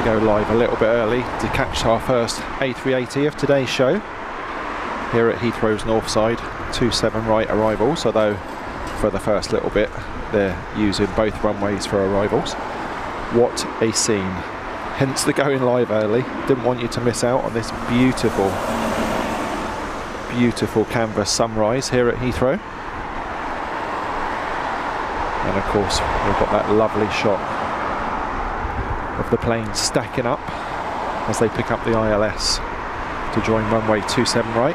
to go live a little bit early to catch our first A380 of today's show here at Heathrow's north side. 27 right arrivals, although for the first little bit they're using both runways for arrivals. What a scene. Hence the going live early. Didn't want you to miss out on this beautiful, beautiful canvas sunrise here at Heathrow. And of course we've got that lovely shot of the planes stacking up as they pick up the ILS to join runway 27 right.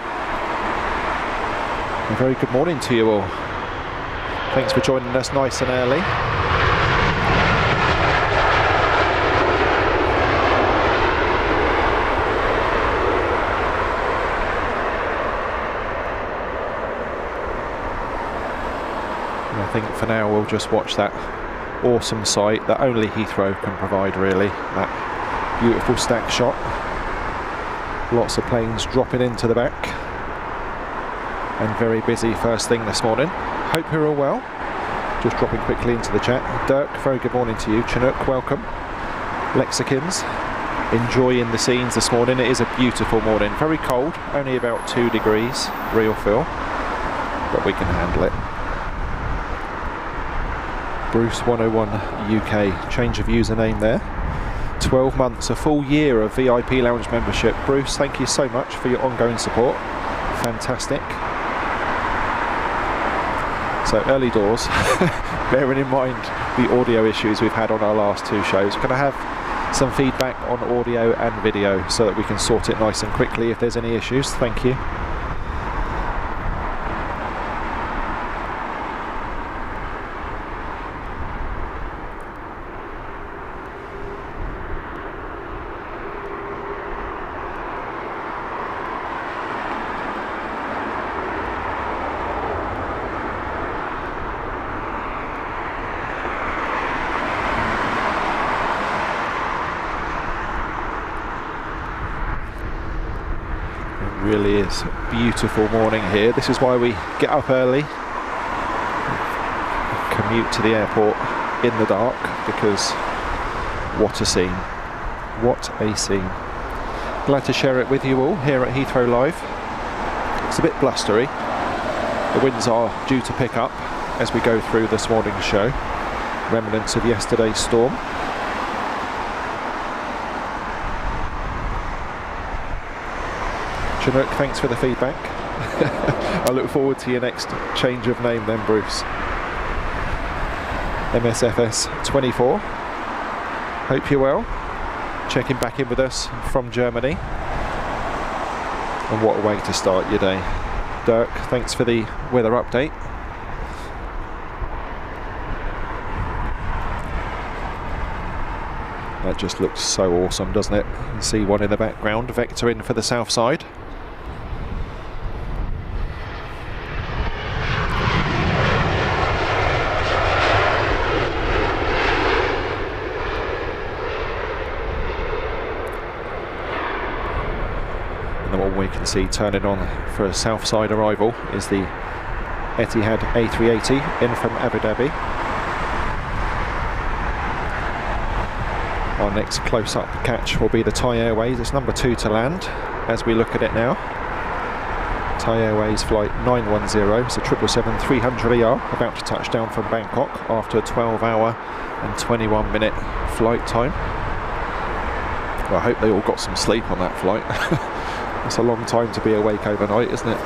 A very good morning to you all. Thanks for joining us nice and early. And I think for now we'll just watch that awesome sight that only Heathrow can provide, really. That beautiful stack shot. Lots of planes dropping into the back. And very busy first thing this morning. Hope you're all well. Just dropping quickly into the chat. Dirk, very good morning to you. Chinook, welcome. Lexicans, enjoying the scenes this morning. It is a beautiful morning. Very cold, only about 2 degrees, real feel. But we can handle it. Bruce 101 UK, change of username there. 12 months, a full year of VIP lounge membership. Bruce, thank you so much for your ongoing support. Fantastic. So early doors, bearing in mind the audio issues we've had on our last 2 shows. Can I have some feedback on audio and video so that we can sort it nice and quickly if there's any issues? Thank you. Really is a beautiful morning here. This is why we get up early, commute to the airport in the dark, because what a scene, what a scene. Glad to share it with you all here at Heathrow Live. It's a bit blustery. The winds are due to pick up as we go through this morning's show. Remnants of yesterday's storm. Chinook, thanks for the feedback. I look forward to your next change of name then, Bruce. MSFS 24. Hope you're well. Checking back in with us from Germany. And what a way to start your day. Dirk, thanks for the weather update. That just looks so awesome, doesn't it? You see one in the background, vector in for the Southside. We can see turning on for a Southside arrival is the Etihad A380 in from Abu Dhabi. Our next close-up catch will be the Thai Airways. It's number 2 to land as we look at it now. Thai Airways flight 910, it's a 777-300ER, about to touch down from Bangkok after a 12-hour and 21-minute flight time. Well, I hope they all got some sleep on that flight. It's a long time to be awake overnight, isn't it?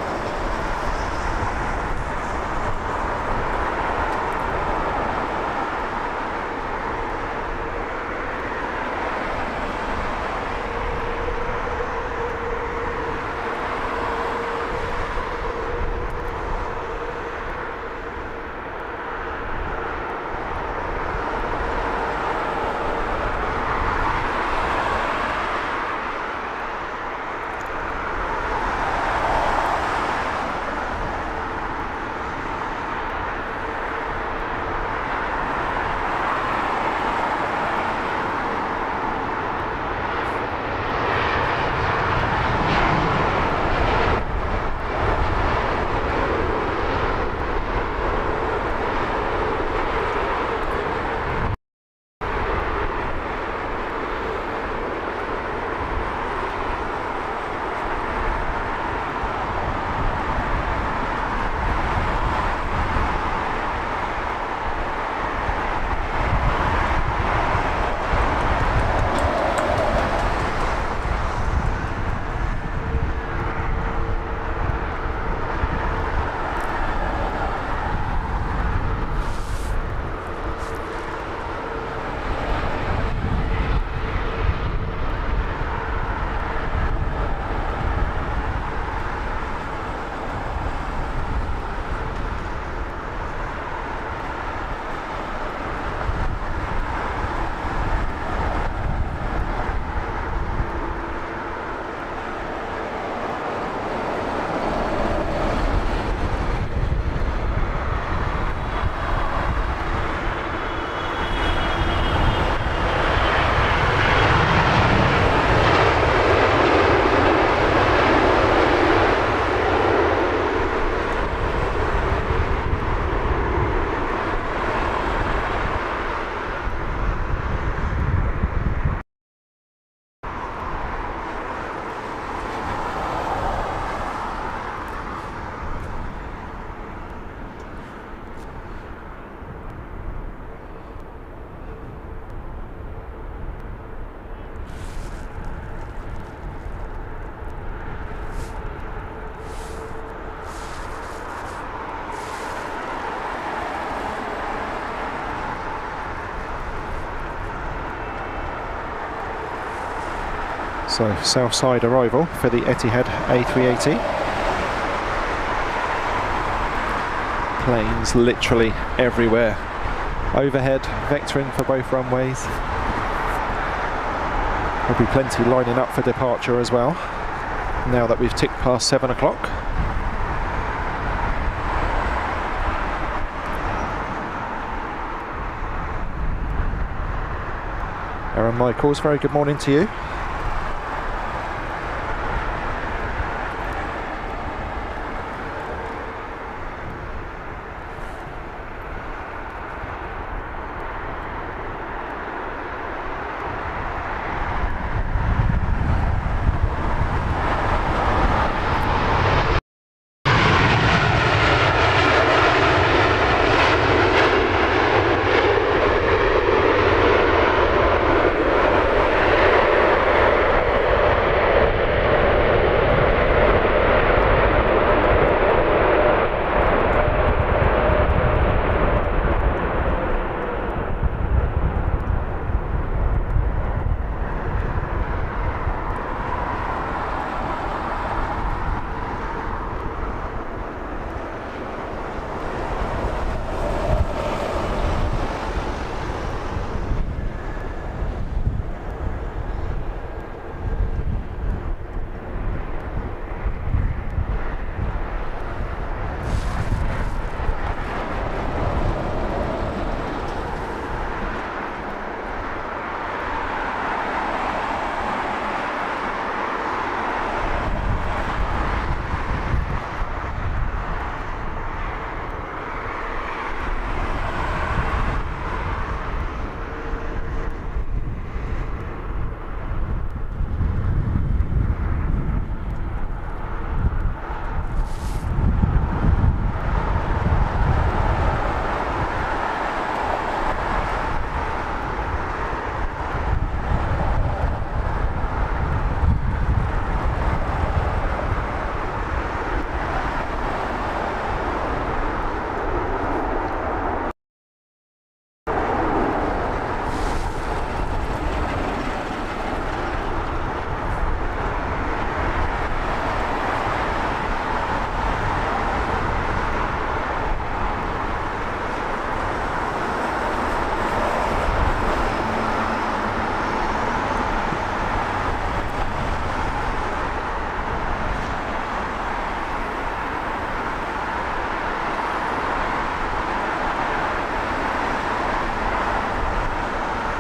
So Southside arrival for the Etihad A380. Planes literally everywhere. Overhead, vectoring for both runways. There'll be plenty lining up for departure as well, now that we've ticked past 7 o'clock. Aaron Michaels, very good morning to you.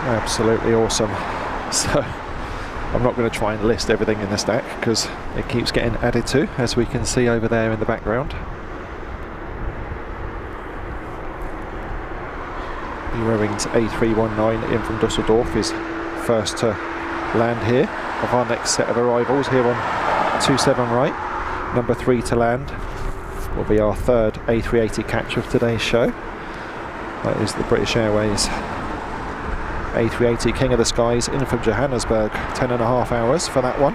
Absolutely awesome. So I'm not going to try and list everything in the stack because it keeps getting added to, as we can see over there in the background. Eurowings A319 in from Dusseldorf is first to land here of our next set of arrivals here on 27 right. Number 3 to land will be our third A380 catch of today's show. That is the British Airways A380 King of the Skies in from Johannesburg. 10.5 hours for that one.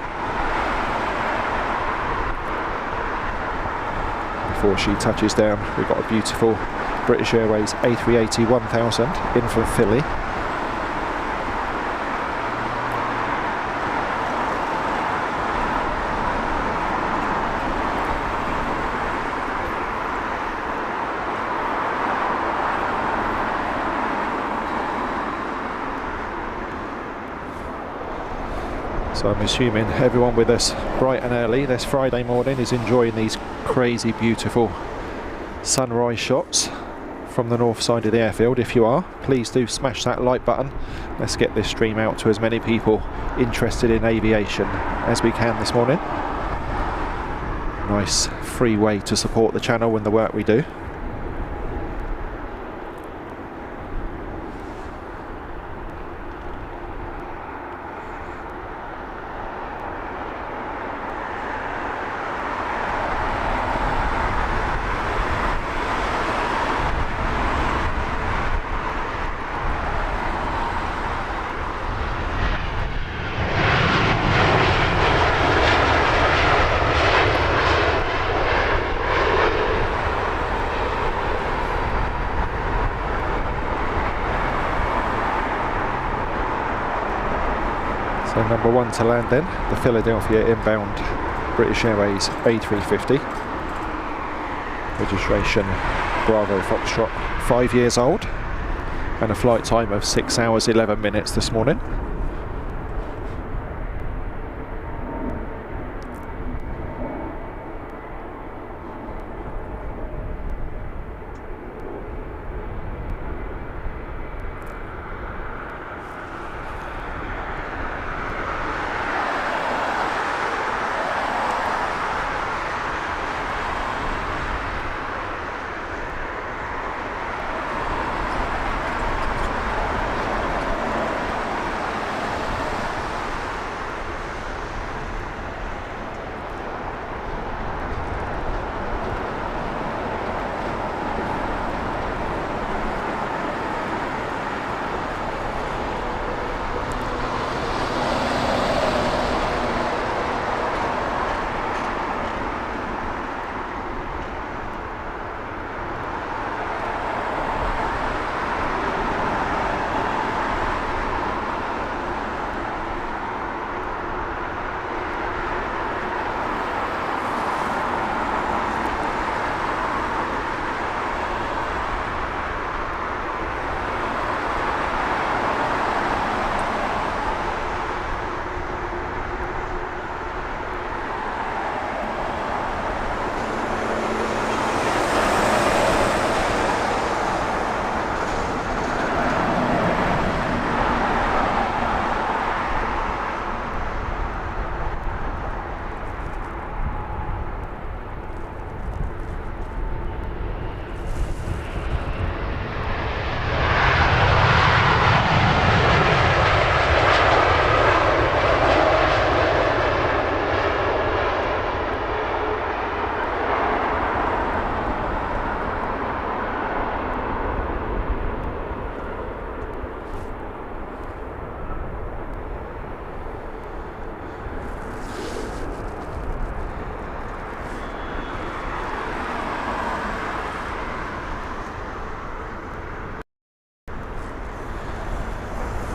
Before she touches down, we've got a beautiful British Airways A380 1000 in from Philly. So I'm assuming everyone with us bright and early this Friday morning is enjoying these crazy beautiful sunrise shots from the north side of the airfield. If you are, please do smash that like button. Let's get this stream out to as many people interested in aviation as we can this morning. Nice free way to support the channel and the work we do. So number 1 to land then, the Philadelphia inbound British Airways A350. Registration Bravo Foxtrot, 5 years old, and a flight time of 6 hours 11 minutes this morning.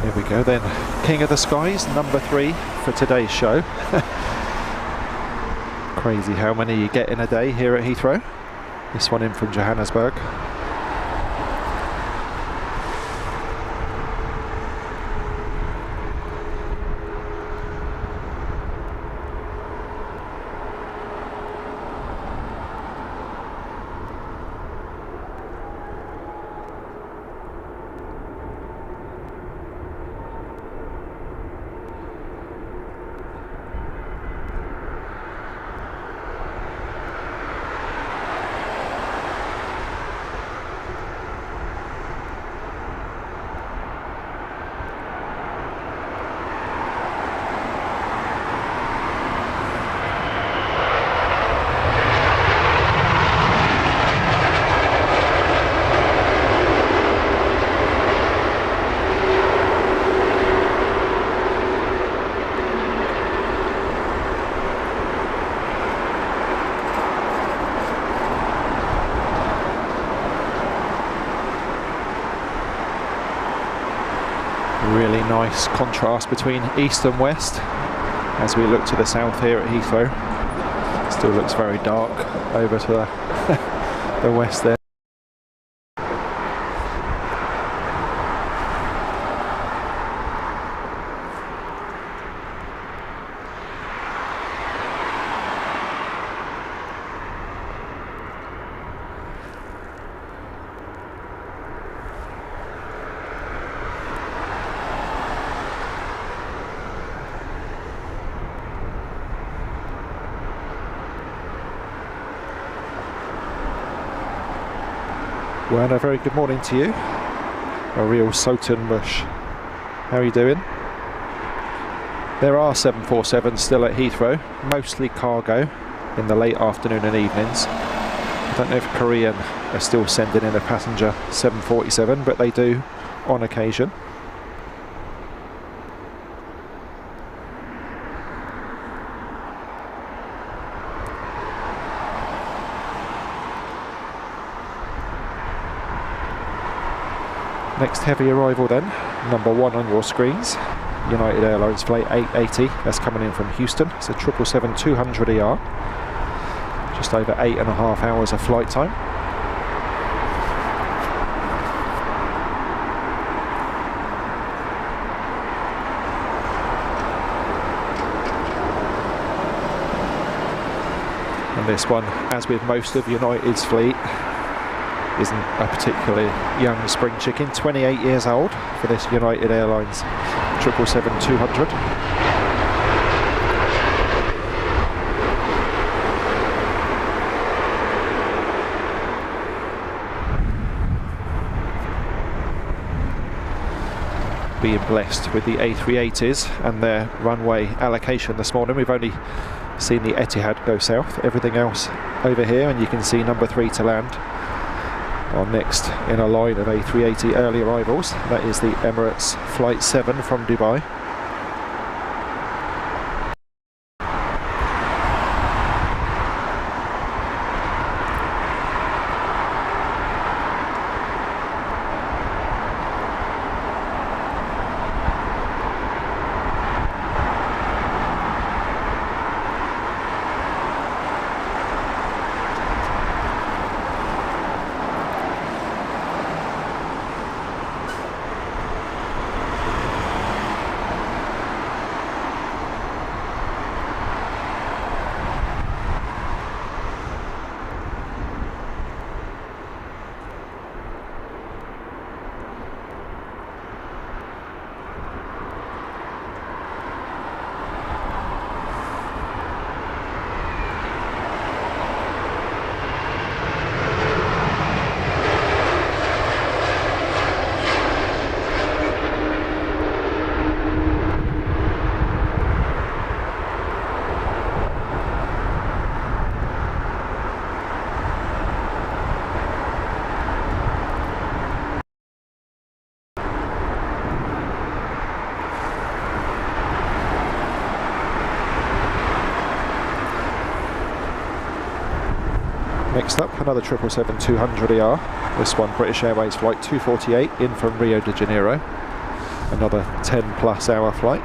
Here we go then, King of the Skies, number 3 for today's show. Crazy how many you get in a day here at Heathrow. This one in from Johannesburg. Really nice contrast between east and west as we look to the south here at Heathrow. Still looks very dark over to the west there. Well, a very good morning to you. A real Soton mush. How are you doing? There are 747s still at Heathrow, mostly cargo in the late afternoon and evenings. I don't know if Korean are still sending in a passenger 747, but they do on occasion. Next heavy arrival then, number 1 on your screens, United Airlines Flight 880. That's coming in from Houston. It's a 777-200ER. Just over 8.5 hours of flight time. And this one, as with most of United's fleet, isn't a particularly young spring chicken. 28 years old for this United Airlines 777-200. Being blessed with the A380s and their runway allocation this morning. We've only seen the Etihad go south, everything else over here, and you can see number 3 to land on next in a line of A380 early arrivals. That is the Emirates Flight 7 from Dubai. Next up, another 777-200ER. This one, British Airways Flight 248 in from Rio de Janeiro. Another 10+ hour flight.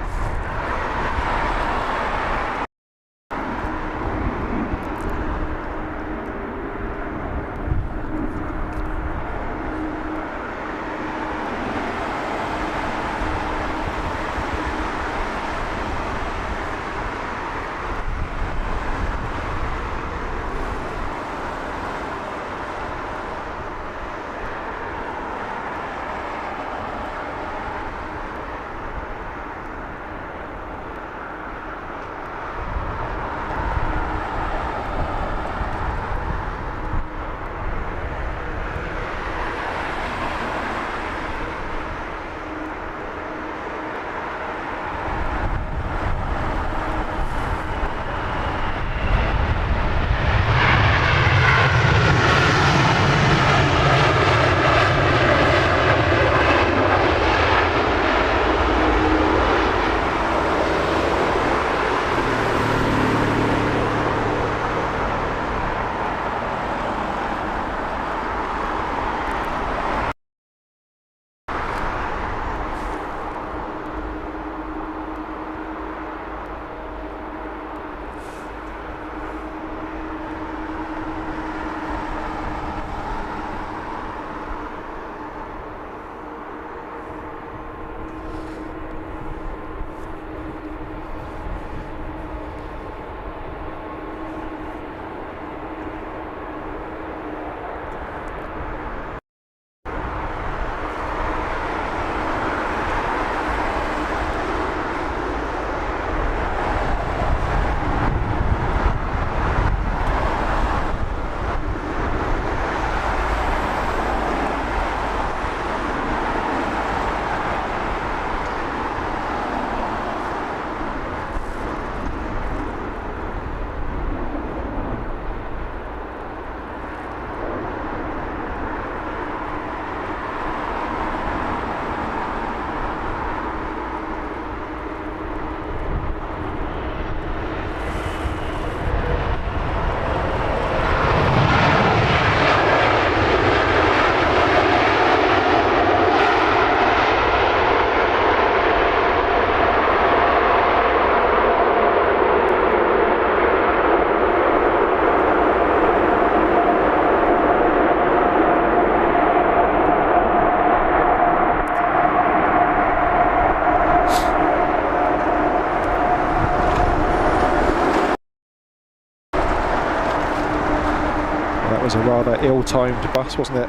That was a rather ill-timed bus, wasn't it?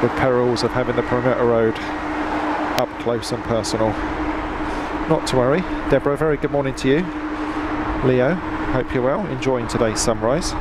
The perils of having the perimeter road up close and personal. Not to worry. Deborah, very good morning to you. Leo, hope you're well, enjoying today's sunrise.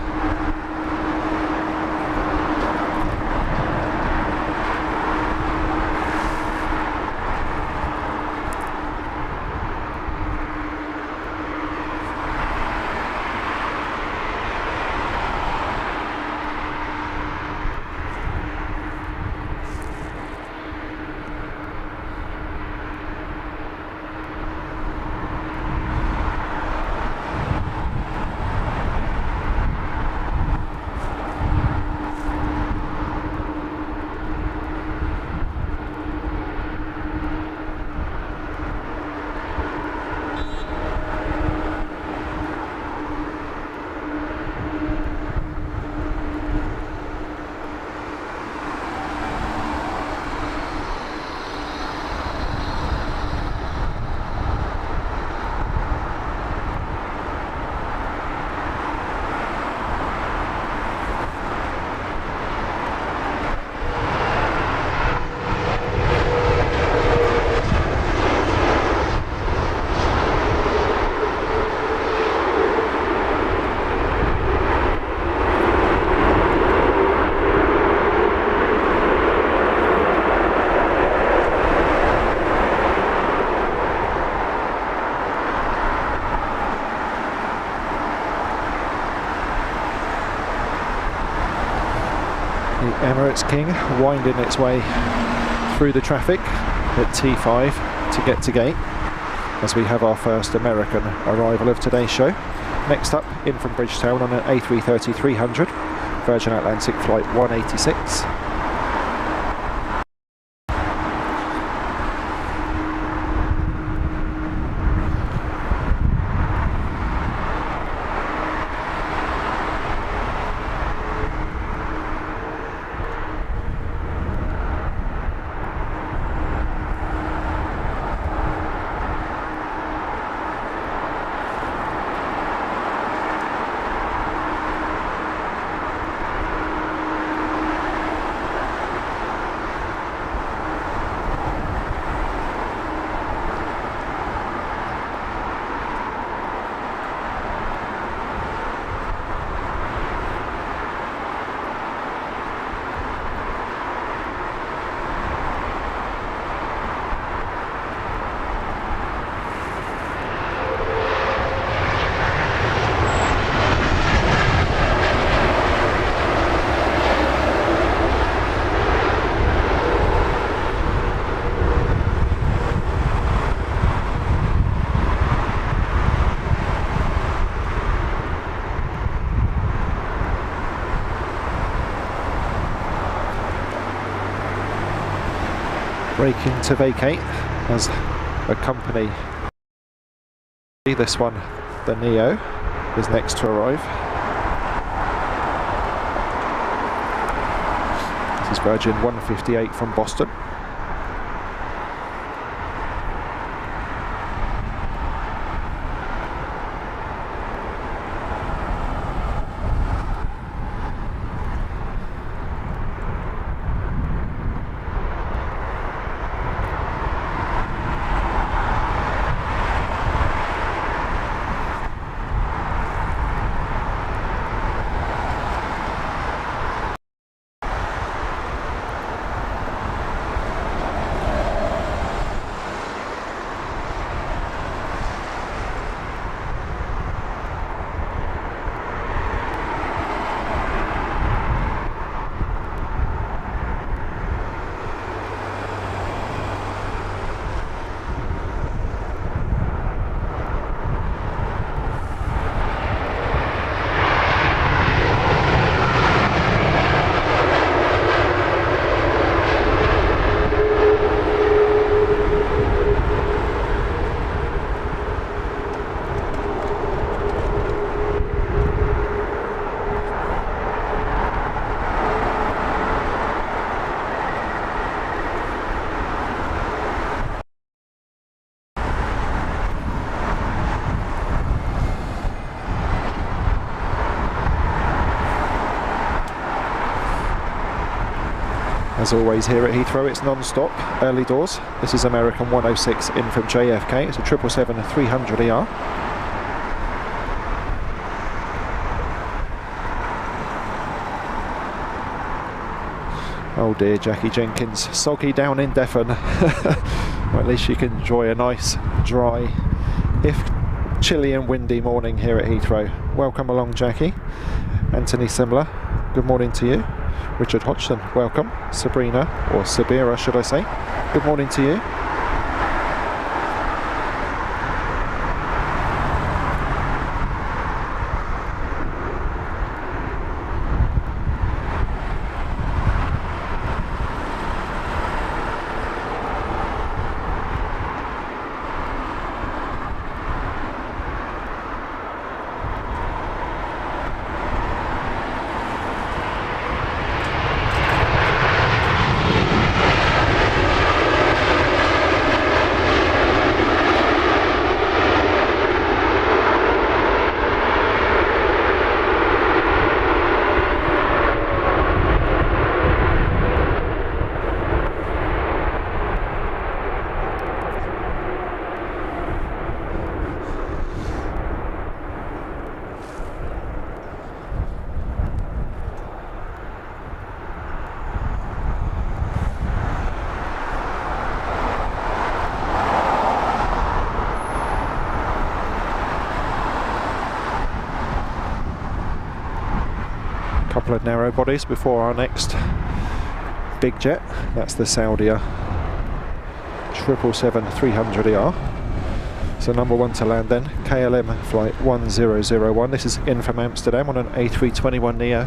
Emirates King winding its way through the traffic at T5 to get to gate as we have our first American arrival of today's show. Next up, in from Bridgetown on an A330-300, Virgin Atlantic flight 186. Braking to vacate as a company. This one, the Neo, is next to arrive. This is Virgin 158 from Boston. As always here at Heathrow, it's non-stop, early doors. This is American 106 in from JFK. It's a 777-300ER. Oh dear, Jackie Jenkins, soggy down in Devon. Well, at least you can enjoy a nice, dry, if chilly and windy morning here at Heathrow. Welcome along, Jackie. Anthony Simler, good morning to you. Richard Hodgson, welcome. Sabrina, or Sabira should I say, good morning to you. Couple of narrow bodies before our next big jet. That's the Saudia 777-300ER. So number one to land then, KLM flight 1001. This is in from Amsterdam on an A321neo.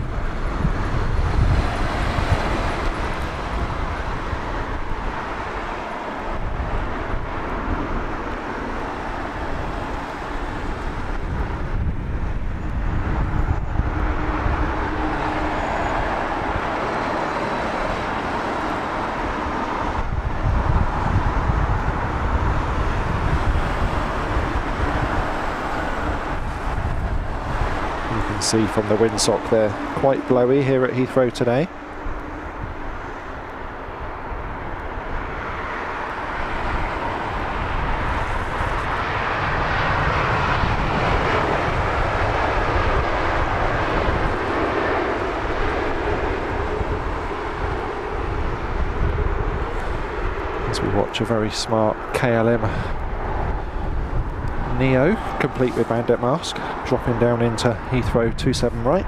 See from the windsock there, quite blowy here at Heathrow today. As we watch a very smart KLM Neo, complete with bandit mask, dropping down into Heathrow 27 right.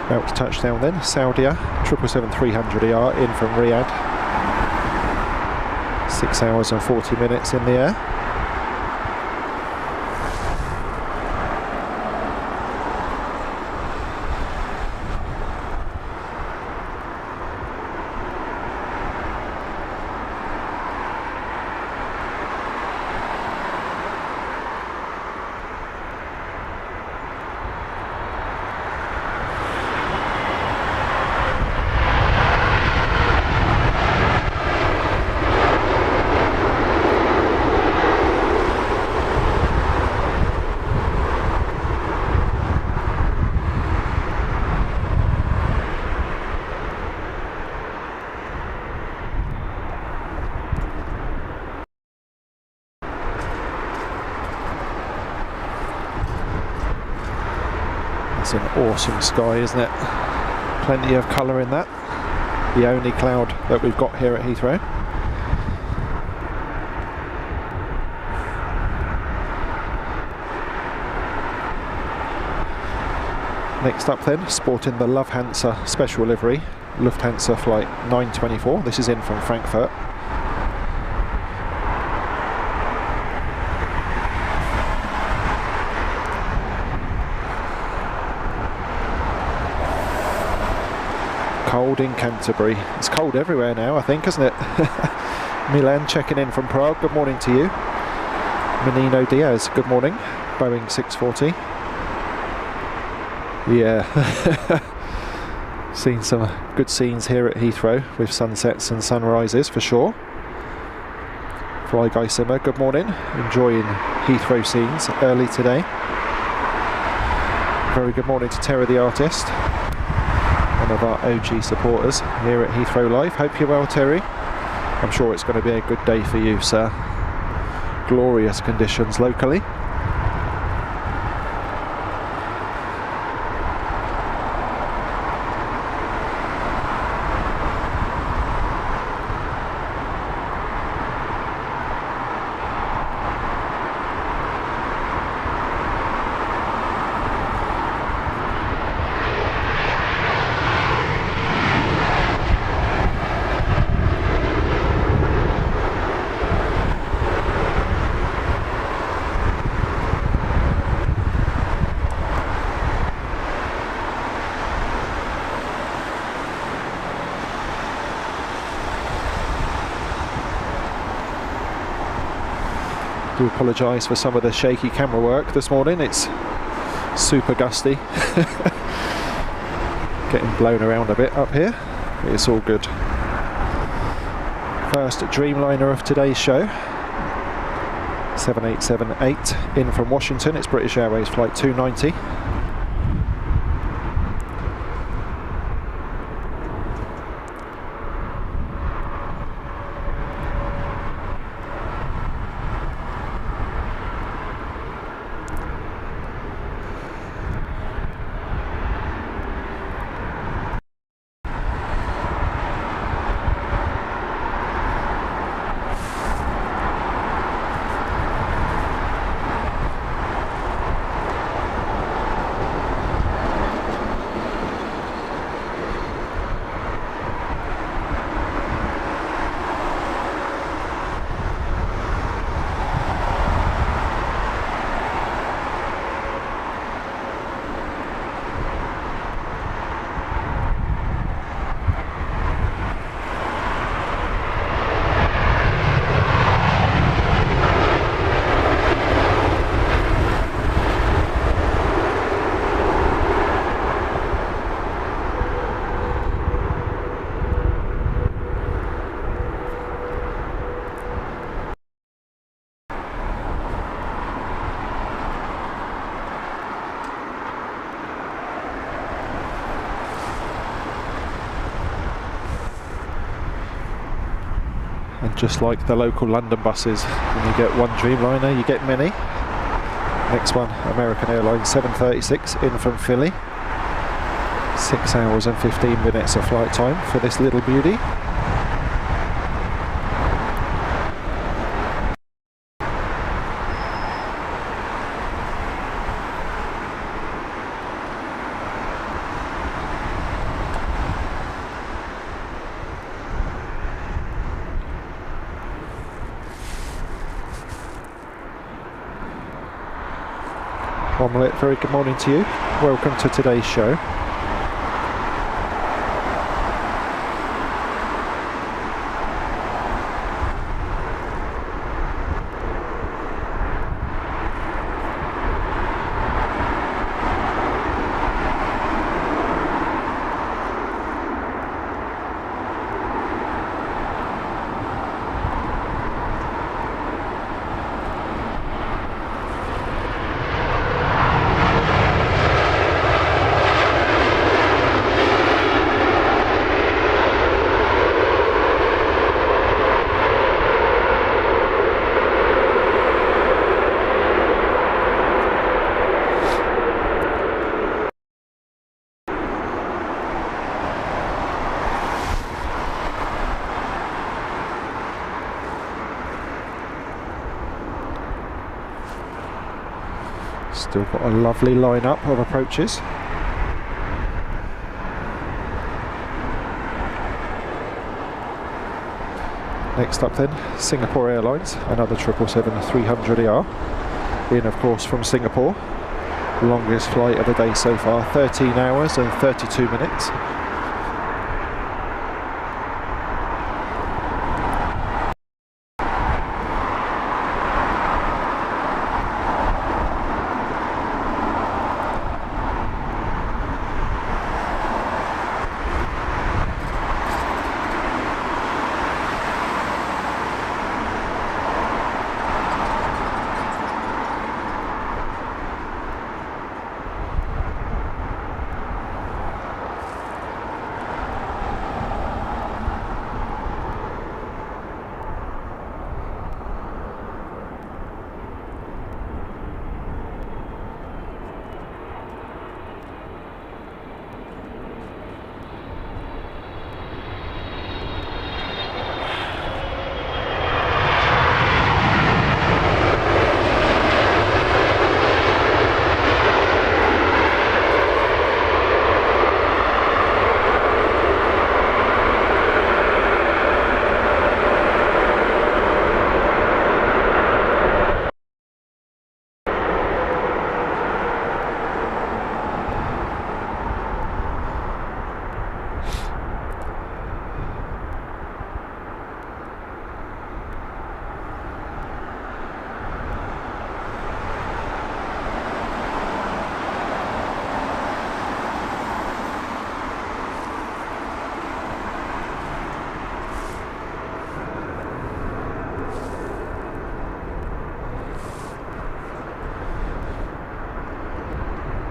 About to touchdown then, Saudia 777-300ER in from Riyadh. 6 hours and 40 minutes in the air. It's an awesome sky, isn't it? Plenty of colour in that. The only cloud that we've got here at Heathrow. Next up then, sporting the Lufthansa special livery, Lufthansa flight 924. This is in from Frankfurt. Cold in Canterbury. It's cold everywhere now, I think, isn't it? Milan checking in from Prague. Good morning to you. Menino Diaz, good morning. Boeing 640. Yeah. Seen some good scenes here at Heathrow with sunsets and sunrises for sure. Fly Guy Simmer, good morning. Enjoying Heathrow scenes early today. Very good morning to Terry the Artist, one of our OG supporters here at Heathrow Live. Hope you're well, Terry. I'm sure it's going to be a good day for you, sir. Glorious conditions locally. Do apologise for some of the shaky camera work this morning. It's super gusty. Getting blown around a bit up here. It's all good. First Dreamliner of today's show. 7878 in from Washington. It's British Airways flight 290. And just like the local London buses, when you get one Dreamliner, you get many. Next one, American Airlines 736 in from Philly. 6 hours and 15 minutes of flight time for this little beauty. Omelette, very good morning to you. Welcome to today's show. Still got a lovely lineup of approaches. Next up then, Singapore Airlines, another 777-300ER, in of course from Singapore. Longest flight of the day so far, 13 hours and 32 minutes.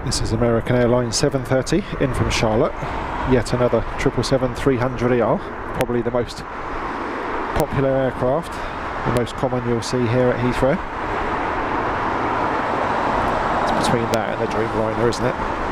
This is American Airlines 730 in from Charlotte. Yet another 777-300ER, probably the most popular aircraft, the most common you'll see here at Heathrow. It's between that and the Dreamliner, isn't it?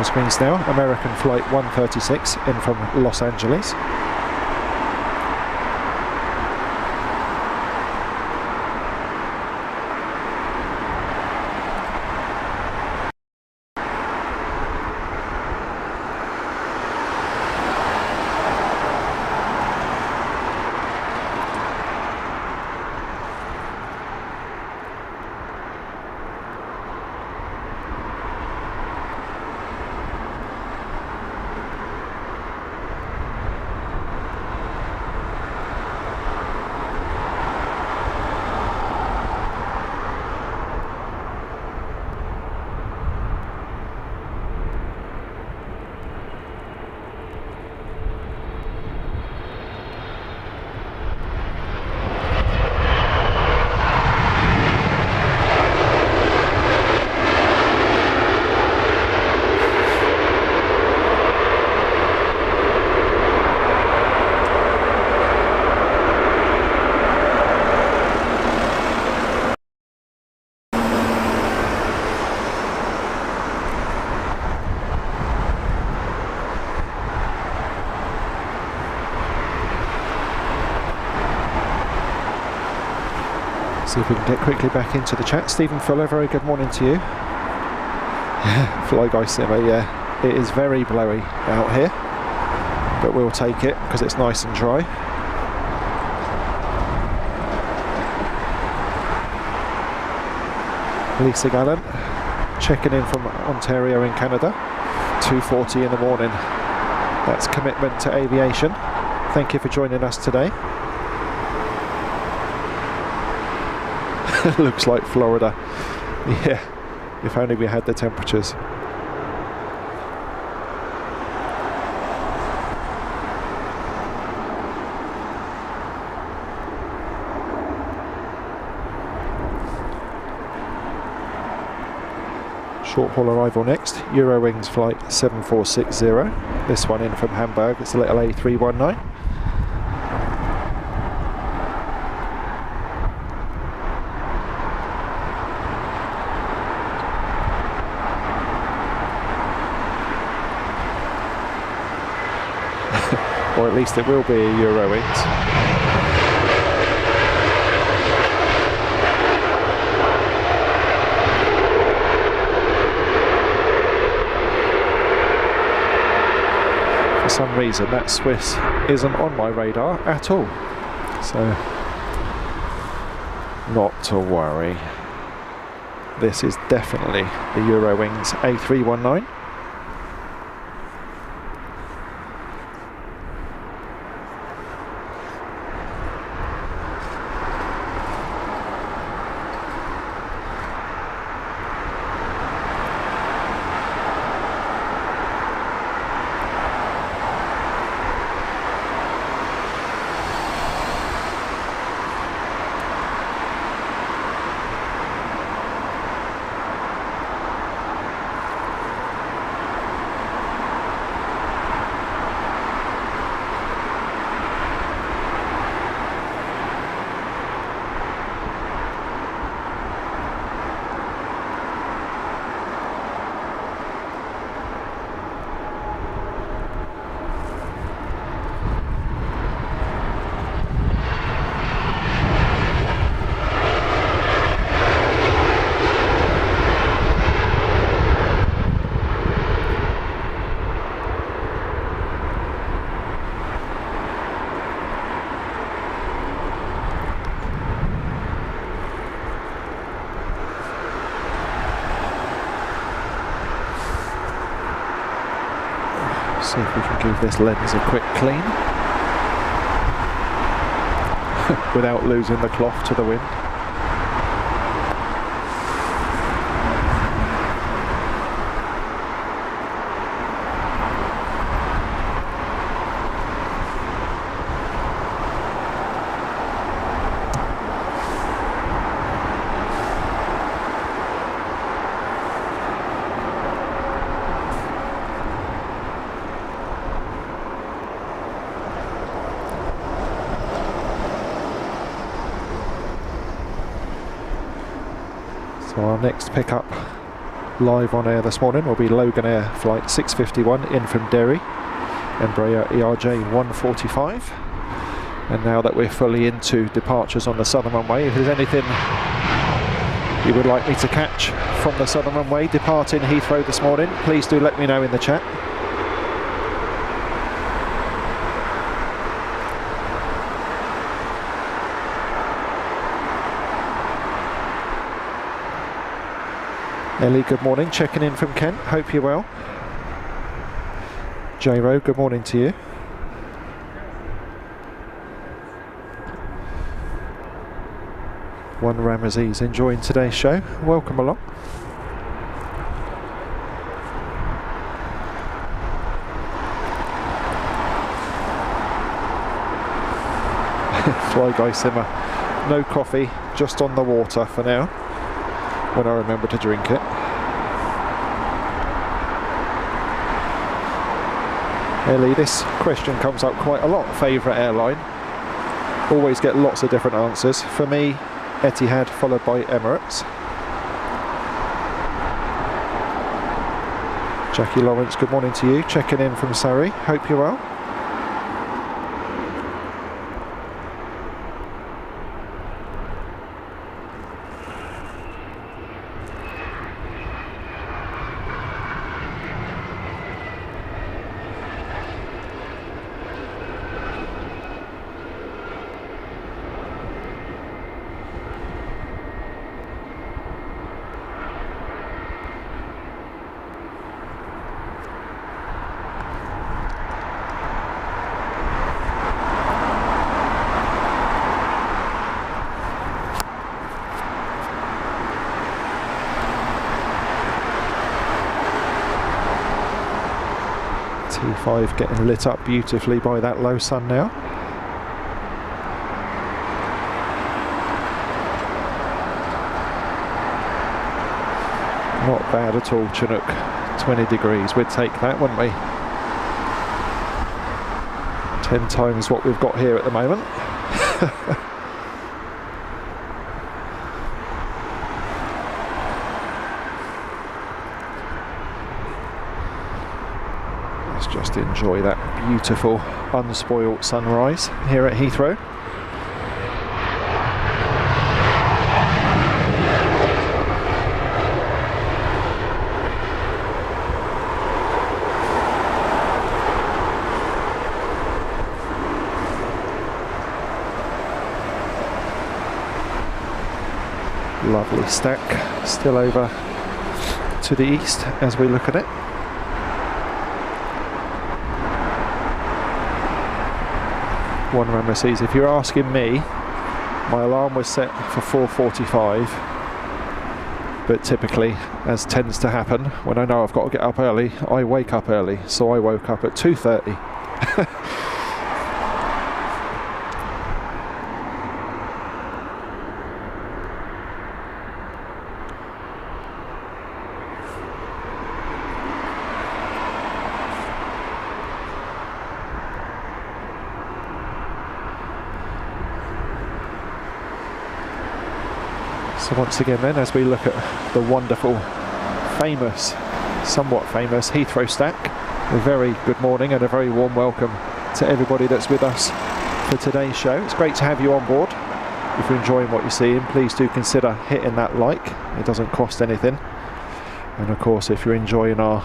the screens now. American Flight 136 in from Los Angeles. See if we can get quickly back into the chat. Stephen Fuller, very good morning to you. Fly Guy Simmer, yeah, it is very blowy out here, but we'll take it because it's nice and dry. Lisa Gallant, checking in from Ontario in Canada, 2:40 in the morning. That's commitment to aviation. Thank you for joining us today. Looks like Florida. Yeah, if only we had the temperatures. Short haul arrival next, Eurowings flight 7460. This one in from Hamburg, it's a little A319. Or at least it will be a Eurowings. For some reason that Swiss isn't on my radar at all, so not to worry. This is definitely the Eurowings A319. See if we can give this lens a quick clean without losing the cloth to the wind. So our next pickup live on air this morning will be Logan Air flight 651 in from Derry, Embraer ERJ 145. And now that we're fully into departures on the southern runway, if there's anything you would like me to catch from the southern runway departing Heathrow this morning, please do let me know in the chat. Ellie, good morning, checking in from Kent, hope you're well. J-Ro, good morning to you. One Ramesses enjoying today's show, welcome along. Fly Guy Simmer, no coffee, just on the water for now, when I remember to drink it. Ellie, this question comes up quite a lot. Favourite airline? Always get lots of different answers. For me, Etihad followed by Emirates. Jackie Lawrence, good morning to you. Checking in from Surrey. Hope you're well. T5 getting lit up beautifully by that low sun now. Not bad at all, Chinook. 20 degrees, we'd take that, wouldn't we? 10 times what we've got here at the moment. Just enjoy that beautiful unspoilt sunrise here at Heathrow. Lovely stack still over to the east as we look at it. One Ramesses, if you're asking me, my alarm was set for 4:45, but typically, as tends to happen, when I know I've got to get up early, I wake up early, so I woke up at 2:30. So once again then, as we look at the wonderful, famous, somewhat famous Heathrow stack, a very good morning and a very warm welcome to everybody that's with us for today's show. It's great to have you on board. If you're enjoying what you're seeing, please do consider hitting that like. It doesn't cost anything. And of course, if you're enjoying our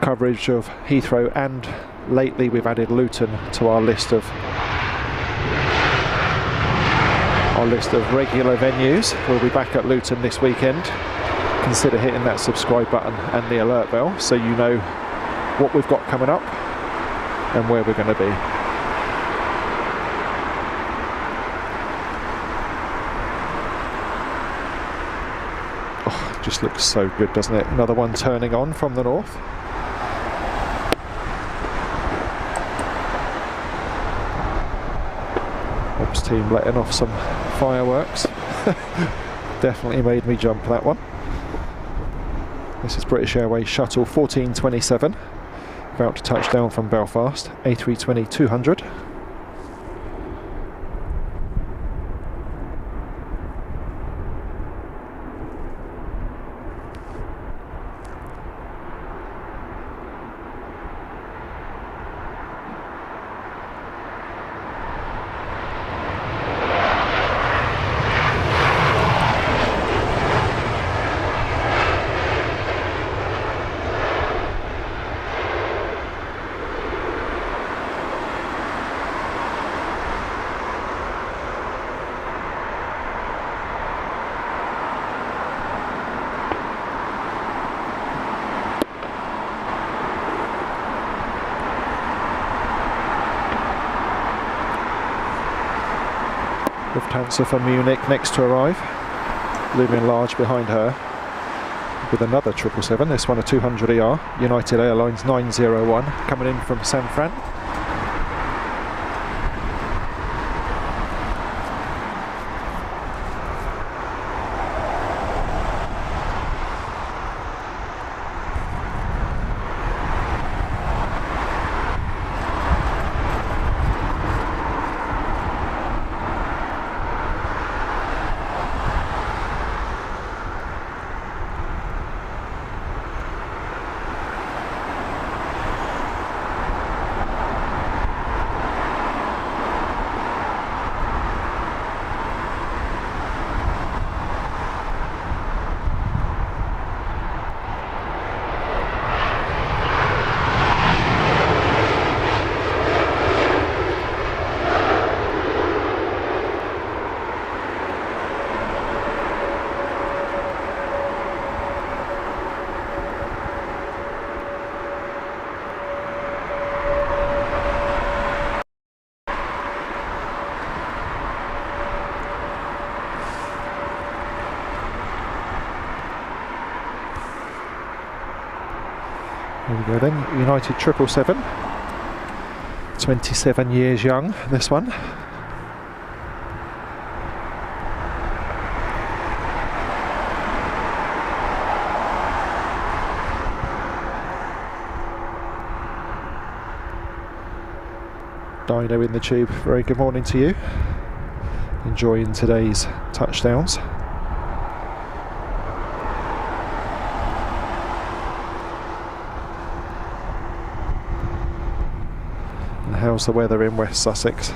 coverage of Heathrow, and lately we've added Luton to our list of regular venues. We'll be back at Luton this weekend. Consider hitting that subscribe button and the alert bell so you know what we've got coming up and where we're going to be. Oh, it just looks so good, doesn't it? Another one turning on from the north. Ops team letting off some fireworks. Definitely made me jump, that one. This is British Airways Shuttle 1427, about to touch down from Belfast, A320-200. Lufthansa for Munich next to arrive, looming large behind her, with another 777, this one a 200ER, United Airlines 901, coming in from San Fran. Here we go then, United 777, 27 years young, this one. Dino in the tube, very good morning to you. Enjoying today's touchdowns. How's the weather in West Sussex?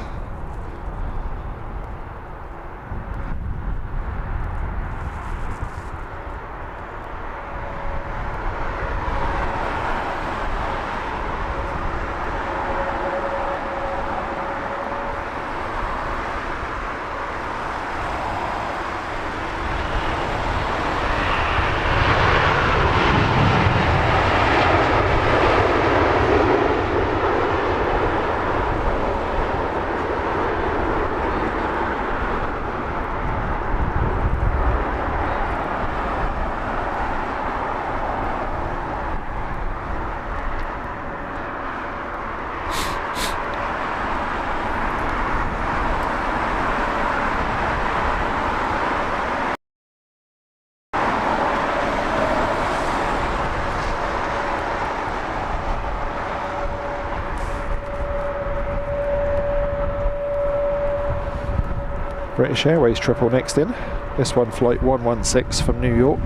British Airways triple next in. This one flight 116 from New York.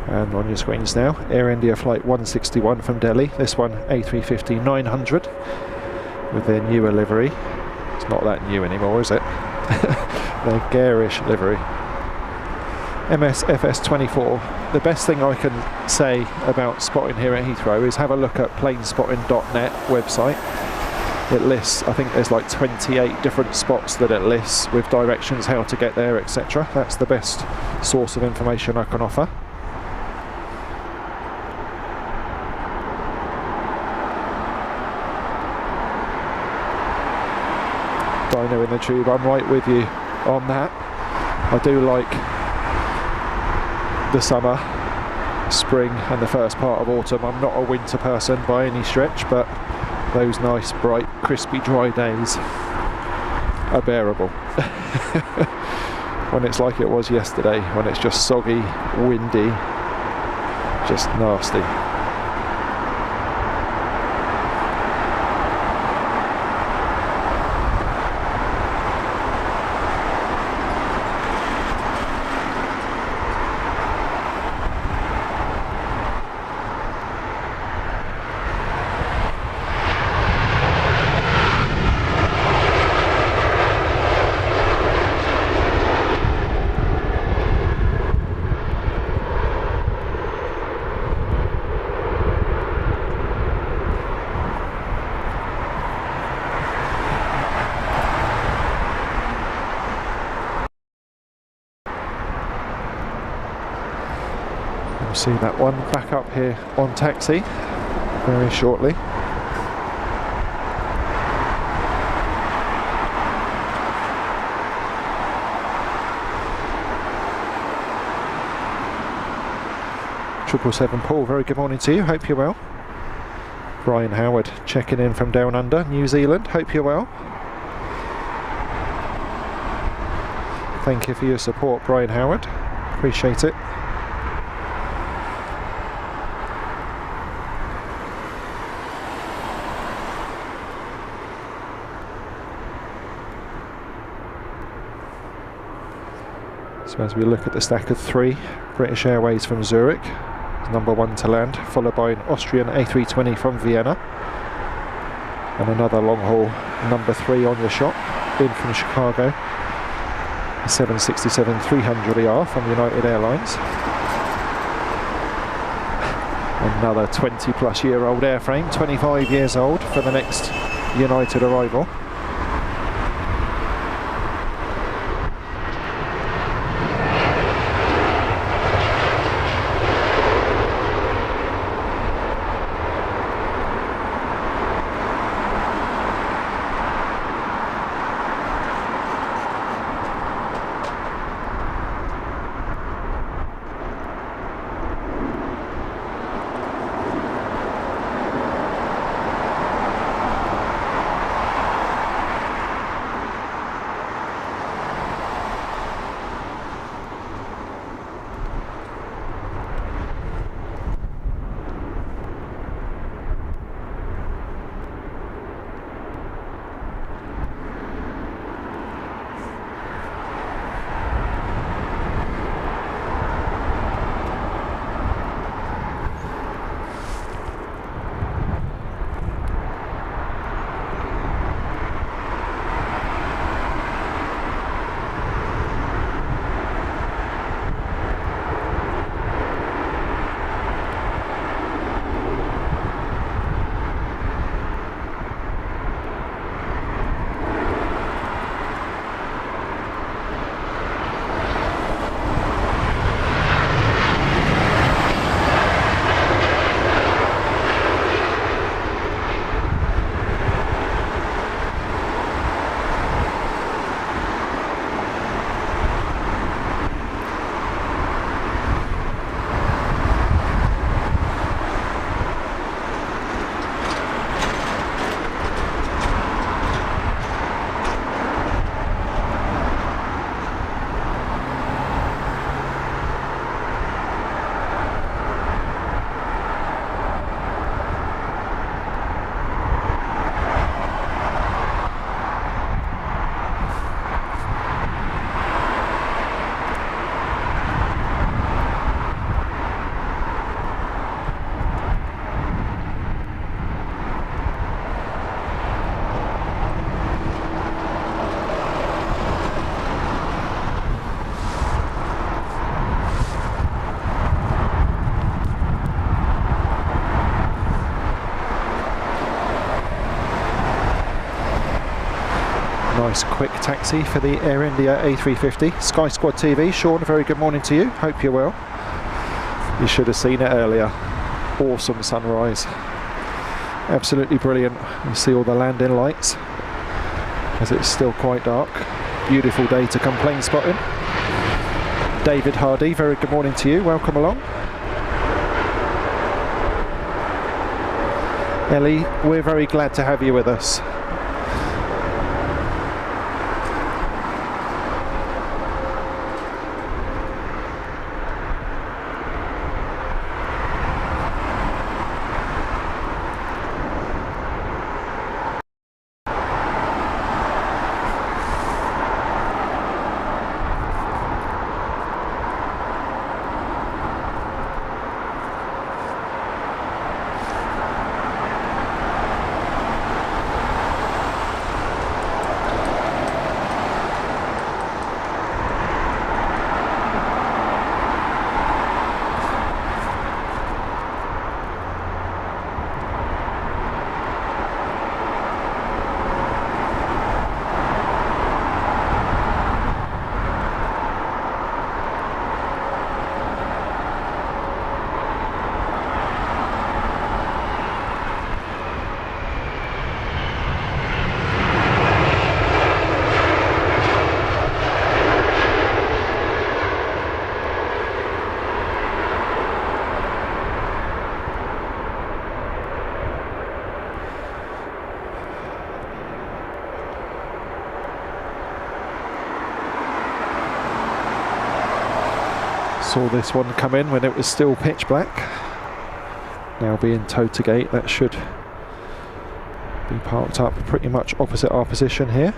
And on your screens now, Air India flight 161 from Delhi, this one A350-900 with their newer livery. It's not that new anymore, is it? Their garish livery. MSFS24. The best thing I can say about spotting here at Heathrow is have a look at planespotting.net website. It lists, I think there's like 28 different spots that it lists with directions how to get there, etc. That's the best source of information I can offer. Dino in the tube, I'm right with you on that. I do like the summer, spring and the first part of autumn. I'm not a winter person by any stretch, but those nice, bright, crispy, dry days are bearable. when it's like it was yesterday, when it's just soggy, windy, just nasty. We'll see that one back up here on taxi very shortly. Triple 7 Paul, very good morning to you, hope you're well. Brian Howard checking in from down under, New Zealand, hope you're well. Thank you for your support, Brian Howard, appreciate it. So as we look at the stack of 3, British Airways from Zurich, number 1 to land, followed by an Austrian A320 from Vienna, and another long haul number 3 on the shot, in from Chicago, a 767-300ER from United Airlines. Another 20 plus year old airframe, 25 years old for the next United arrival. Nice quick taxi for the Air India A350. Sky Squad TV, Sean, very good morning to you. Hope you're well. You should have seen it earlier. Awesome sunrise. Absolutely brilliant. You see all the landing lights as it's still quite dark. Beautiful day to come plane spotting. David Hardy, very good morning to you. Welcome along. Ellie, we're very glad to have you with us. Saw this one come in when it was still pitch black. Now being towed to gate, that should be parked up pretty much opposite our position here.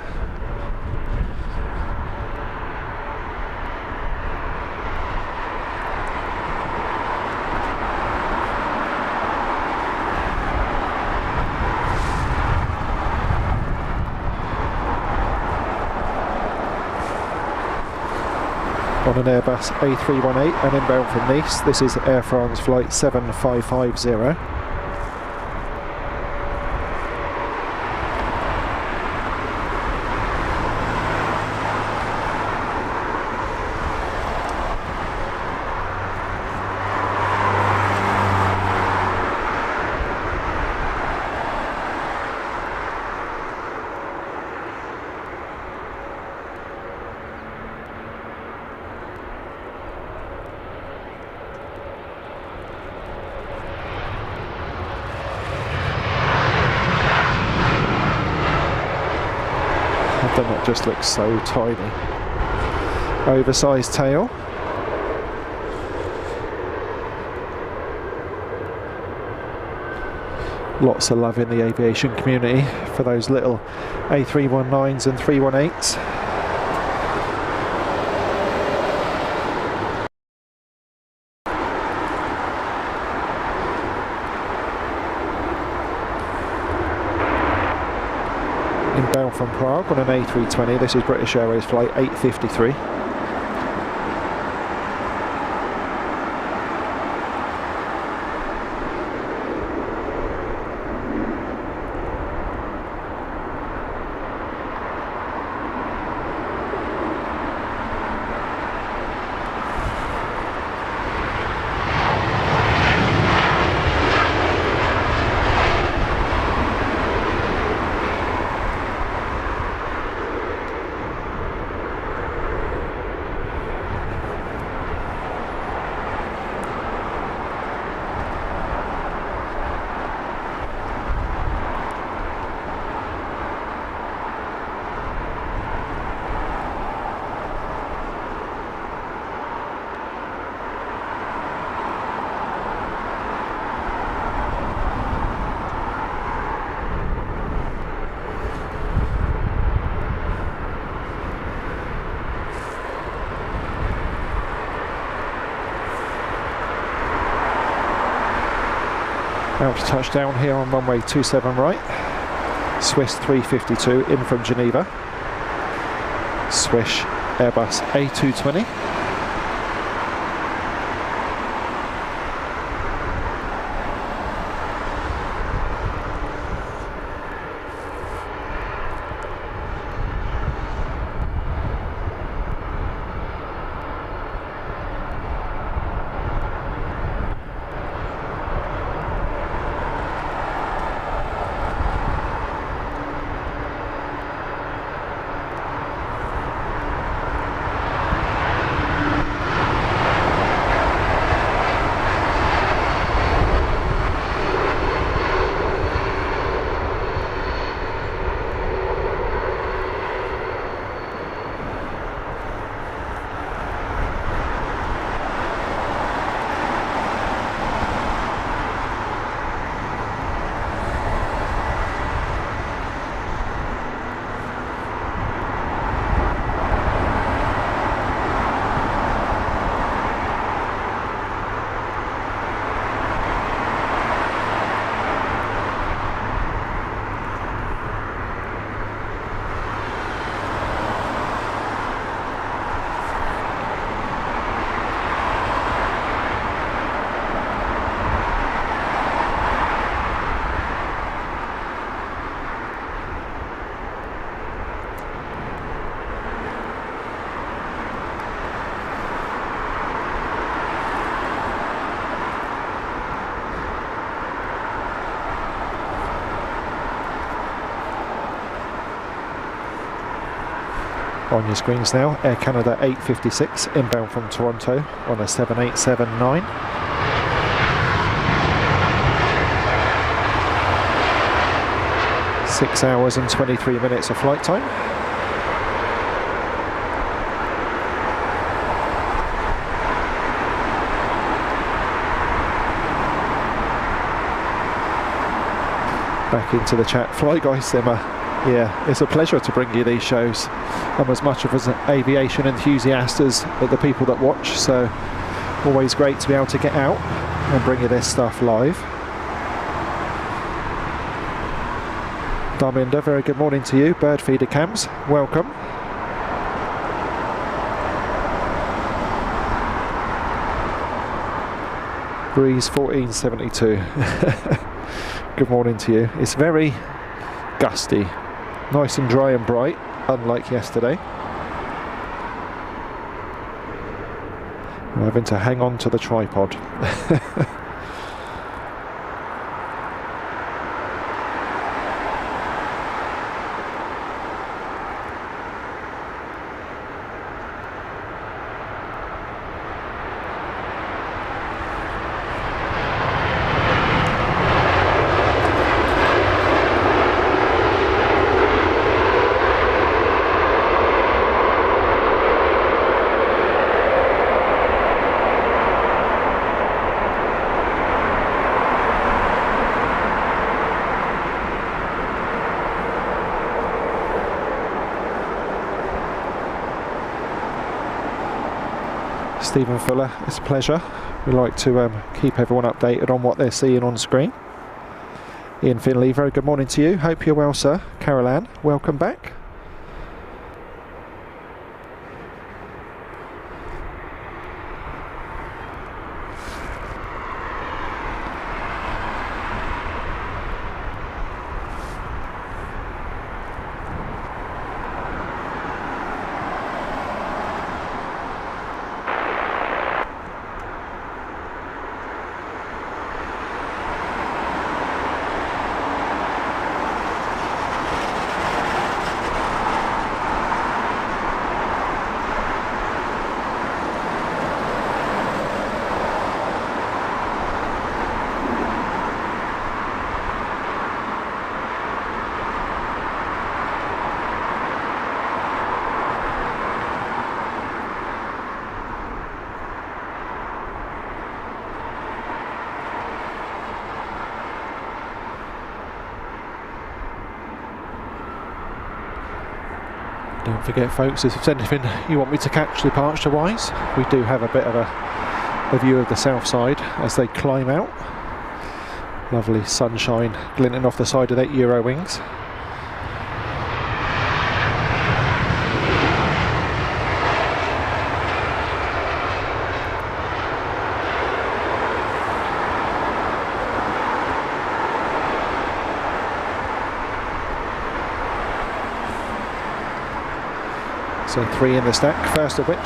On an Airbus A318 and inbound from Nice. This is Air France flight 7550. Then it just looks so tiny. Oversized tail. Lots of love in the aviation community for those little A319s and 318s. Inbound from Prague on an A320, this is British Airways flight 853. Out to touchdown here on runway 27 right. Swiss 352 in from Geneva. Swish Airbus A220. On your screens now, Air Canada 856 inbound from Toronto on a 7879. Six hours and 23 minutes of flight time. Back into the chat. Fly Guy Simmer. Yeah, it's a pleasure to bring you these shows. I'm as much of an aviation enthusiast as the people that watch, so always great to be able to get out and bring you this stuff live. Darminda, very good morning to you. Bird feeder cams, welcome. Breeze 1472. Good morning to you. It's very gusty, nice and dry and bright, unlike yesterday. I'm having to hang on to the tripod. Stephen Fuller, it's a pleasure. We like to keep everyone updated on what they're seeing on screen. Ian Finley, very good morning to you. Hope you're well, sir. Carol Ann, welcome back. Don't forget, folks, if there's anything you want me to catch departure wise, we do have a bit of a view of the Southside as they climb out. Lovely sunshine glinting off the side of that Euro wings. So 3 in the stack, first of which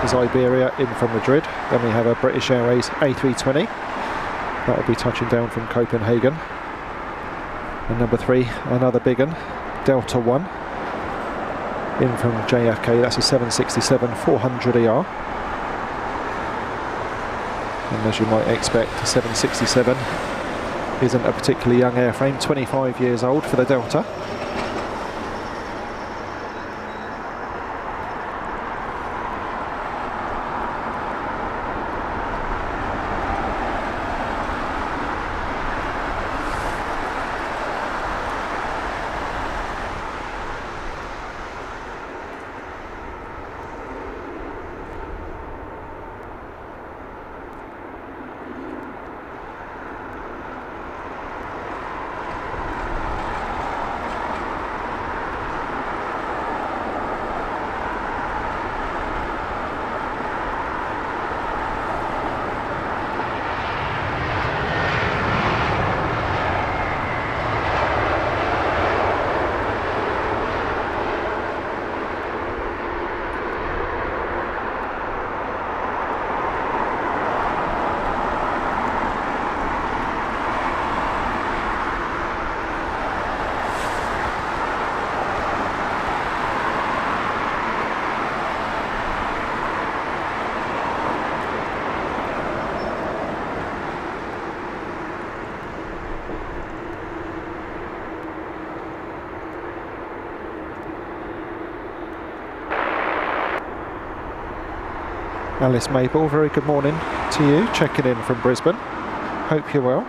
is Iberia in from Madrid. Then we have a British Airways A320. That will be touching down from Copenhagen. And number 3, another big one, Delta 1. In from JFK, that's a 767-400ER. And as you might expect, the 767 isn't a particularly young airframe, 25 years old for the Delta. Alice Maple, very good morning to you, checking in from Brisbane. Hope you're well.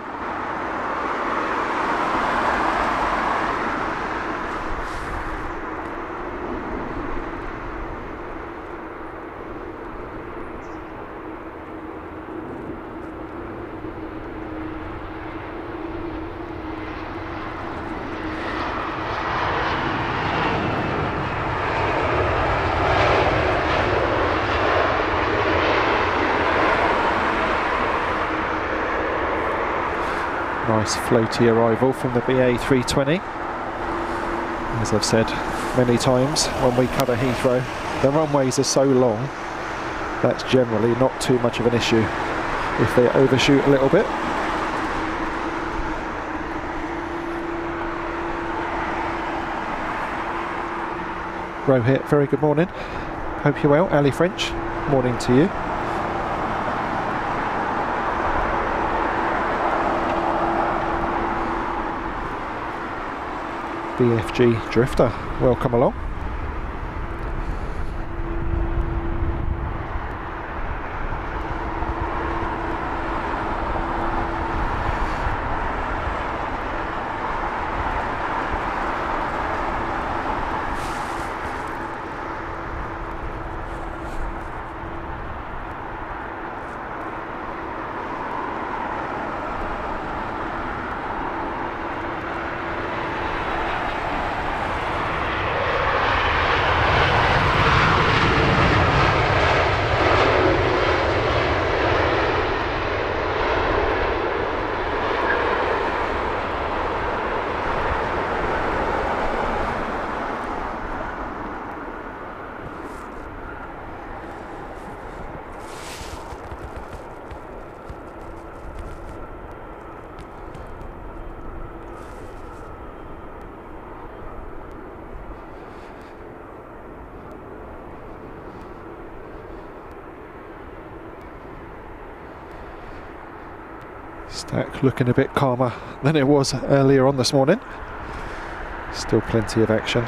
nice floaty arrival from the BA 320. As I've said many times, when we cover Heathrow, the runways are so long that's generally not too much of an issue if they overshoot a little bit. Rohit, very good morning. Hope you're well. Ali French, morning to you. BFG Drifter, welcome along. Stack looking a bit calmer than it was earlier on this morning. Still plenty of action.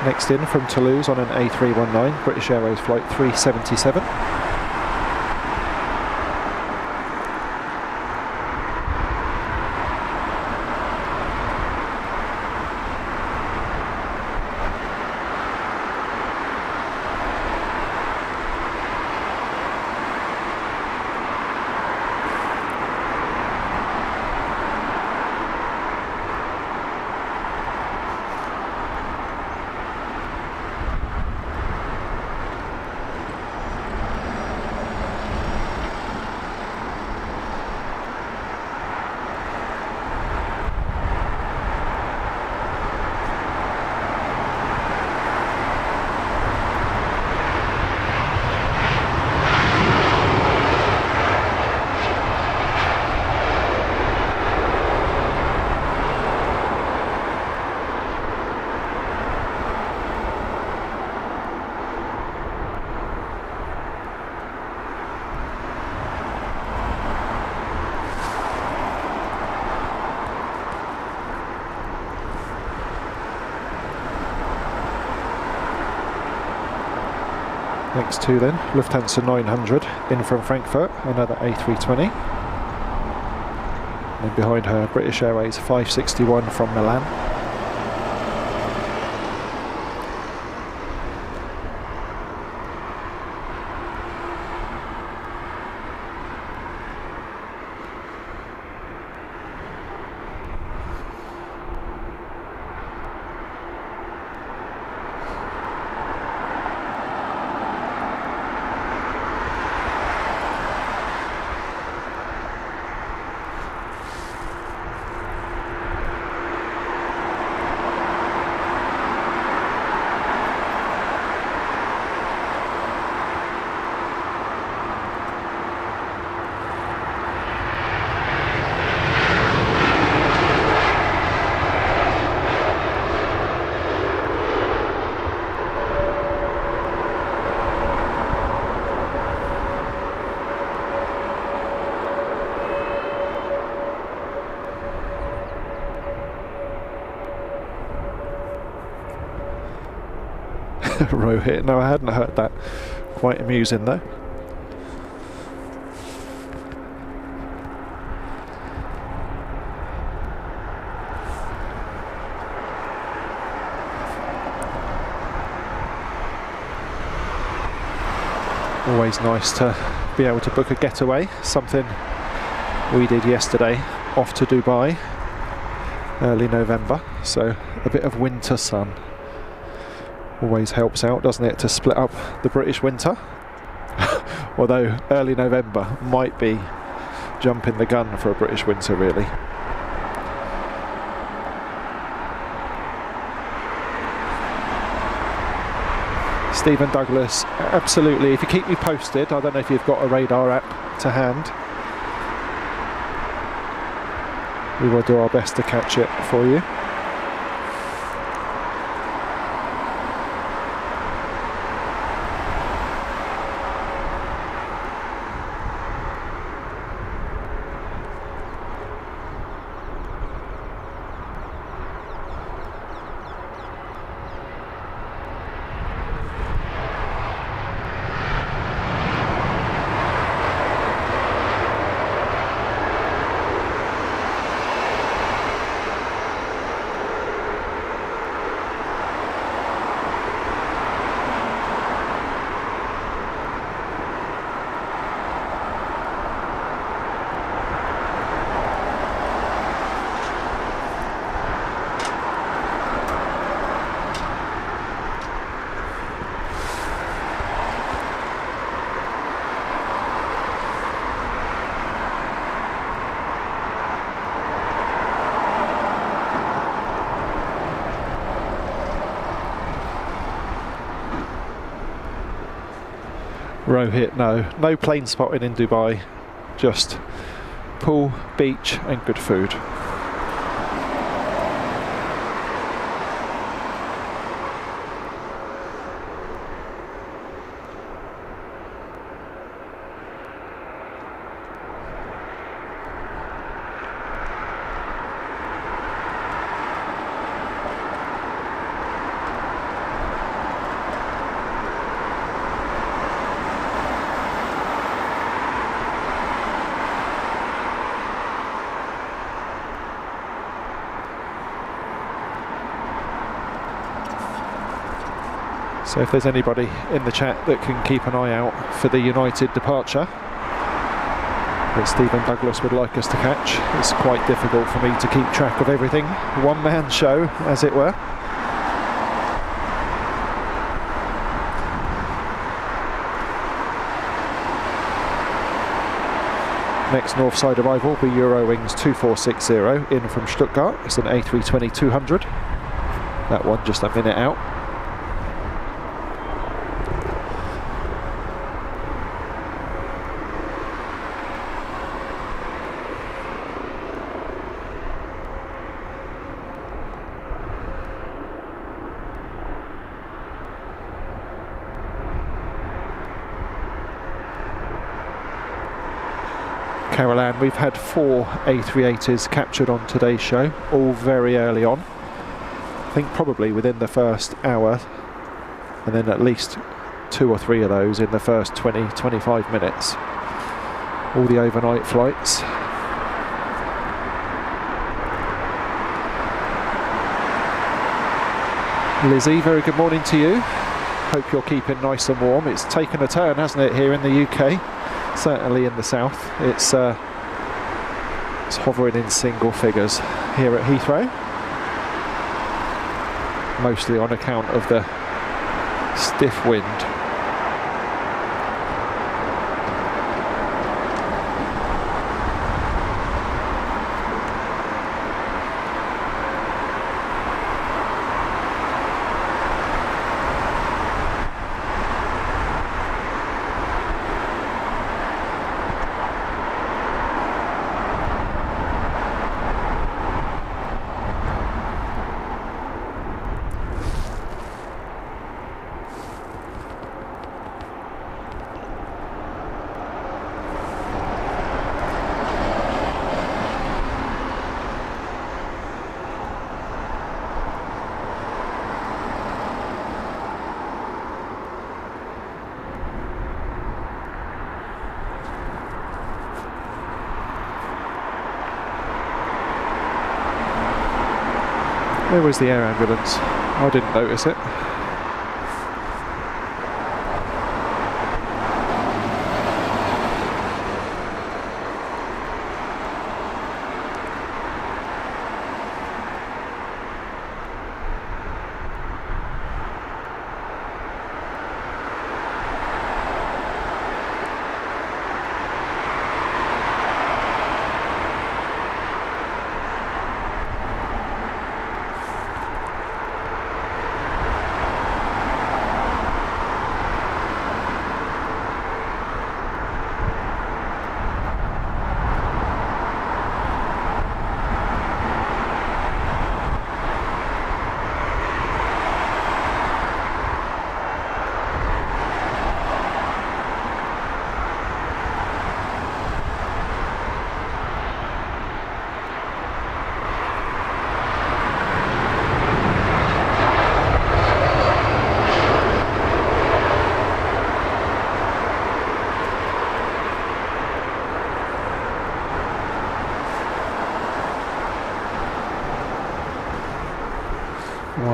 Next in from Toulouse on an A319, British Airways flight 377. Next two then, Lufthansa 900 in from Frankfurt, another A320. And behind her, British Airways 561 from Milan. Rohit, no, I hadn't heard that. Quite amusing though. Always nice to be able to book a getaway, something we did yesterday, off to Dubai, early November, so a bit of winter sun always helps out, doesn't it, to split up the British winter. Although early November might be jumping the gun for a British winter, really. Stephen Douglas, absolutely. If you keep me posted, I don't know if you've got a radar app to hand. We will do our best to catch it for you. Rohit, no plane spotting in Dubai, just pool, beach and good food. So if there's anybody in the chat that can keep an eye out for the United departure that Stephen Douglas would like us to catch, it's quite difficult for me to keep track of everything. One-man show, as it were. Next Northside arrival will be Eurowings 2460 in from Stuttgart. It's an A320-200. That one just a minute out. Carol Ann, we've had 4 A380s captured on today's show, all very early on. I think probably within the first hour, and then at least 2 or 3 of those in the first 20-25 minutes. All the overnight flights. Lizzie, very good morning to you. Hope you're keeping nice and warm. It's taken a turn, hasn't it, here in the UK? Certainly in the south. It's hovering in single figures here at Heathrow. Mostly on account of the stiff wind. Where was the air ambulance? I didn't notice it.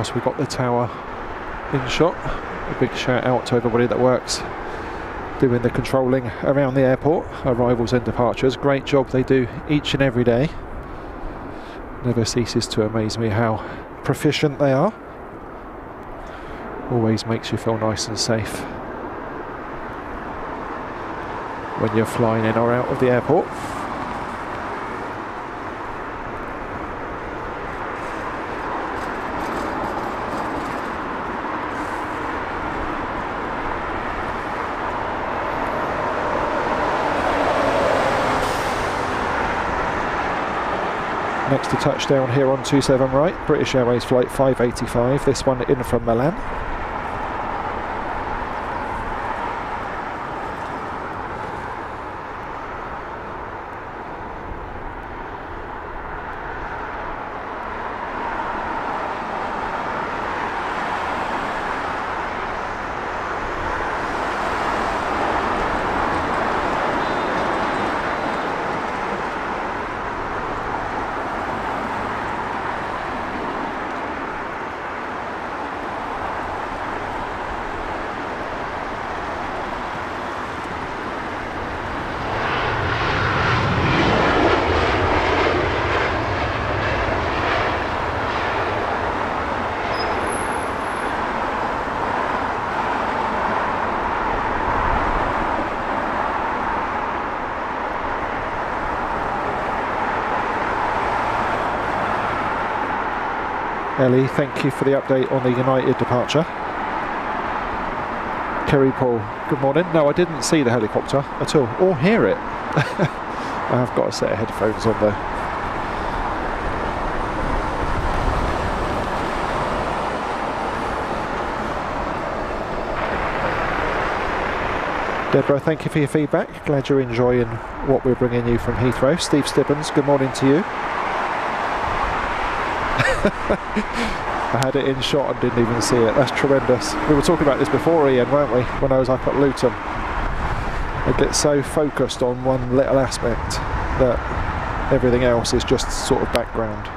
whilst we've got the tower in shot. A big shout out to everybody that works doing the controlling around the airport, arrivals and departures. Great job they do each and every day. Never ceases to amaze me how proficient they are. Always makes you feel nice and safe when you're flying in or out of the airport. Next to touchdown here on 27 right, British Airways flight 585, this one in from Milan. Ellie, thank you for the update on the United departure. Kerry Paul, good morning. No, I didn't see the helicopter at all, or hear it. I have got a set of headphones on though. Deborah, thank you for your feedback. Glad you're enjoying what we're bringing you from Heathrow. Steve Stibbons, good morning to you. I had it in shot and didn't even see it. That's tremendous. We were talking about this before, Ian, weren't we? When I was up at Luton. I get so focused on one little aspect that everything else is just sort of background.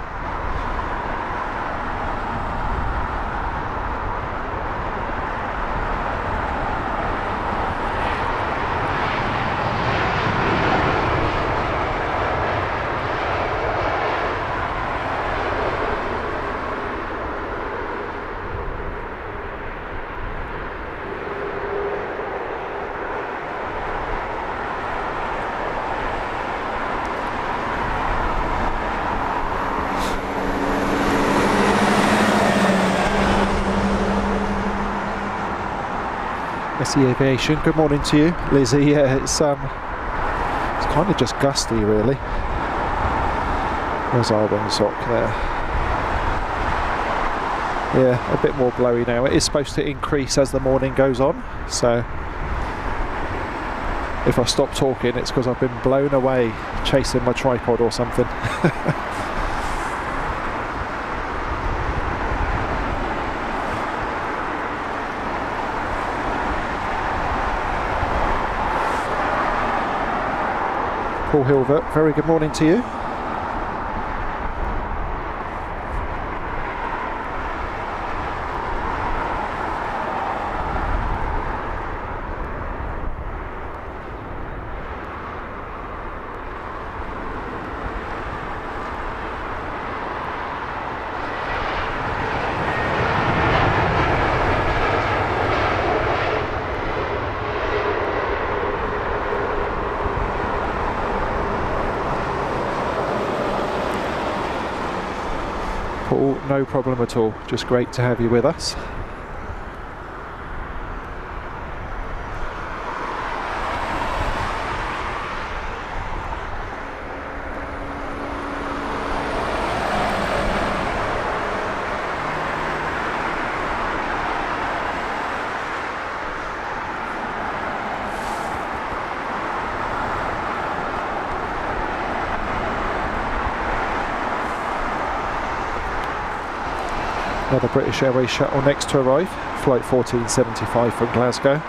Aviation, good morning to you, Lizzie. Yeah, it's kind of just gusty, really. There's our windsock there. Yeah, a bit more blowy now. It is supposed to increase as the morning goes on, so if I stop talking, it's because I've been blown away chasing my tripod or something. Paul Hilbert, very good morning to you. Paul, no problem at all, just great to have you with us. Another British Airways shuttle next to arrive, flight 1475 from Glasgow.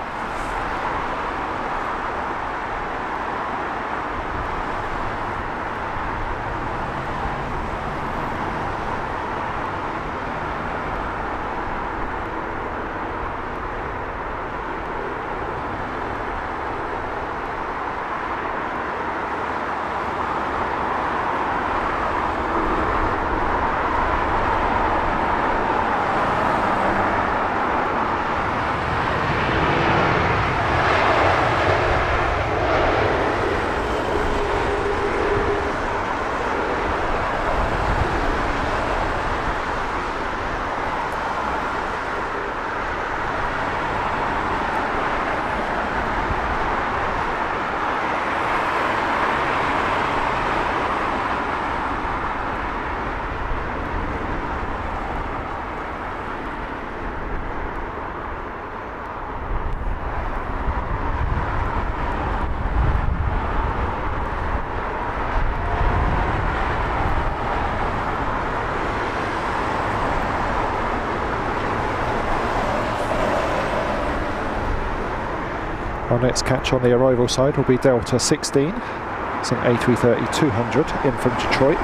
Our next catch on the arrival side will be Delta 16. It's an A330-200 in from Detroit.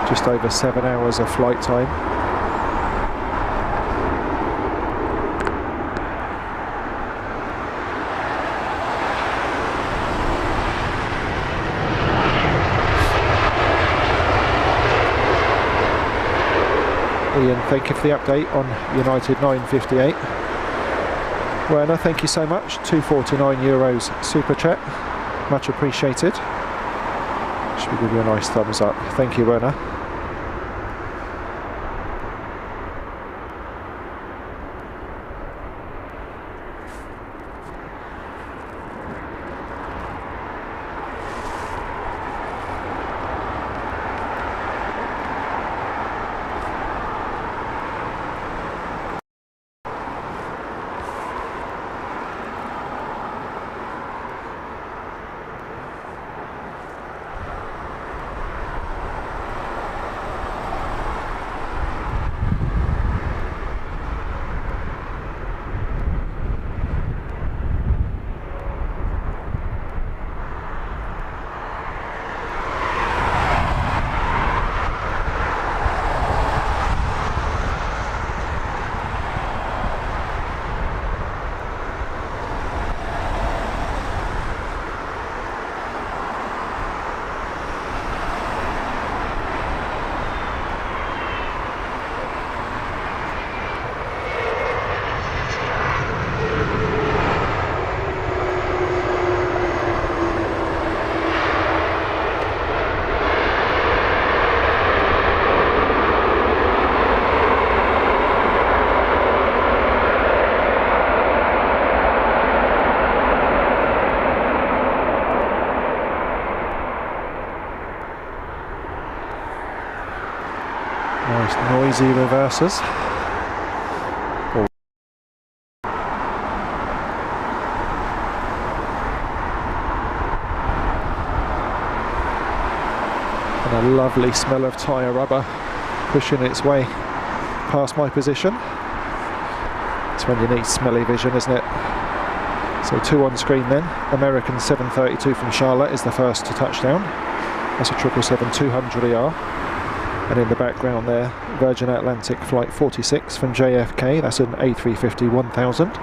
Just over 7 hours of flight time. Ian, thank you for the update on United 958. Werner, thank you so much. €249 super chat, much appreciated. Should we give you a nice thumbs up? Thank you, Werner. Nice noisy reversers. And a lovely smell of tyre rubber pushing its way past my position. It's when you need smelly vision, isn't it? So 2 on screen then. American 732 from Charlotte is the first to touchdown. That's a 777-200ER. And in the background there, Virgin Atlantic Flight 46 from JFK, that's an A350-1000.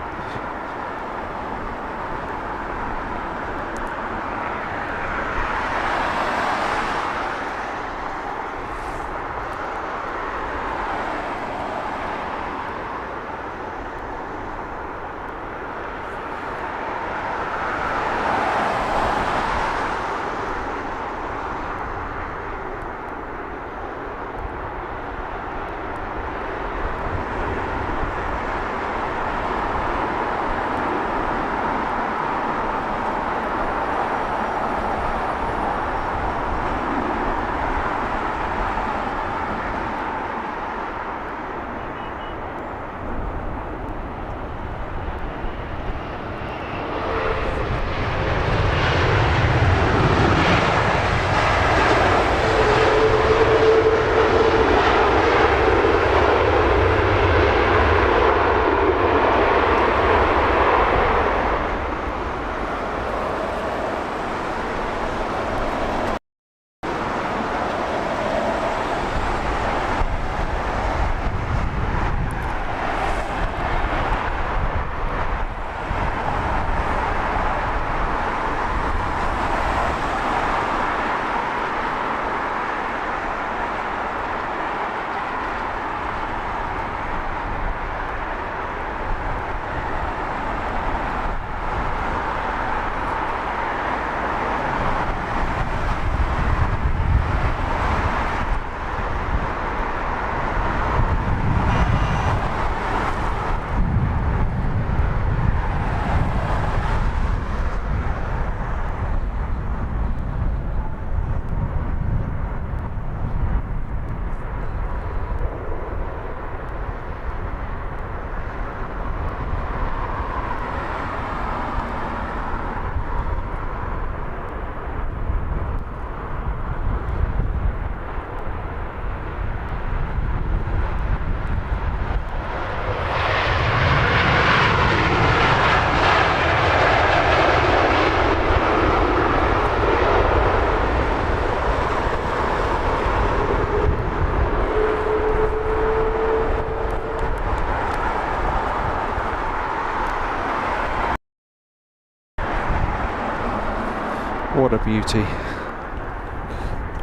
What a beauty.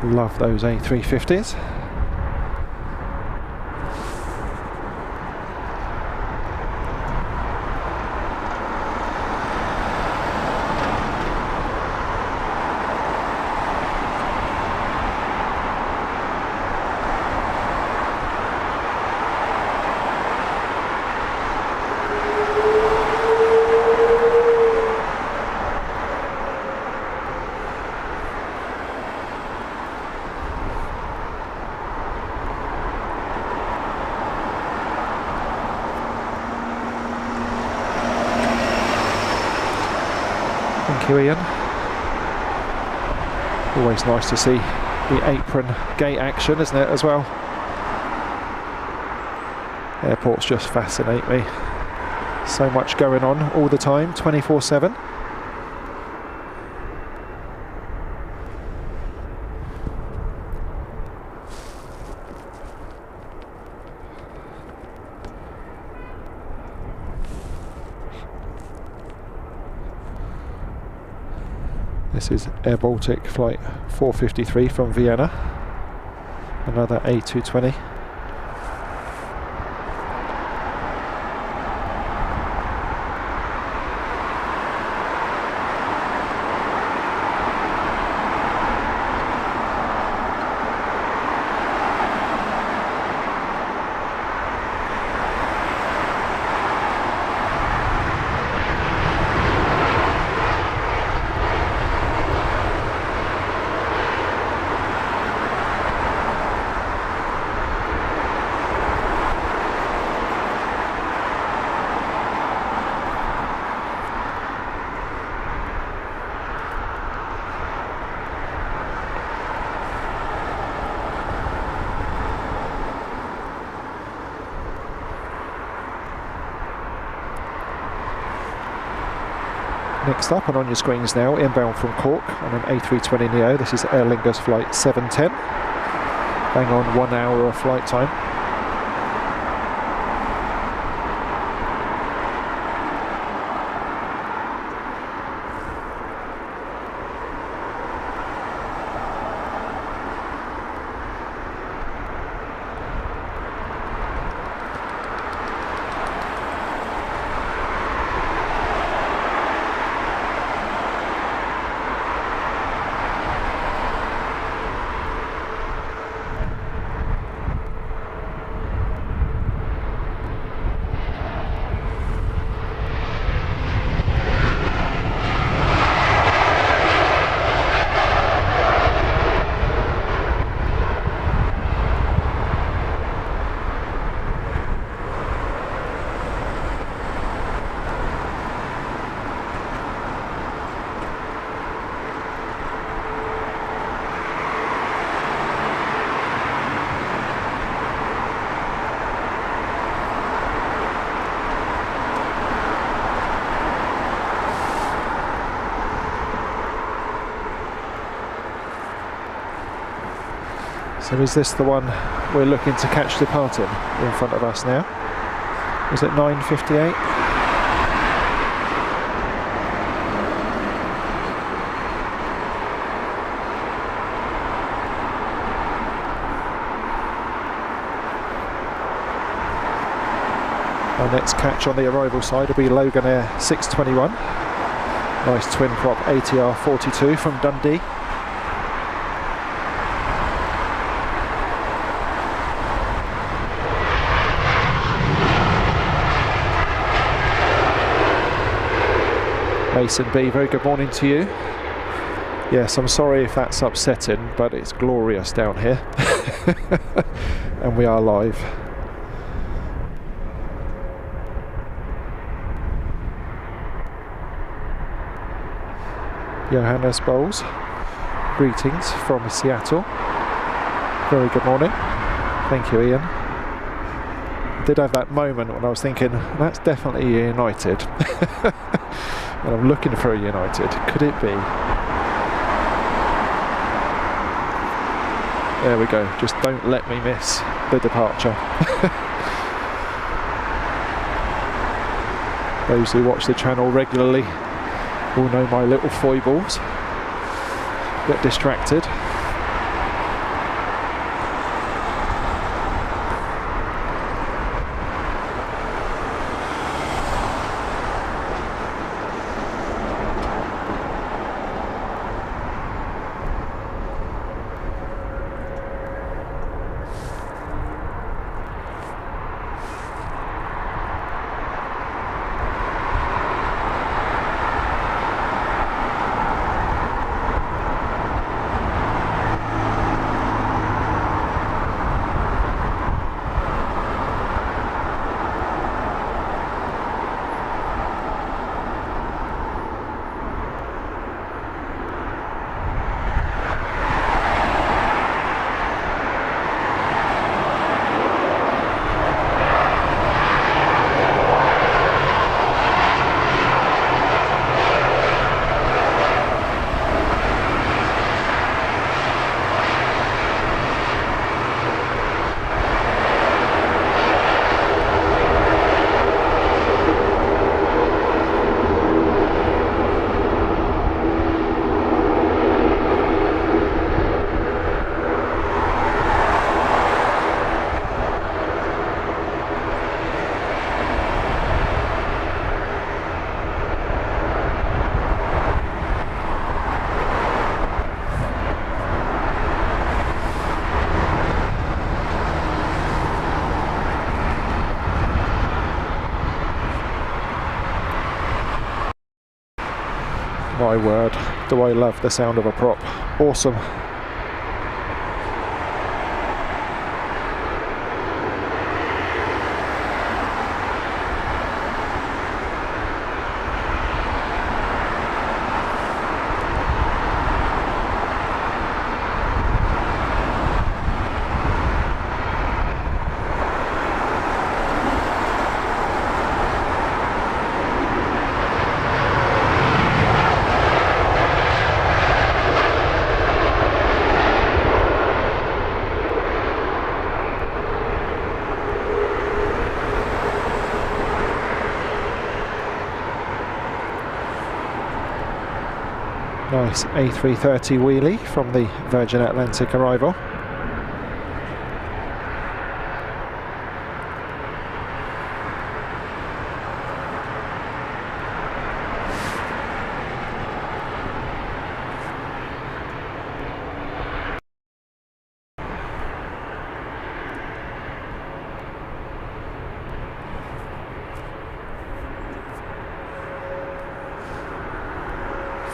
Love those A350s. Thank you, Ian. Always nice to see the apron gate action, isn't it, as well? Airports just fascinate me. So much going on all the time, 24/7. This is Air Baltic flight 453 from Vienna, another A220. Next up and on your screens now, inbound from Cork on an A320neo. This is Aer Lingus flight 710. Bang on 1 hour of flight time. So is this the one we're looking to catch departing in front of us now? Was it 9:58? Our next catch on the arrival side will be Logan Air 621. Nice twin prop ATR 42 from Dundee. Mason B, very good morning to you. Yes, I'm sorry if that's upsetting, but it's glorious down here. And we are live. Johannes Bowles, greetings from Seattle. Very good morning. Thank you, Ian. I did have that moment when I was thinking, that's definitely United. And I'm looking for a United. Could it be? There we go. Just don't let me miss the departure. Those who watch the channel regularly will know my little foibles. get distracted. My word, do I love the sound of a prop. Awesome. Nice A330 wheelie from the Virgin Atlantic arrival.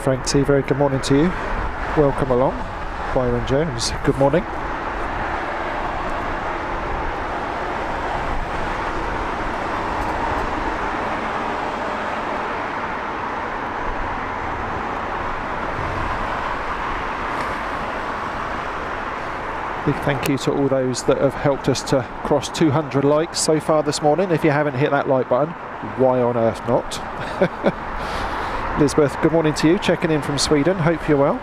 Frank T, very good morning to you. Welcome along. Byron Jones, good morning. Big thank you to all those that have helped us to cross 200 likes so far this morning. If you haven't hit that like button, why on earth not? Elizabeth, good morning to you, checking in from Sweden, hope you're well.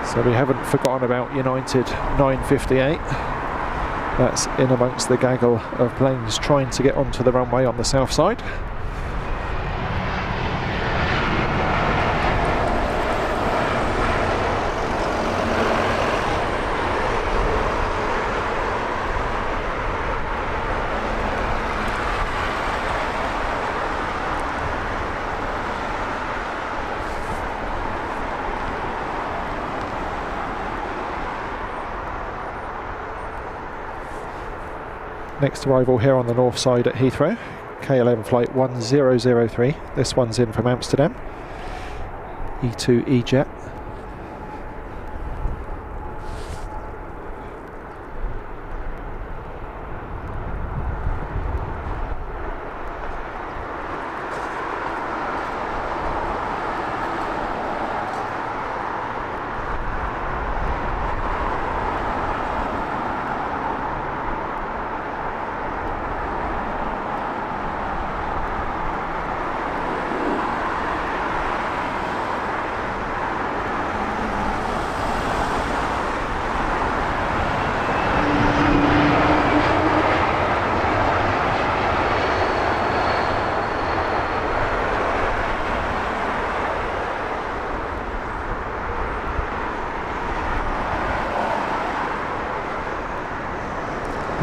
So we haven't forgotten about United 958. That's in amongst the gaggle of planes trying to get onto the runway on the south side. Next arrival here on the north side at Heathrow, KLM flight 1003. This one's in from Amsterdam, E2 E-Jet.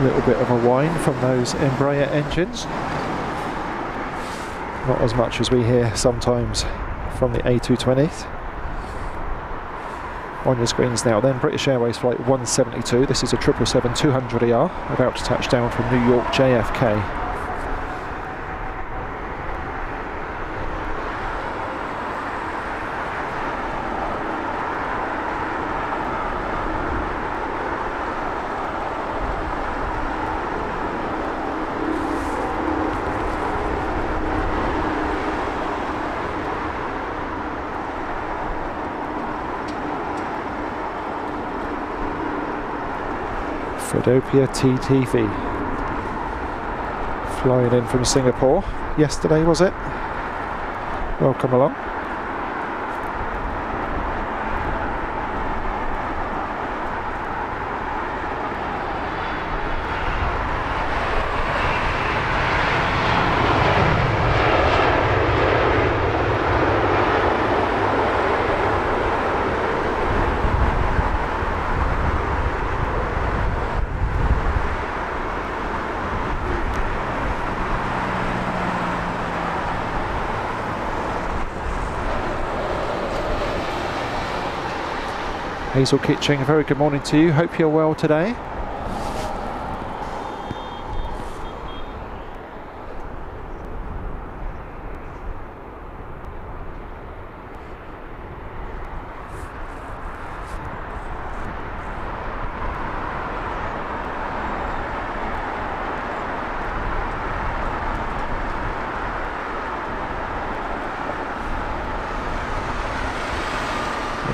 A little bit of a whine from those Embraer engines. Not as much as we hear sometimes from the A220s. On your screens now then, British Airways flight 172. This is a 777-200ER about to touch down from New York JFK. Fredopia TTV flying in from Singapore yesterday, was it? Welcome along. Hazel Kitching, a very good morning to you. Hope you're well today.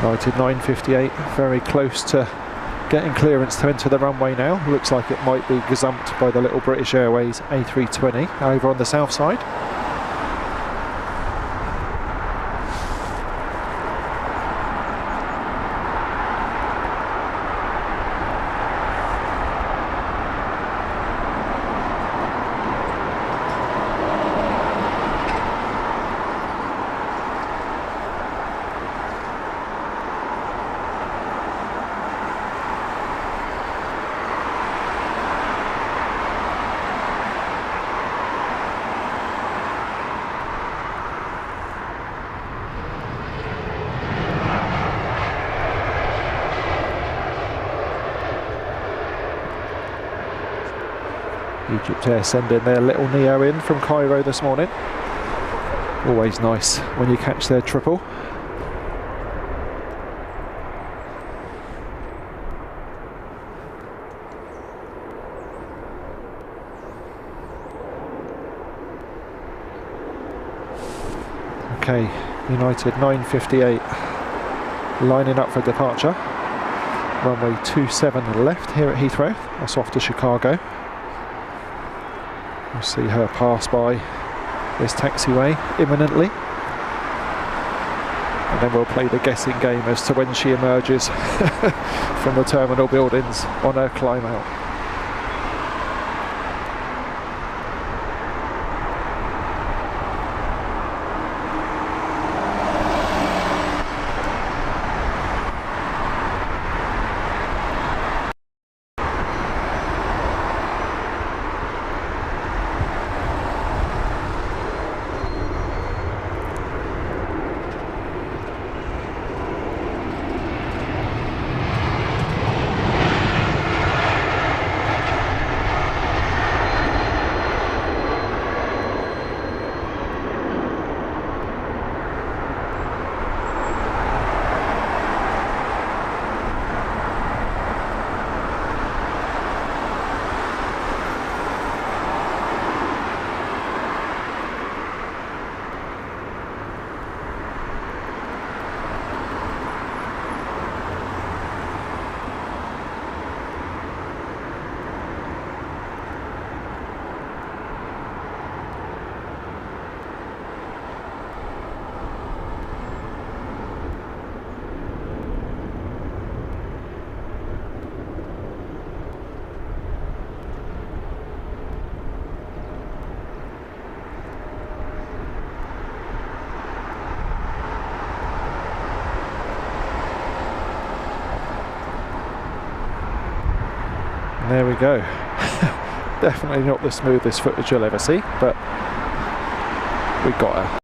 United 958, very close to getting clearance to enter the runway now. Looks like it might be gazumped by the little British Airways A320 over on the south side. Egypt Air sending their little Neo in from Cairo this morning. Always nice when you catch their triple. Okay, United 958 lining up for departure. Runway 27 left here at Heathrow. That's off to Chicago. We'll see her pass by this taxiway imminently, and then we'll play the guessing game as to when she emerges from the terminal buildings on her climb out. There we go. Definitely not the smoothest footage you'll ever see, but we got her.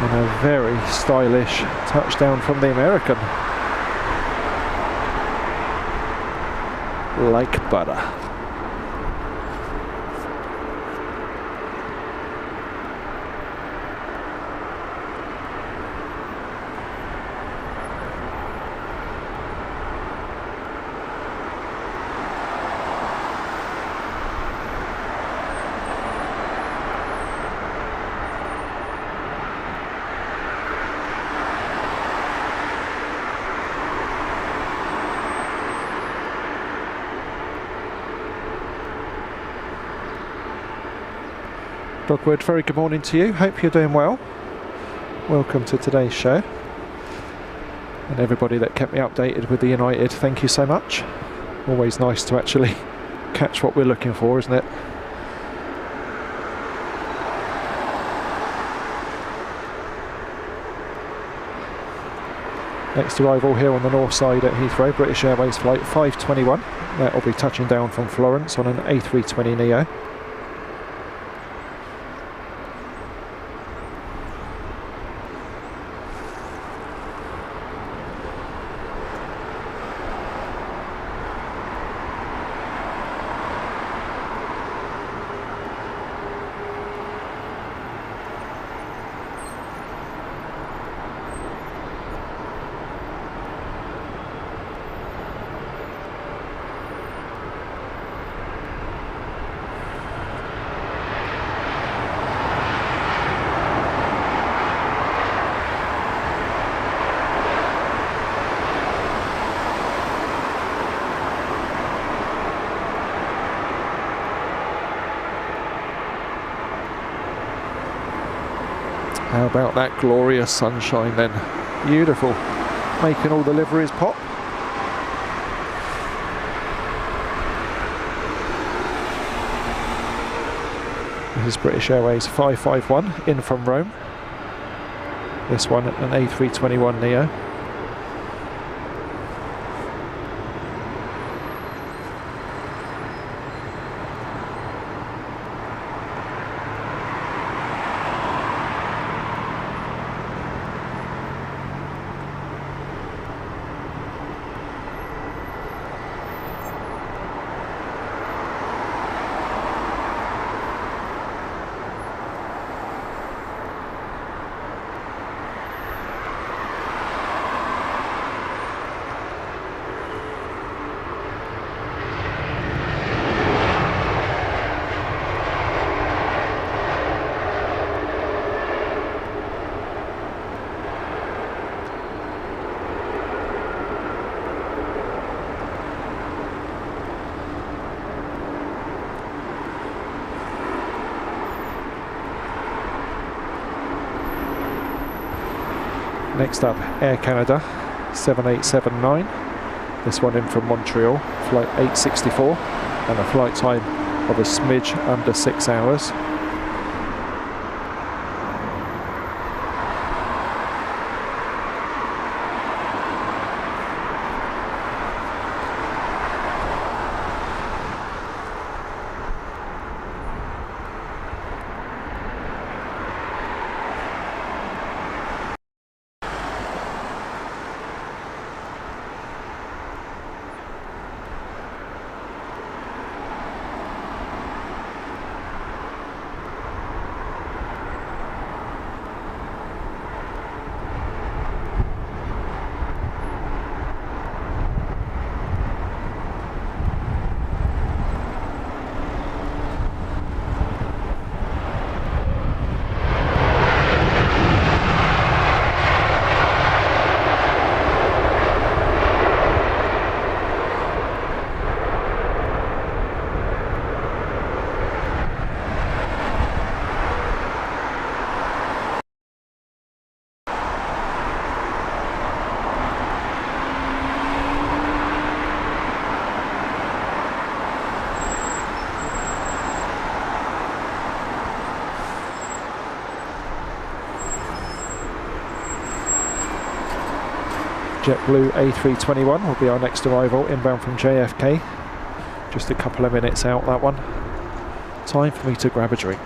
And a very stylish touchdown from the American. Like butter. Dogwood, very good morning to you. Hope you're doing well. Welcome to today's show. And everybody that kept me updated with the United, thank you so much. Always nice to actually catch what we're looking for, isn't it? Next arrival here on the north side at Heathrow, British Airways flight 521. That will be touching down from Florence on an A320neo. How about that glorious sunshine then? Beautiful. Making all the liveries pop. This is British Airways 551 in from Rome. This one an A321neo. Next up, Air Canada 7879. This one in from Montreal, flight 864, and a flight time of a smidge under 6 hours. JetBlue A321 will be our next arrival, inbound from JFK. Just a couple of minutes out, that one. Time for me to grab a drink.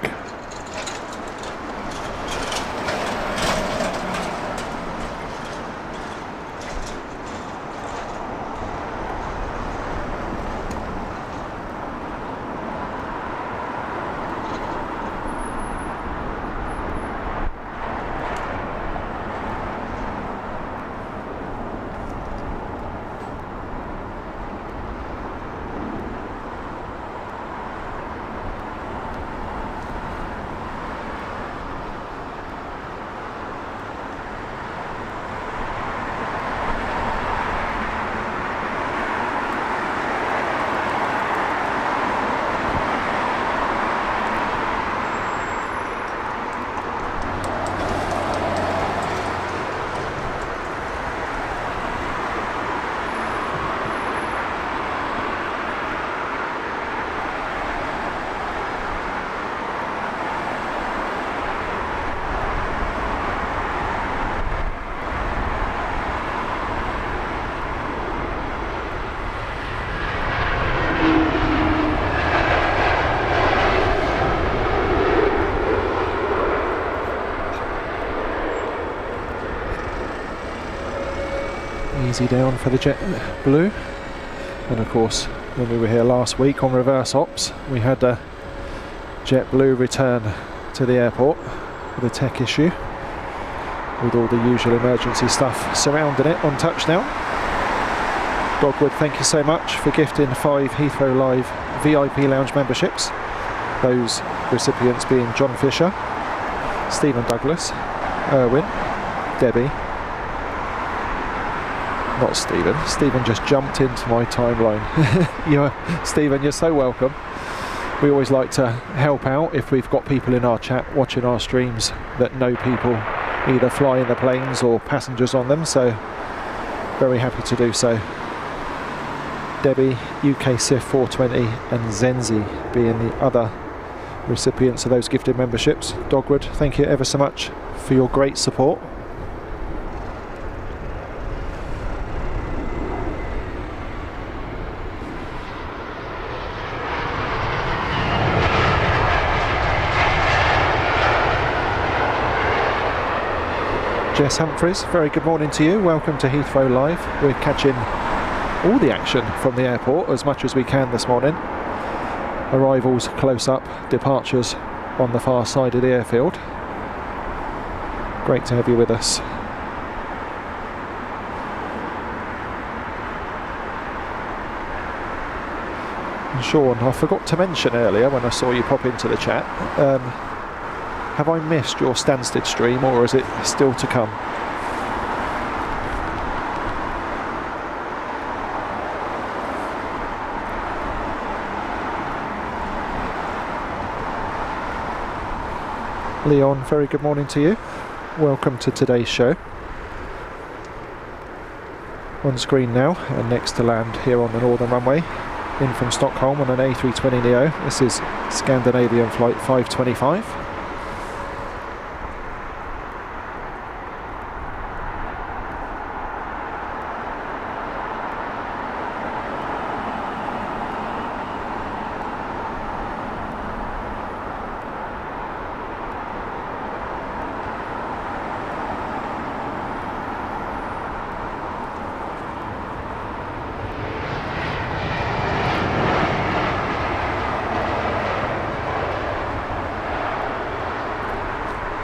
Easy down for the JetBlue, and of course when we were here last week on reverse ops we had a JetBlue return to the airport with a tech issue with all the usual emergency stuff surrounding it on touchdown. Dogwood, thank you so much for gifting 5 Heathrow Live VIP lounge memberships, those recipients being John Fisher, Stephen Douglas, Erwin, Debbie. Not Stephen. Stephen just jumped into my timeline. Stephen, you're so welcome. We always like to help out if we've got people in our chat watching our streams that know people either flying the planes or passengers on them, so very happy to do so. Debbie, UK SIF 420 and Zenzi being the other recipients of those gifted memberships. Dogwood, thank you ever so much for your great support. Jess Humphreys, very good morning to you. Welcome to Heathrow Live. We're catching all the action from the airport as much as we can this morning. Arrivals close up, departures on the far side of the airfield. Great to have you with us. And Sean, I forgot to mention earlier when I saw you pop into the chat, have I missed your Stansted stream, or is it still to come? Leon, very good morning to you. Welcome to today's show. On screen now, and next to land here on the Northern Runway, in from Stockholm on an A320neo. This is Scandinavian flight 525.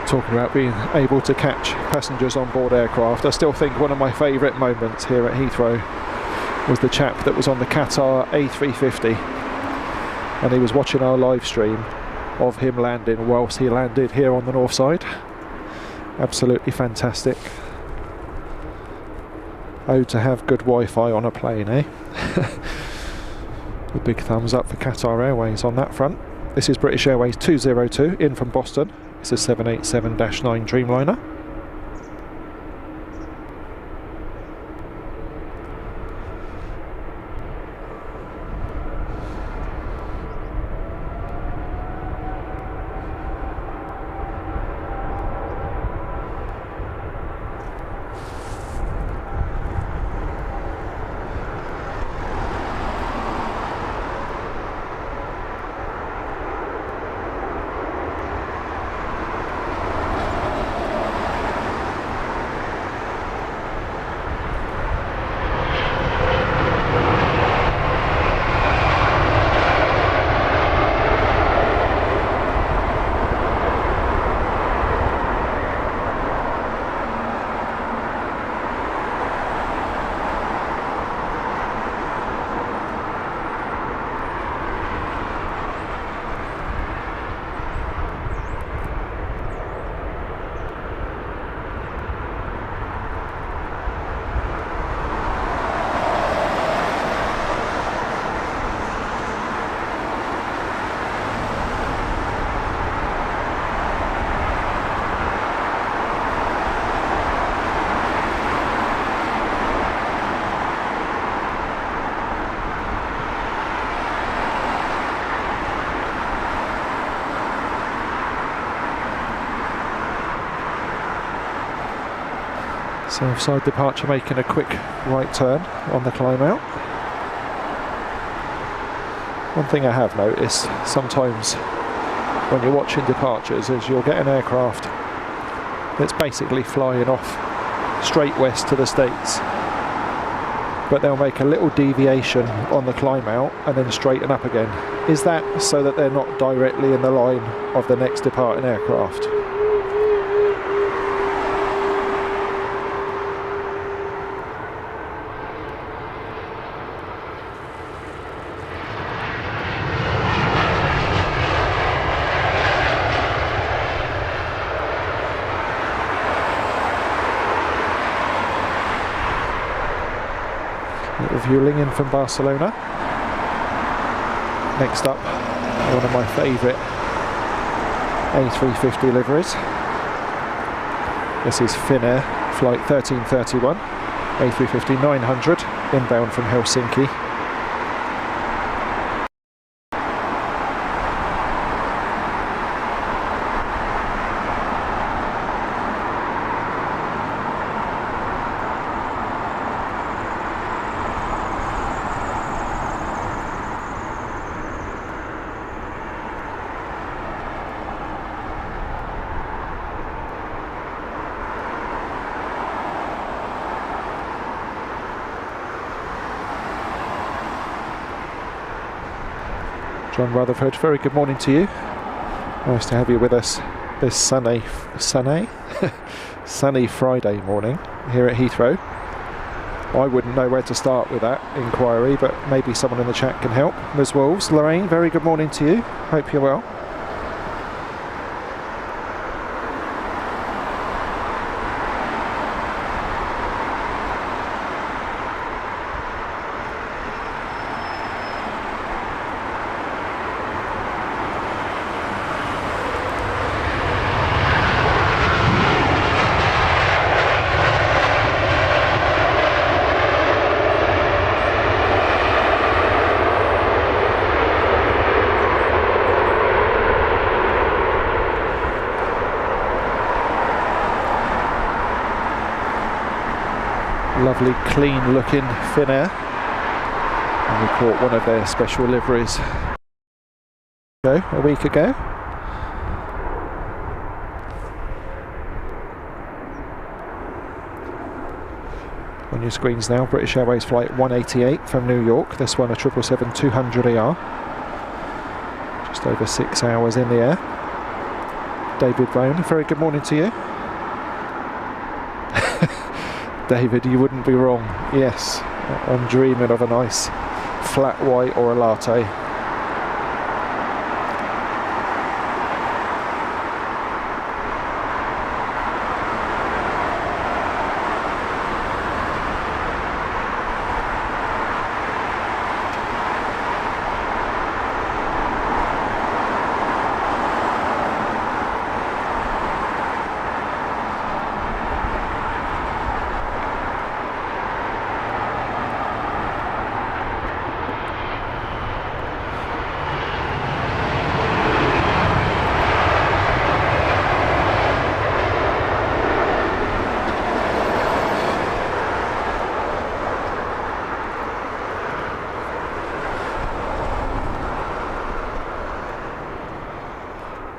Talking about being able to catch passengers on board aircraft, I still think one of my favourite moments here at Heathrow was the chap that was on the Qatar A350, and he was watching our live stream of him landing whilst he landed here on the north side. Absolutely fantastic. Oh, to have good Wi-Fi on a plane, eh? A big thumbs up for Qatar Airways on that front. This is British Airways 202 in from Boston. It's a 787-9 Dreamliner. Southside departure making a quick right turn on the climb out. One thing I have noticed sometimes when you're watching departures is you'll get an aircraft that's basically flying off straight west to the States, but they'll make a little deviation on the climb out and then straighten up again. Is that so that they're not directly in the line of the next departing aircraft? Fueling in from Barcelona. Next up, one of my favourite A350 liveries. This is Finnair flight 1331, A350-900, inbound from Helsinki. John Rutherford, very good morning to you. Nice to have you with us this sunny Friday morning here at Heathrow. I wouldn't know where to start with that inquiry, but maybe someone in the chat can help. Ms. Wolves, Lorraine, very good morning to you. Hope you're well. Lovely clean looking Finnair, and we caught one of their special liveries a week ago. On your screens now, British Airways flight 188 from New York, this one a 777-200ER, just over 6 hours in the air. David Brown, very good morning to you. David, you wouldn't be wrong. Yes, I'm dreaming of a nice flat white or a latte.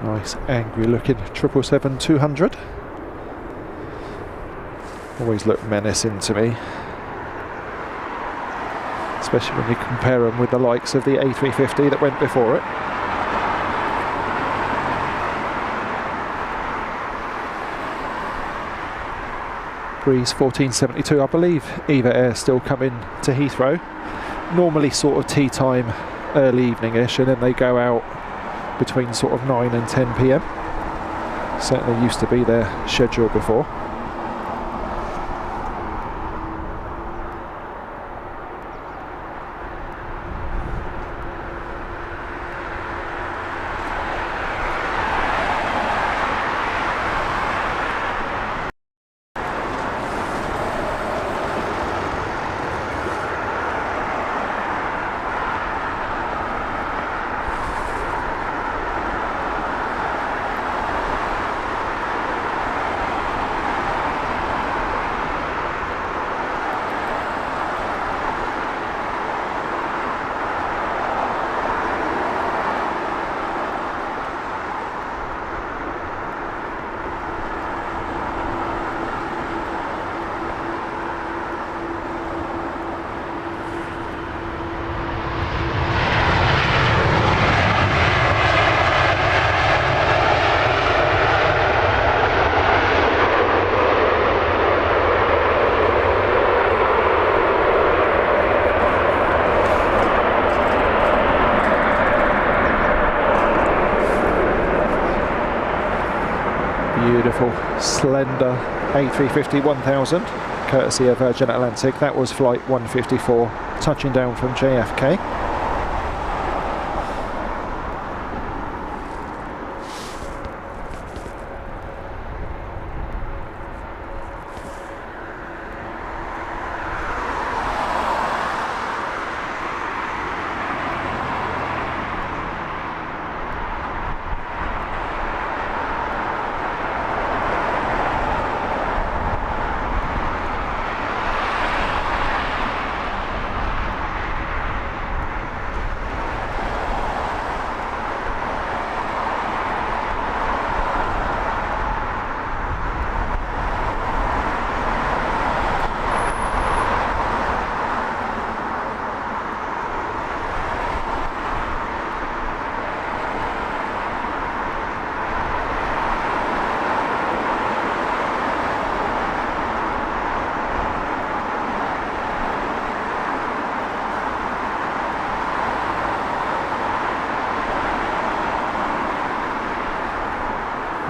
Nice angry looking 777-200. Always look menacing to me, especially when you compare them with the likes of the A350 that went before it. Breeze 1472, I believe Eva Air still coming to Heathrow, normally sort of tea time, early evening-ish, and then they go out between sort of 9 and 10 p.m. Certainly used to be their schedule before. beautiful, slender A350-1000, courtesy of Virgin Atlantic. That was flight 154, touching down from JFK.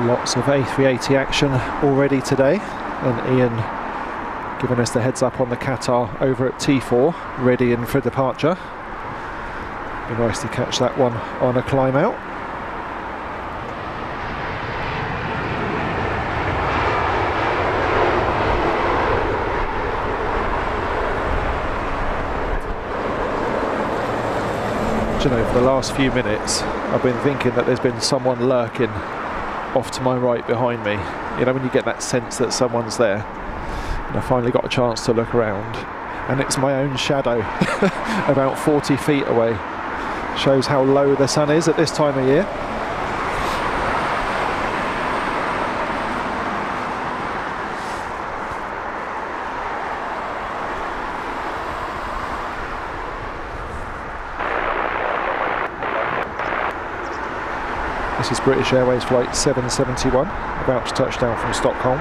Lots of A380 action already today, and Ian giving us the heads up on the Qatar over at T4, ready in for departure. Be nice to catch that one on a climb out. Do you know, for the last few minutes I've been thinking that there's been someone lurking off to my right behind me. You know, when you get that sense that someone's there. And I finally got a chance to look around, and it's my own shadow about 40 feet away. Shows how low the sun is at this time of year. This is British Airways flight 771, about to touch down from Stockholm.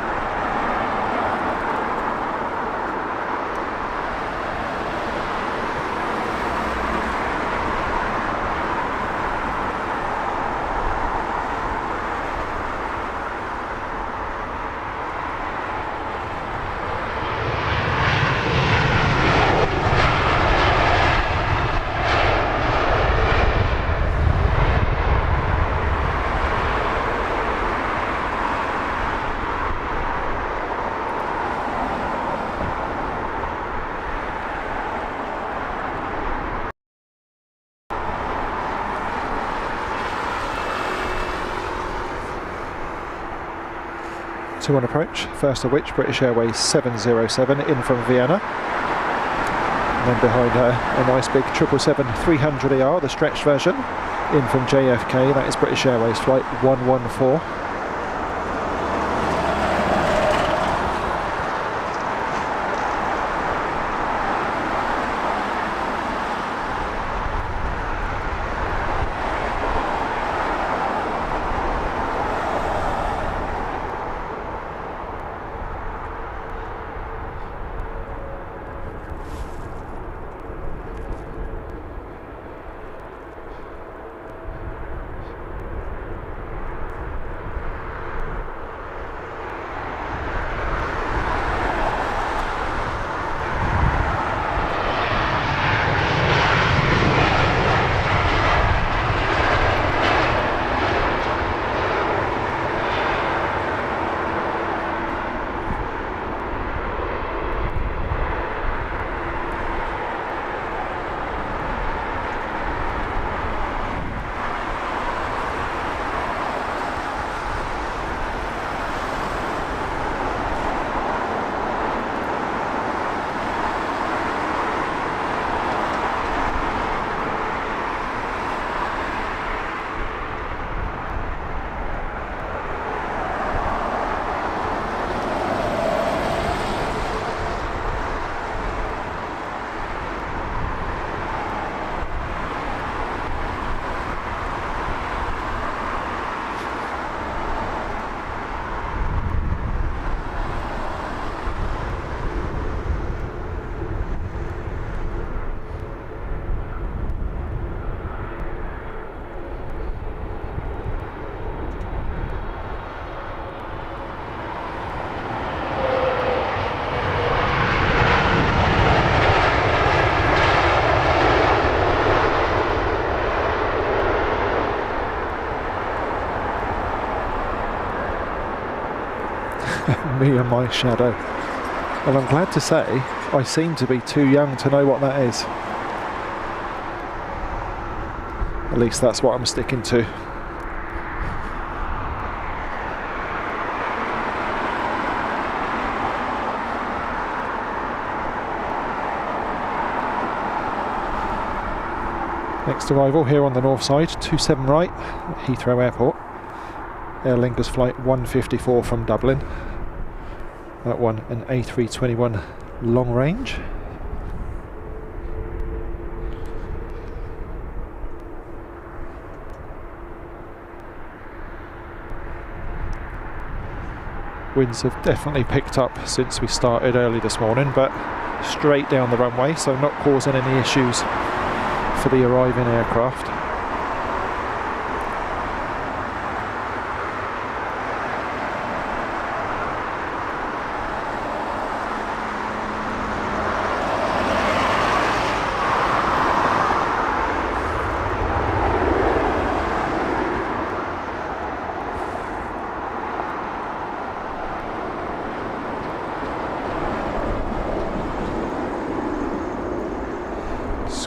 Two on approach, first of which British Airways 707 in from Vienna. And then behind her a nice big 777-300ER, the stretched version, in from JFK. That is British Airways flight 114. Me and my shadow. Well, I'm glad to say I seem to be too young to know what that is. At least that's what I'm sticking to. Next arrival here on the north side, 27 right, at Heathrow Airport. Aer Lingus flight 154 from Dublin. That one an A321 long range. Winds have definitely picked up since we started early this morning, but straight down the runway, so not causing any issues for the arriving aircraft.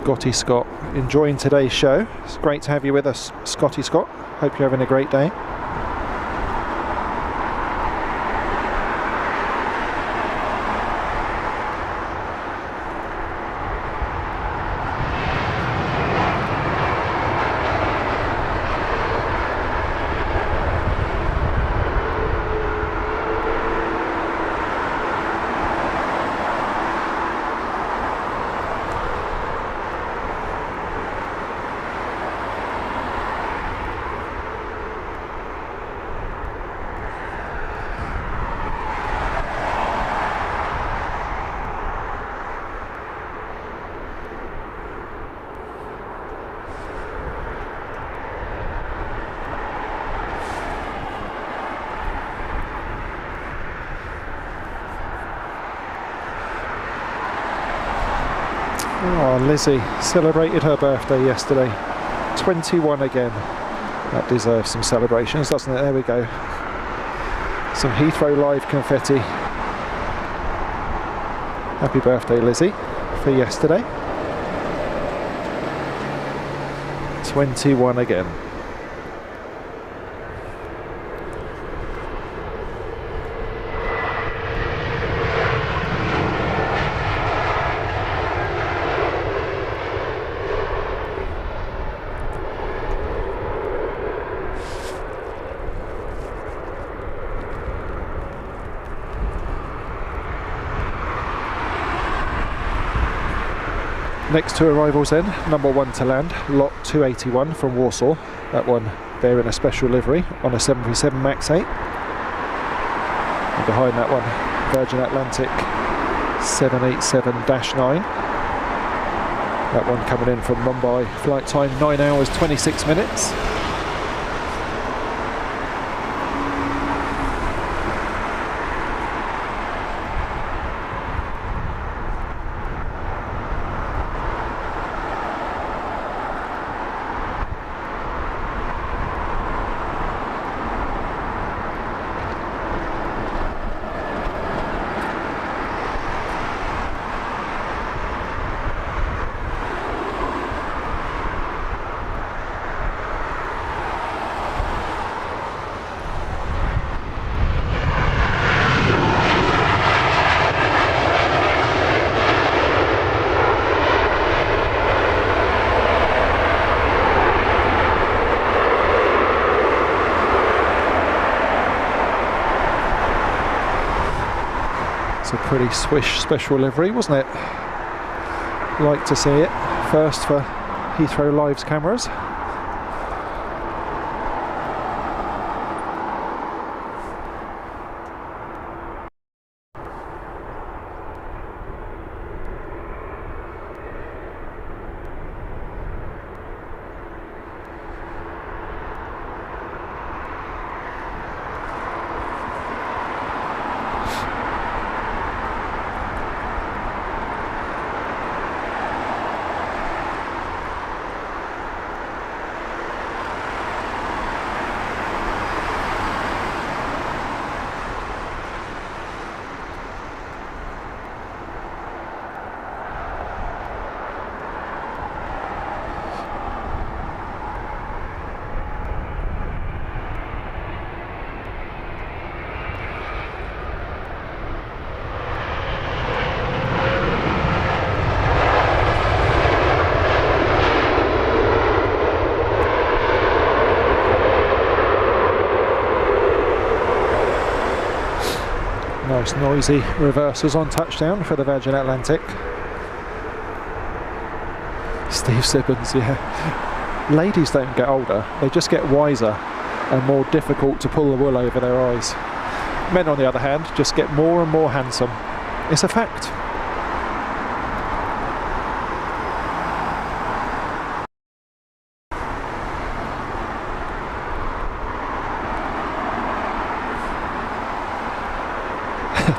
Scotty Scott, enjoying today's show. It's great to have you with us, Scotty Scott. Hope you're having a great day. Oh, Lizzie celebrated her birthday yesterday. 21 again. That deserves some celebrations, doesn't it? There we go. Some Heathrow Live confetti. Happy birthday, Lizzie, for yesterday. 21 again. Next two arrivals then, number one to land, lot 281 from Warsaw. That one bearing a special livery on a 737 MAX 8. And behind that one, Virgin Atlantic 787-9. That one coming in from Mumbai, flight time 9 hours 26 minutes. A pretty swish special livery, wasn't it? Like to see it. First for Heathrow Live's cameras. Nice noisy reversals on touchdown for the Virgin Atlantic. Steve Sibbons, yeah. Ladies don't get older, they just get wiser and more difficult to pull the wool over their eyes. Men, on the other hand, just get more and more handsome. It's a fact.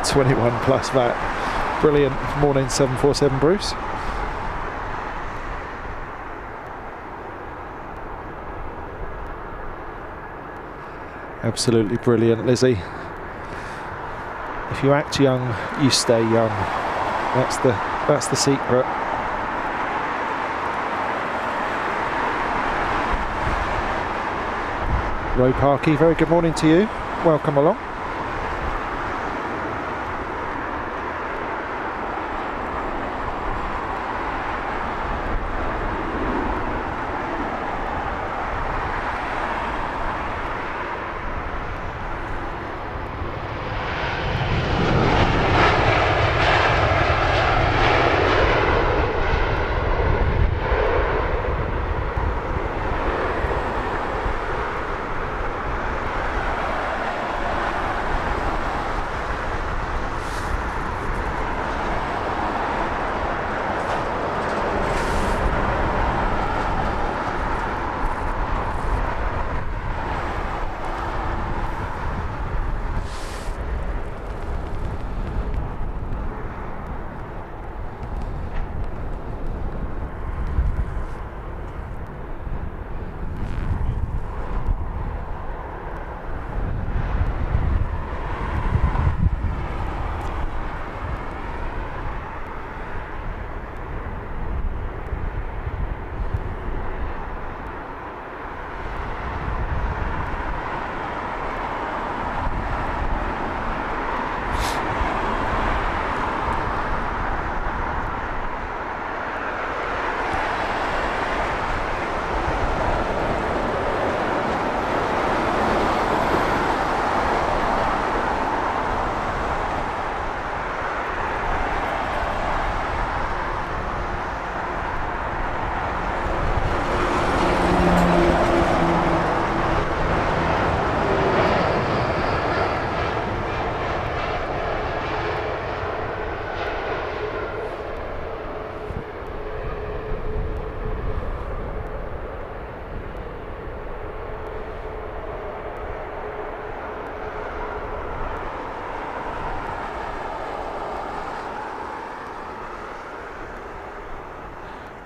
$21 plus VAT. Brilliant. Morning 747 Bruce. Absolutely brilliant, Lizzie. If you act young, you stay young. That's the secret. Ro Parkey, very good morning to you. Welcome along.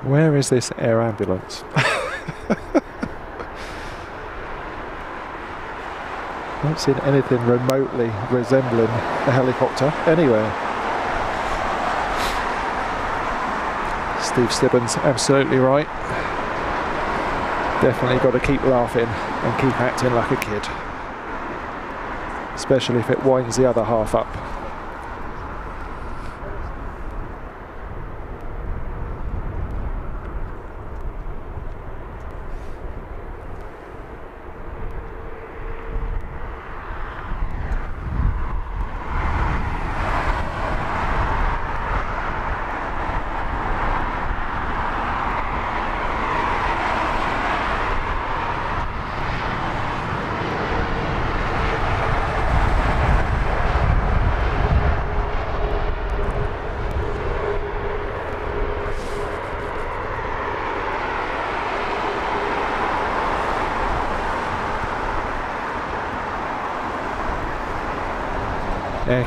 Where is this air ambulance? I haven't seen anything remotely resembling a helicopter anywhere. Steve Stibbons, absolutely right. Definitely got to keep laughing and keep acting like a kid. Especially if it winds the other half up.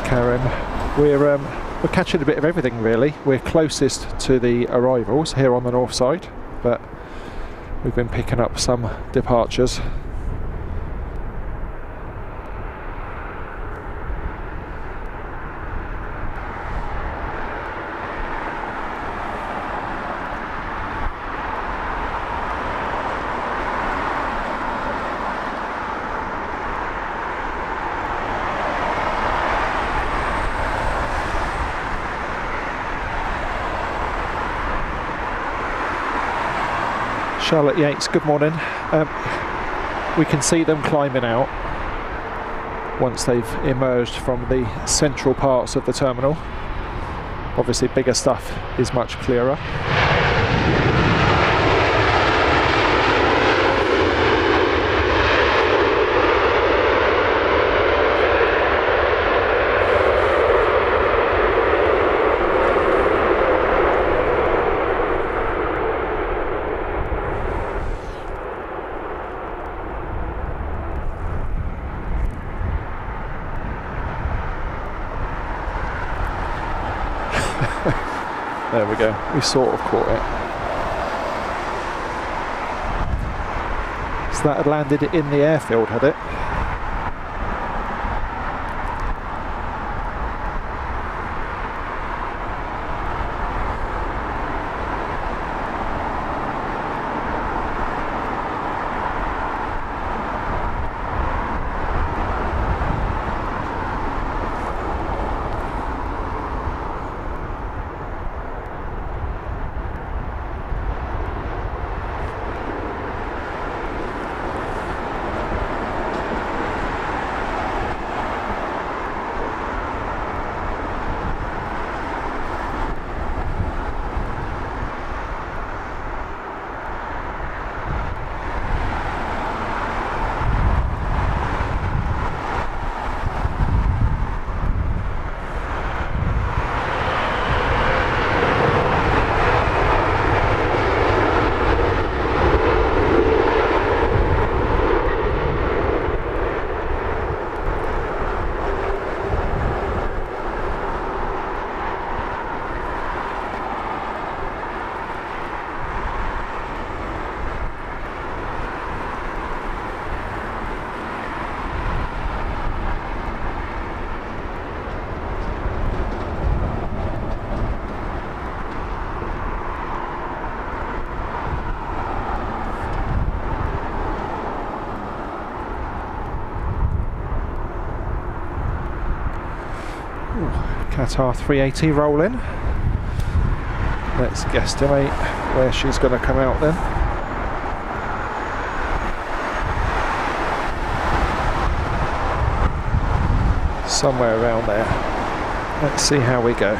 Karen, we're catching a bit of everything really. We're closest to the arrivals here on the north side, but we've been picking up some departures. Charlotte Yates, good morning. We can see them climbing out. once they've emerged from the central parts of the terminal. Obviously bigger stuff is much clearer. There we go, we sort of caught it. So that had landed in the airfield, had it? Qatar 380 roll in. Let's guesstimate where she's going to come out then. Somewhere around there. Let's see how we go.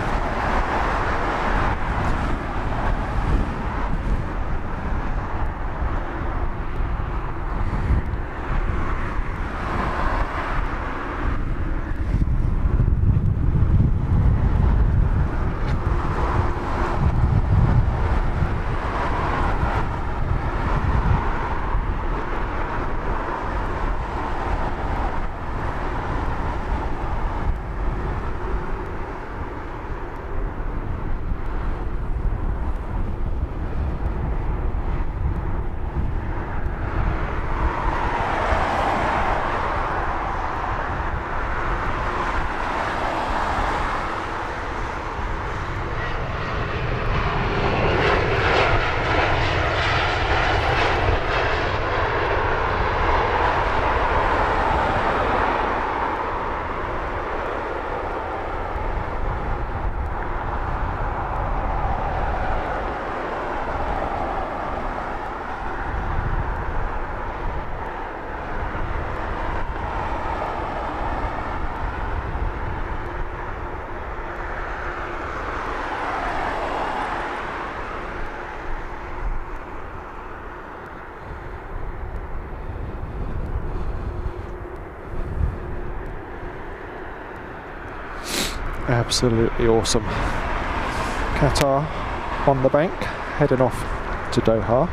Absolutely awesome. Qatar on the bank, heading off to Doha.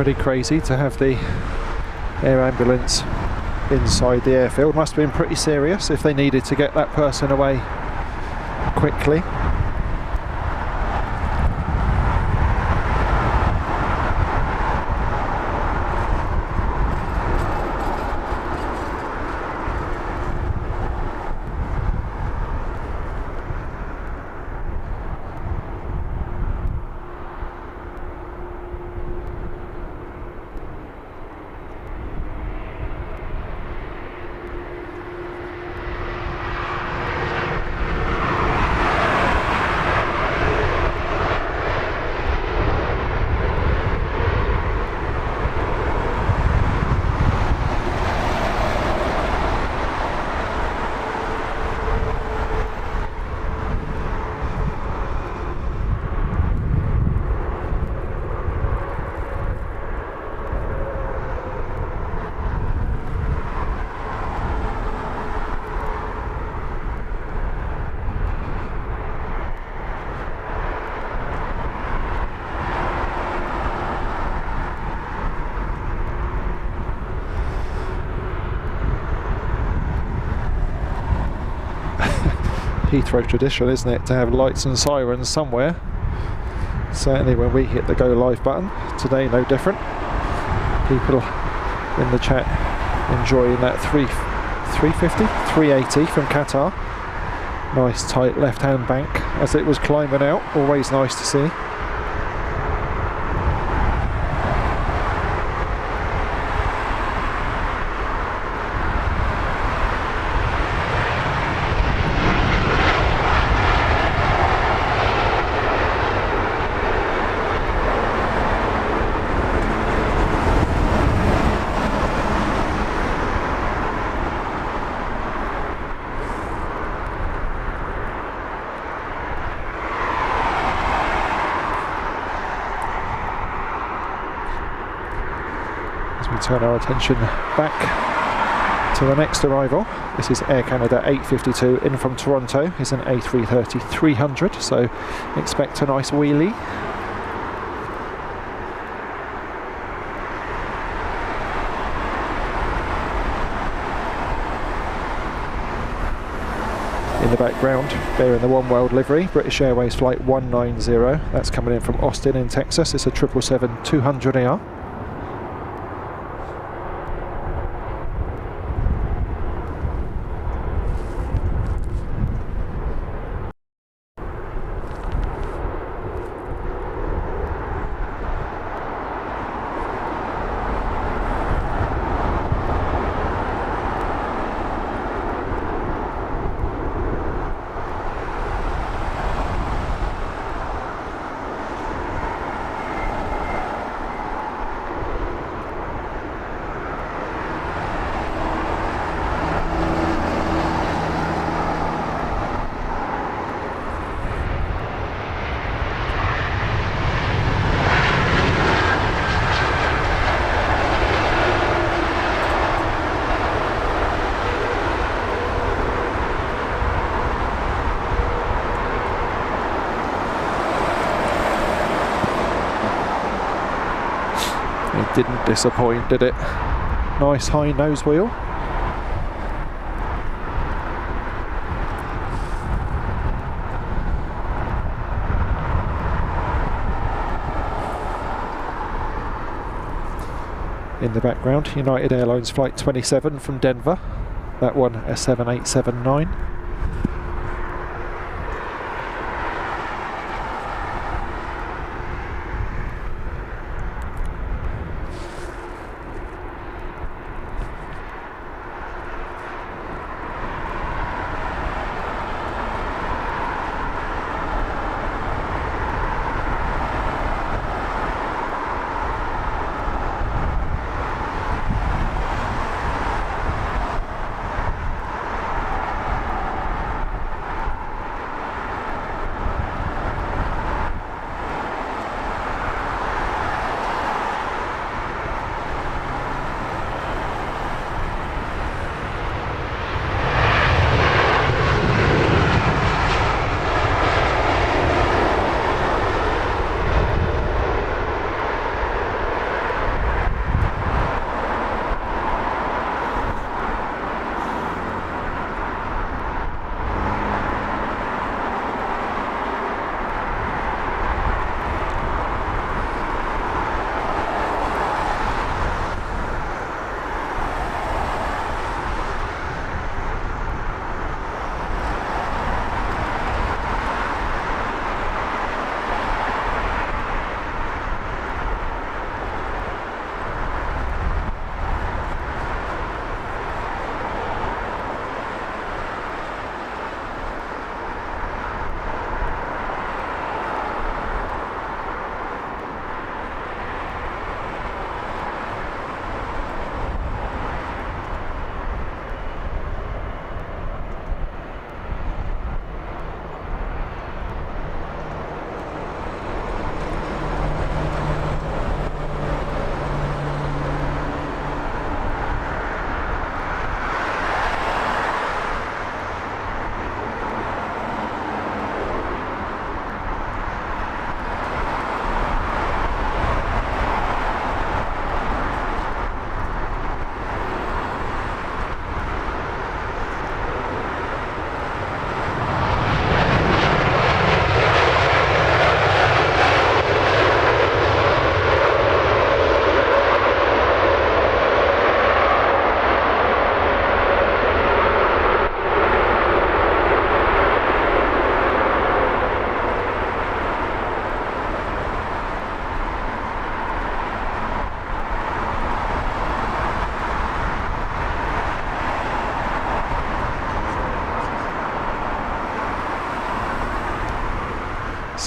pretty crazy to have the air ambulance inside the airfield. Must have been pretty serious if they needed to get that person away quickly. Heathrow tradition, isn't it, to have lights and sirens somewhere. Certainly when we hit the go live button. Today no different. People in the chat enjoying that 380 from Qatar. Nice tight left hand bank as it was climbing out, always nice to see. Turn our attention back to the next arrival. This is Air Canada 852 in from Toronto. It's an A330-300, so expect a nice wheelie. In the background, there in the One World livery, British Airways flight 190. That's coming in from Austin in Texas. It's a 777-200ER. Didn't disappoint, did it? Nice high nose wheel. In the background, United Airlines flight 27 from Denver. That one a 7879.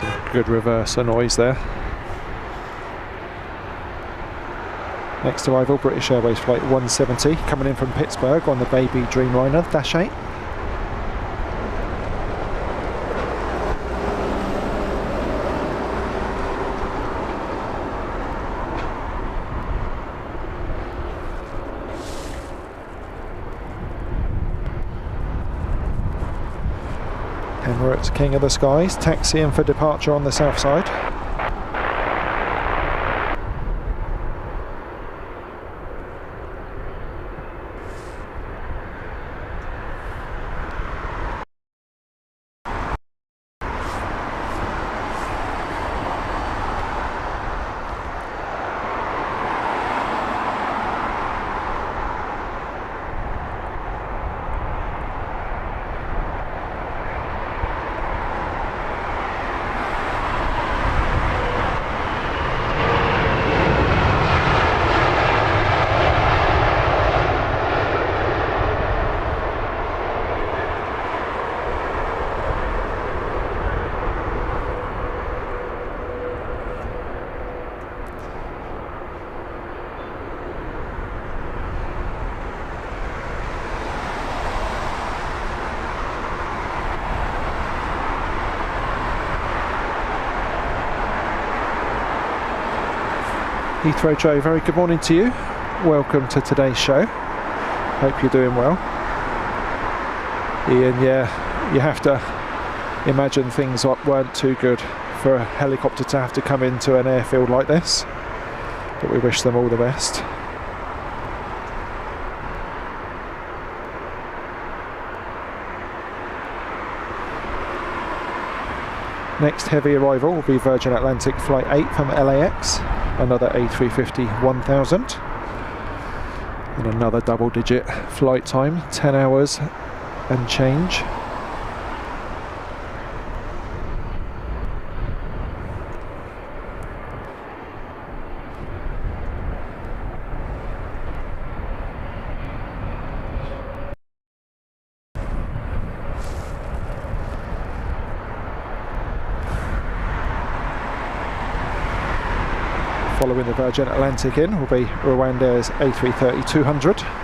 Some good reverser noise there. Next arrival, British Airways flight 170, coming in from Pittsburgh on the Baby Dreamliner Dash 8. Emirates King of the Skies, taxiing for departure on the Southside. Heathrow Joe, very good morning to you. Welcome to today's show. Hope you're doing well. Ian, yeah, you have to imagine things weren't too good for a helicopter to have to come into an airfield like this, but we wish them all the best. Next heavy arrival will be Virgin Atlantic Flight 8 from LAX, another A350-1000, and another double-digit flight time, 10 hours and change. Following the Virgin Atlantic in will be Rwandair's A330-200.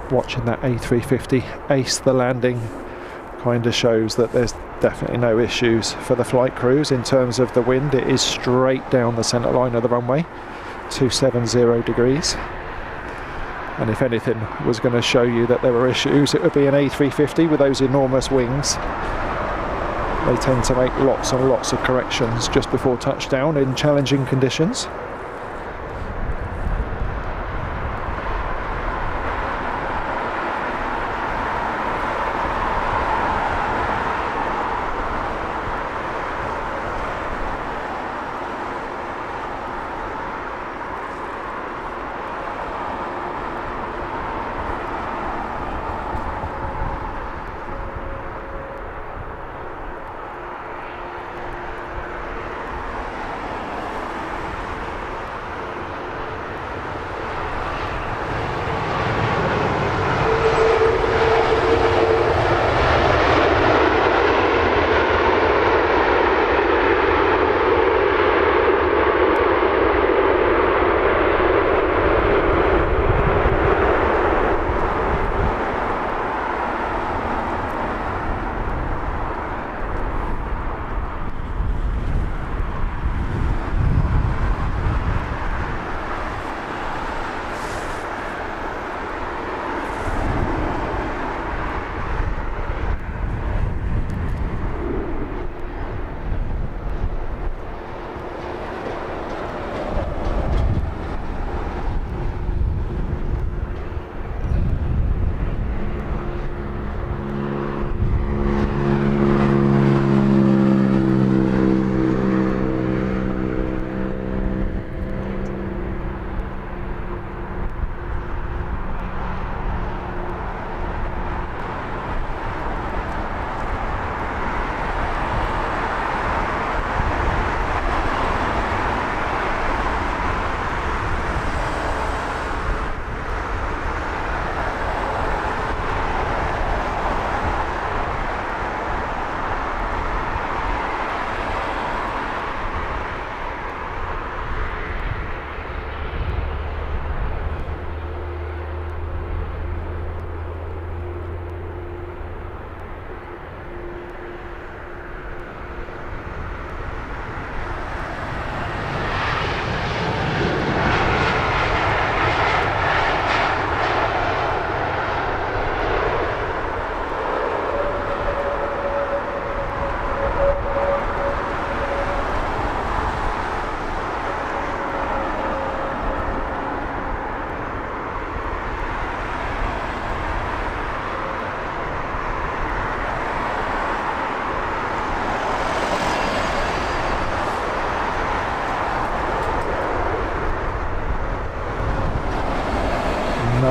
Watching that A350 ace the landing kind of shows that there's definitely no issues for the flight crews in terms of the wind. It is straight down the centre line of the runway, 270 degrees. And if anything was going to show you that there were issues, it would be an A350 with those enormous wings. They tend to make lots and lots of corrections just before touchdown in challenging conditions.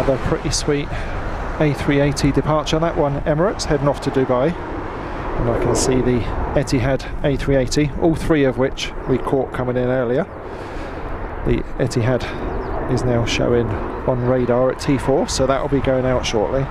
Another pretty sweet A380 departure. That one Emirates heading off to Dubai, and I can see the Etihad A380, all three of which we caught coming in earlier. The Etihad is now showing on radar at T4, so that will be going out shortly.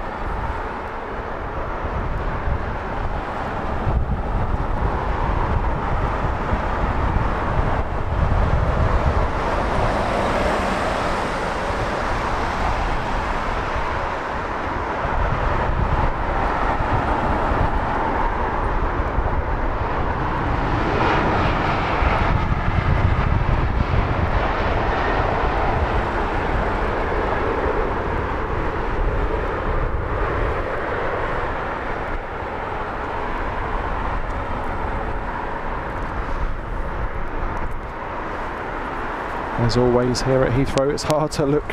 As always here at Heathrow, it's hard to look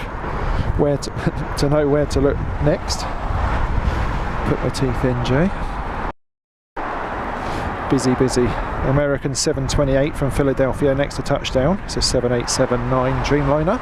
where to know where to look next. Put my teeth in, Jay. Busy, busy. American 728 from Philadelphia next to touchdown. It's a 7879 Dreamliner.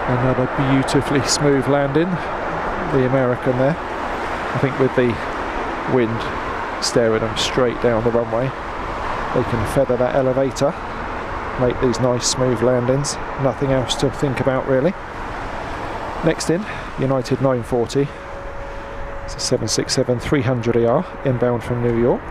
Another beautifully smooth landing, the American there. I think with the wind staring them straight down the runway, they can feather that elevator, make these nice smooth landings. Nothing else to think about really. Next in, United 940. It's a 767-300ER inbound from New York.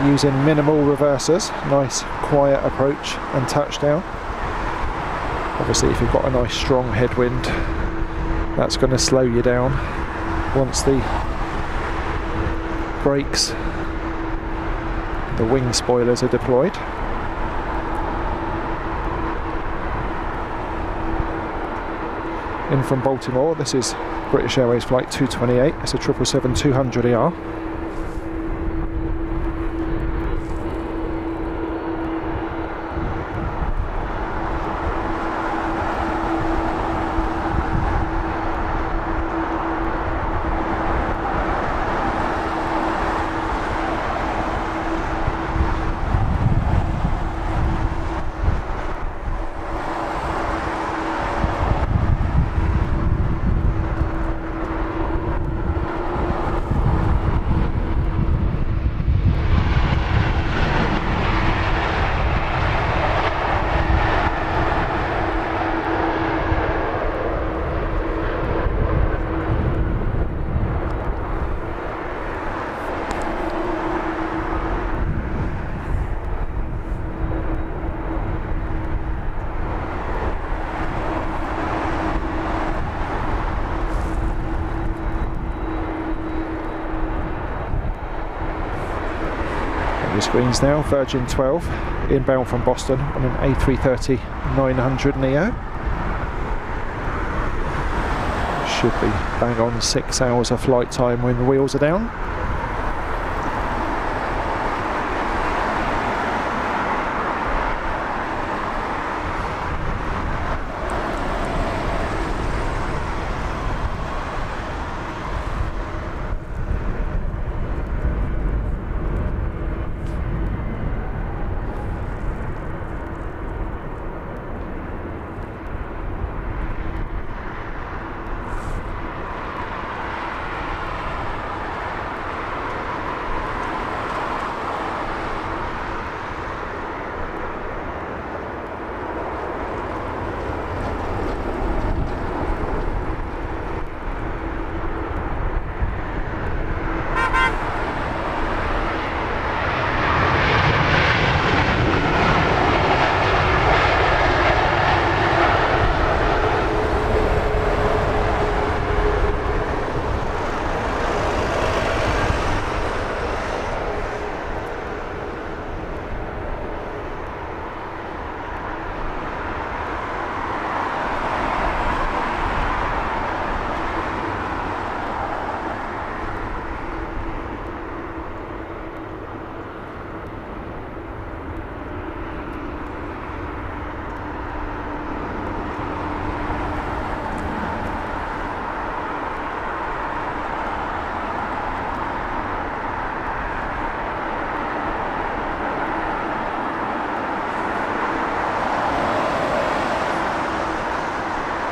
Using minimal reversers, nice quiet approach and touchdown. Obviously if you've got a nice strong headwind, that's going to slow you down once the brakes, the wing spoilers are deployed. In from Baltimore, this is British Airways flight 228, it's a 777-200ER. screens now. Virgin 12 inbound from Boston on an A330-900 Neo. Should be bang on 6 hours of flight time when the wheels are down.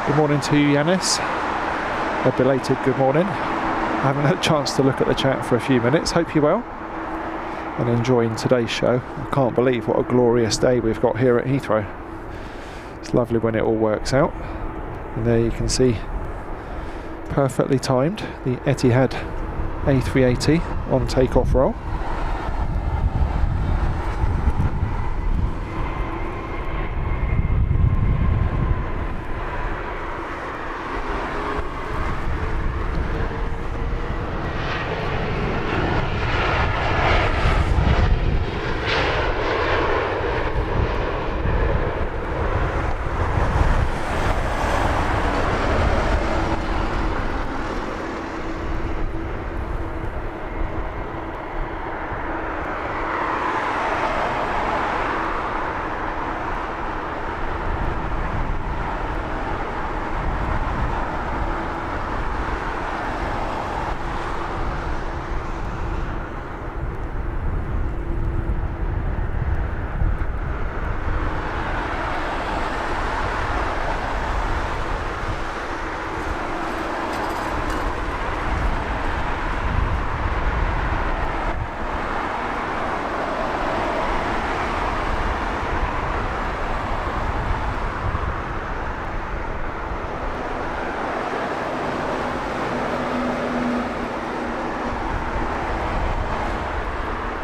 Good morning to you, Yanis. A belated good morning. I haven't had a chance to look at the chat for a few minutes. Hope you're well and enjoying today's show. I can't believe what a glorious day we've got here at Heathrow. It's lovely when it all works out. And there you can see, perfectly timed, the Etihad A380 on takeoff roll.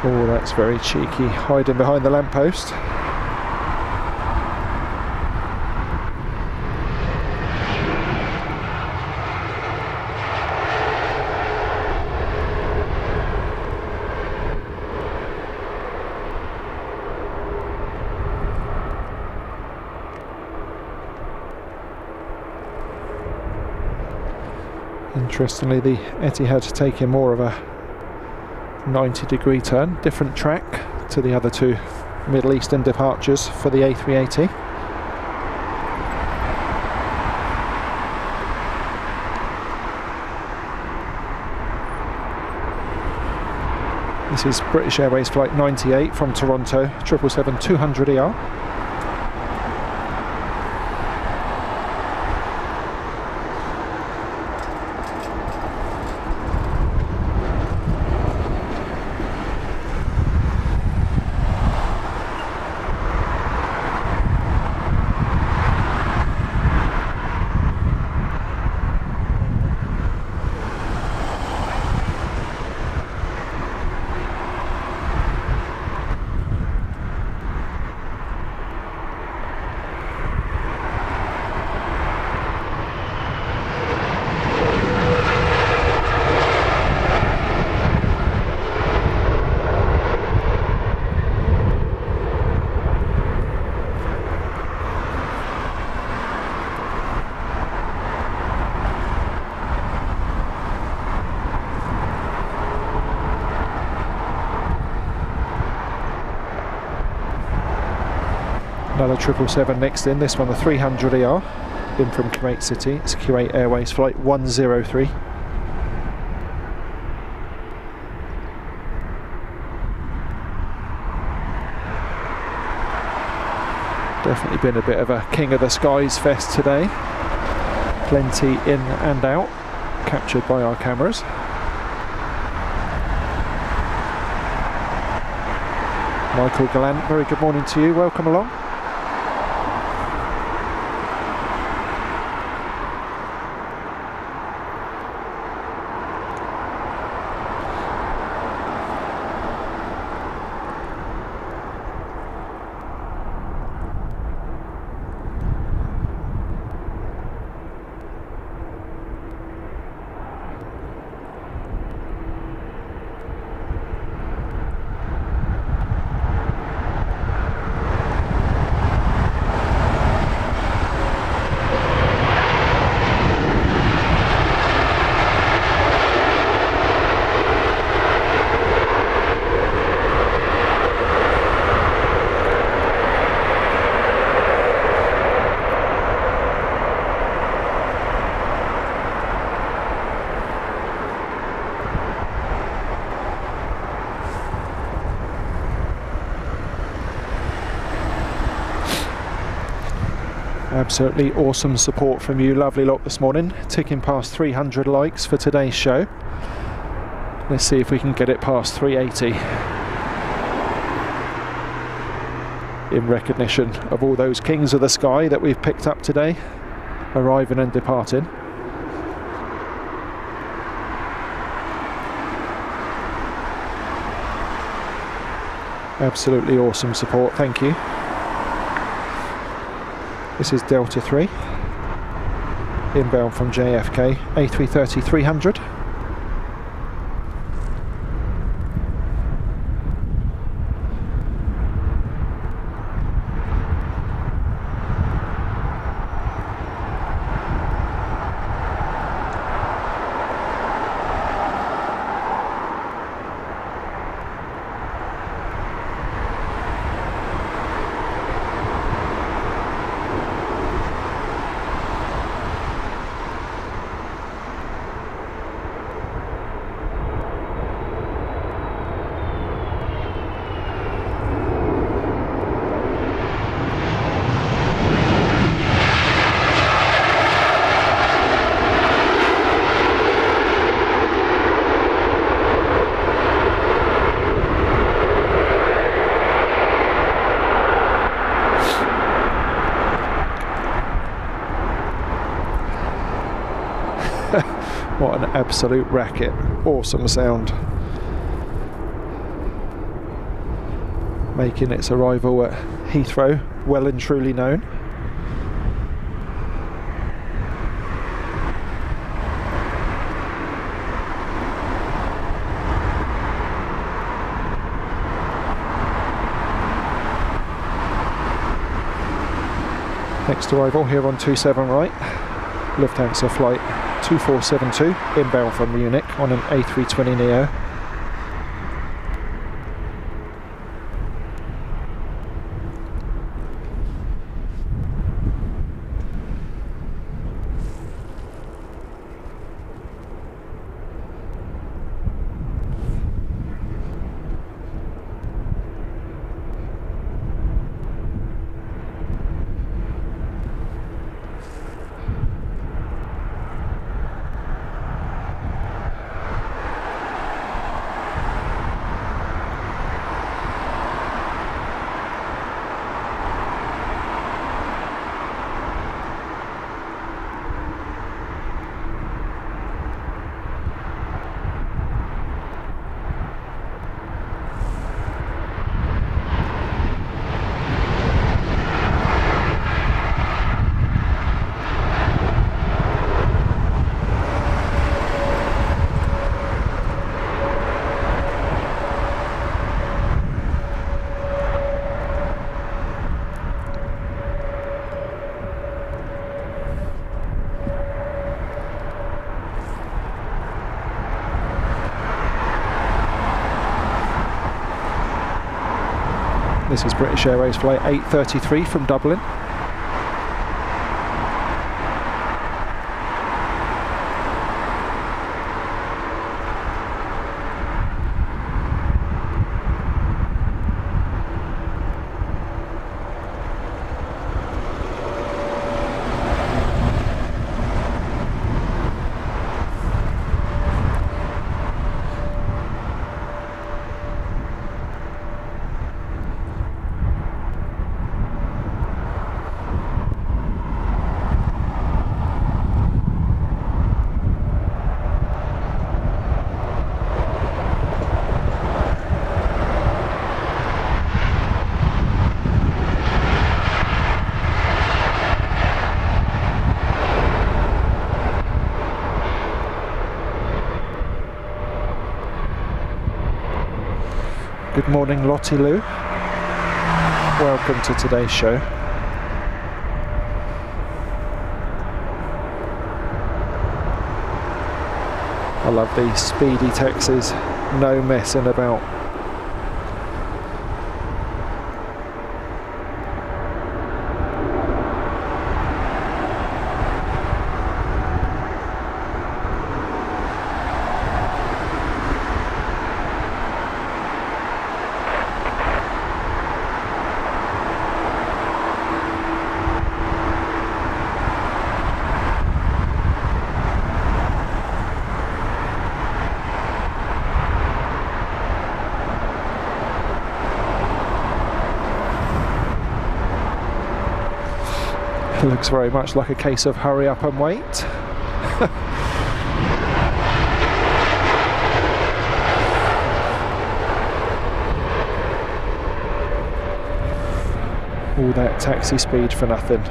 Oh, that's very cheeky, hiding behind the lamppost. Interestingly, the Etihad taking more of a 90-degree turn, different track to the other two Middle Eastern departures for the A380. This is British Airways flight 98 from Toronto, 777-200ER. Another 777 next in, this one the 300ER, in from Kuwait City. It's Kuwait Airways flight 103. Definitely been a bit of a King of the Skies fest today. Plenty in and out, captured by our cameras. Michael Gallant, very good morning to you, welcome along. Absolutely awesome support from you lovely lot this morning, ticking past 300 likes for today's show. Let's see if we can get it past 380 in recognition of all those kings of the sky that we've picked up today, arriving and departing. Absolutely awesome support, thank you. This is Delta 3, inbound from JFK, A330-300. What an absolute racket. Awesome sound. Making its arrival at Heathrow well and truly known. Next arrival here on 27 right, Lufthansa flight 2472, inbound from Munich on an A320neo. This is British Airways flight 833 from Dublin. Good morning, Lottie Lou. Welcome to today's show. I love these speedy taxis, no messing about. It looks very much like a case of hurry up and wait. All that taxi speed for nothing.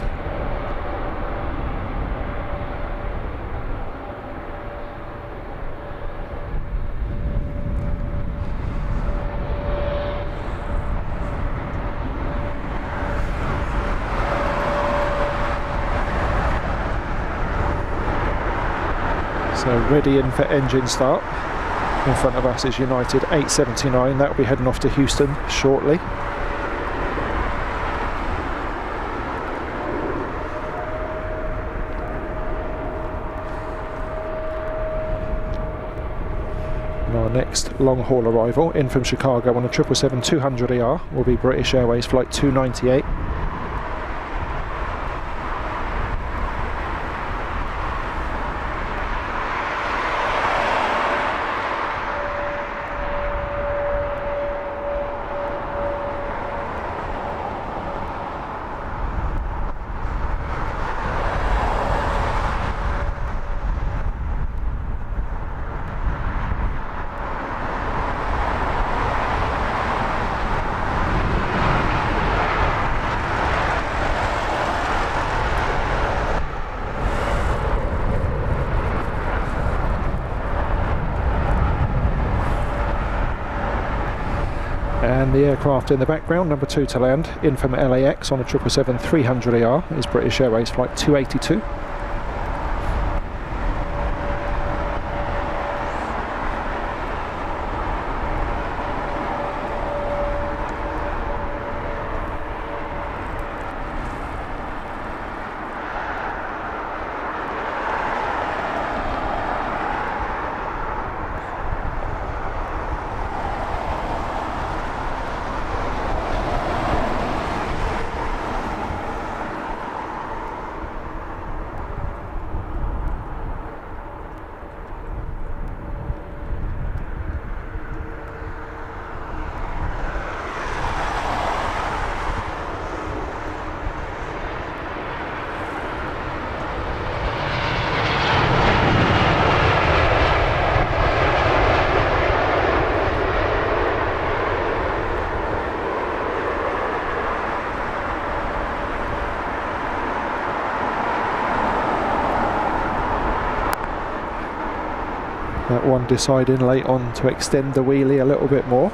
So ready in for engine start. In front of us is United 879, that will be heading off to Houston shortly. And our next long haul arrival in from Chicago on a 777-200ER will be British Airways flight 298. And the aircraft in the background, number 2 to land, in from LAX on a 777-300ER, is British Airways flight 282. That one deciding late on to extend the wheelie a little bit more.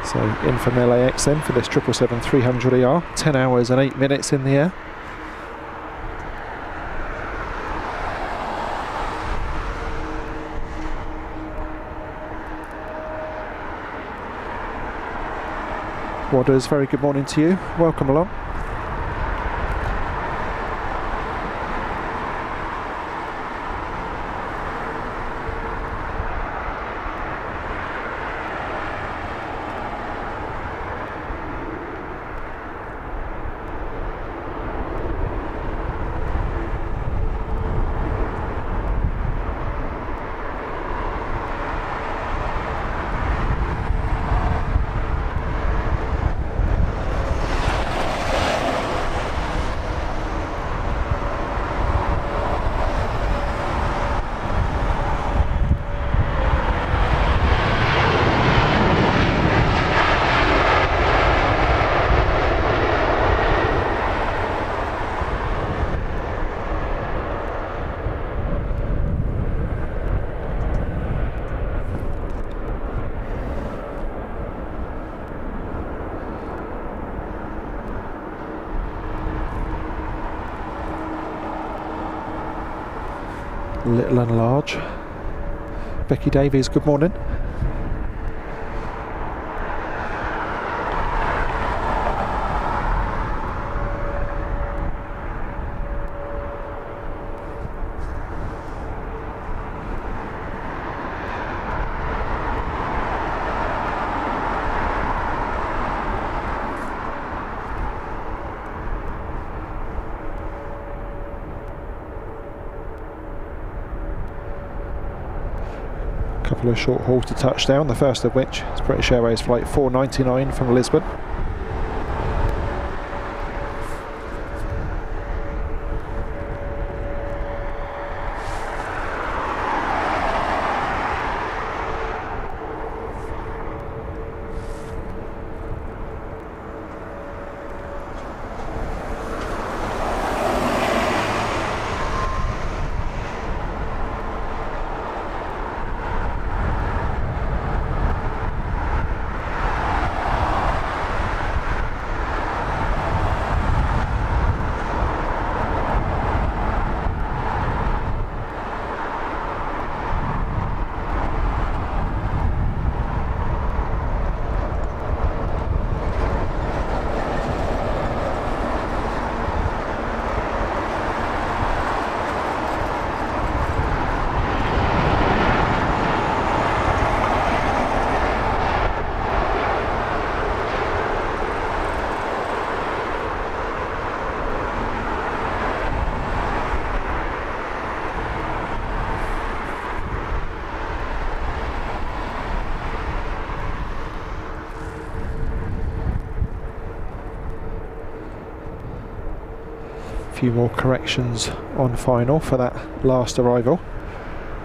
So in from LAX then for this 777-300ER, 10 hours and 8 minutes in the air. Wadders, very good morning to you. Welcome along. Little and large. Becky Davies, good morning. Couple of short hauls to touchdown, the first of which is British Airways flight 499 from Lisbon. Few more corrections on final for that last arrival.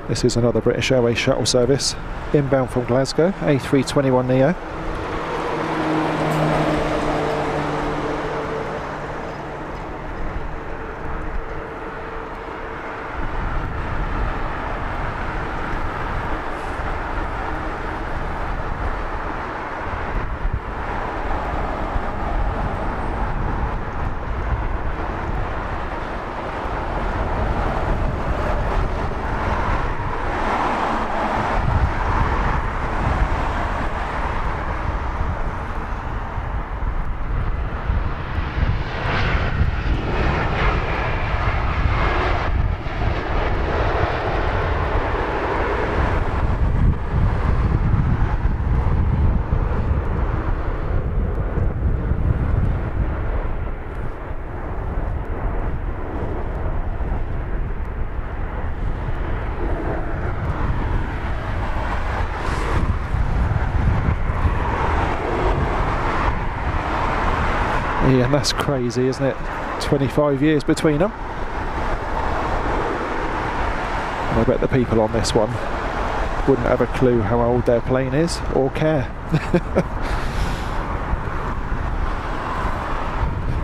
This is another British Airways shuttle service inbound from Glasgow, A321neo. Yeah, and that's crazy, isn't it? 25 years between them. And I bet the people on this one wouldn't have a clue how old their plane is or care.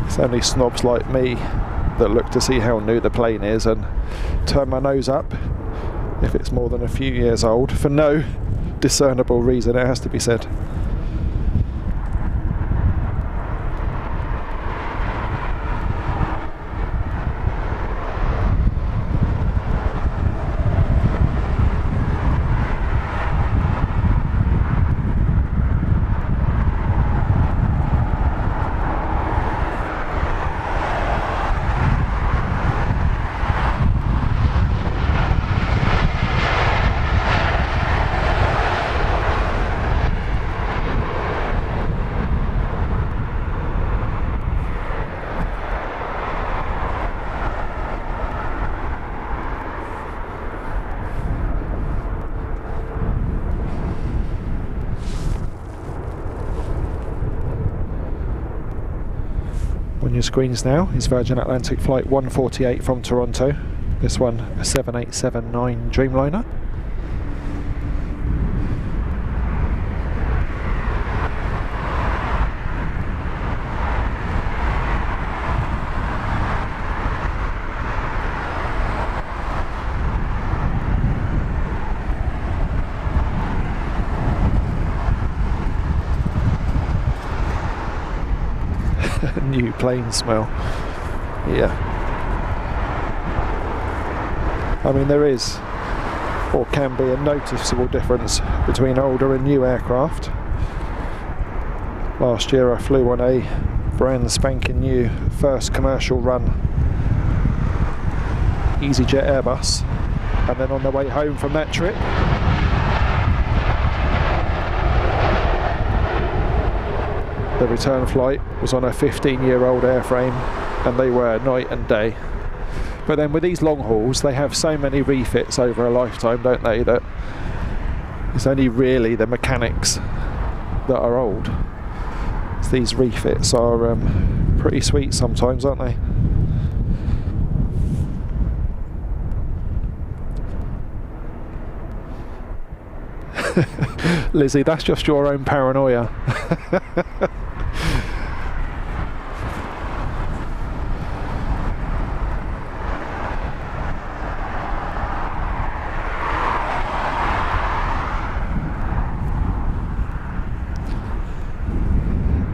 It's only snobs like me that look to see how new the plane is and turn my nose up if it's more than a few years old, for no discernible reason, it has to be said. your screens now is Virgin Atlantic Flight 148 from Toronto. This one a 7879 Dreamliner. New plane smell. Yeah. I mean, there is, or can be, a noticeable difference between older and new aircraft. Last year I flew on a brand spanking new first commercial run EasyJet Airbus, and then on the way home from that trip, the return flight was on a 15-year-old airframe, and they were night and day. But then with these long hauls, they have so many refits over a lifetime, don't they, that it's only really the mechanics that are old. So these refits are pretty sweet sometimes, aren't they? Lizzie, that's just your own paranoia.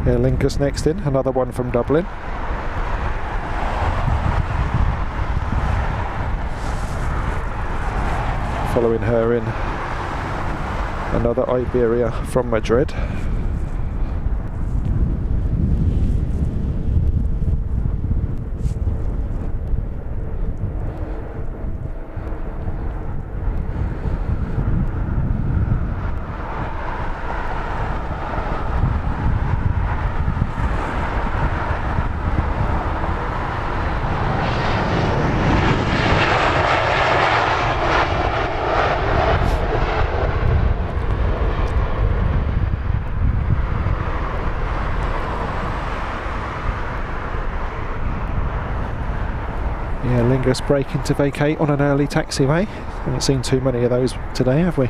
Aer Lingus next in, another one from Dublin. Following her in, another Iberia from Madrid. Yeah, Lingus braking to vacate on an early taxiway. Haven't seen too many of those today, have we?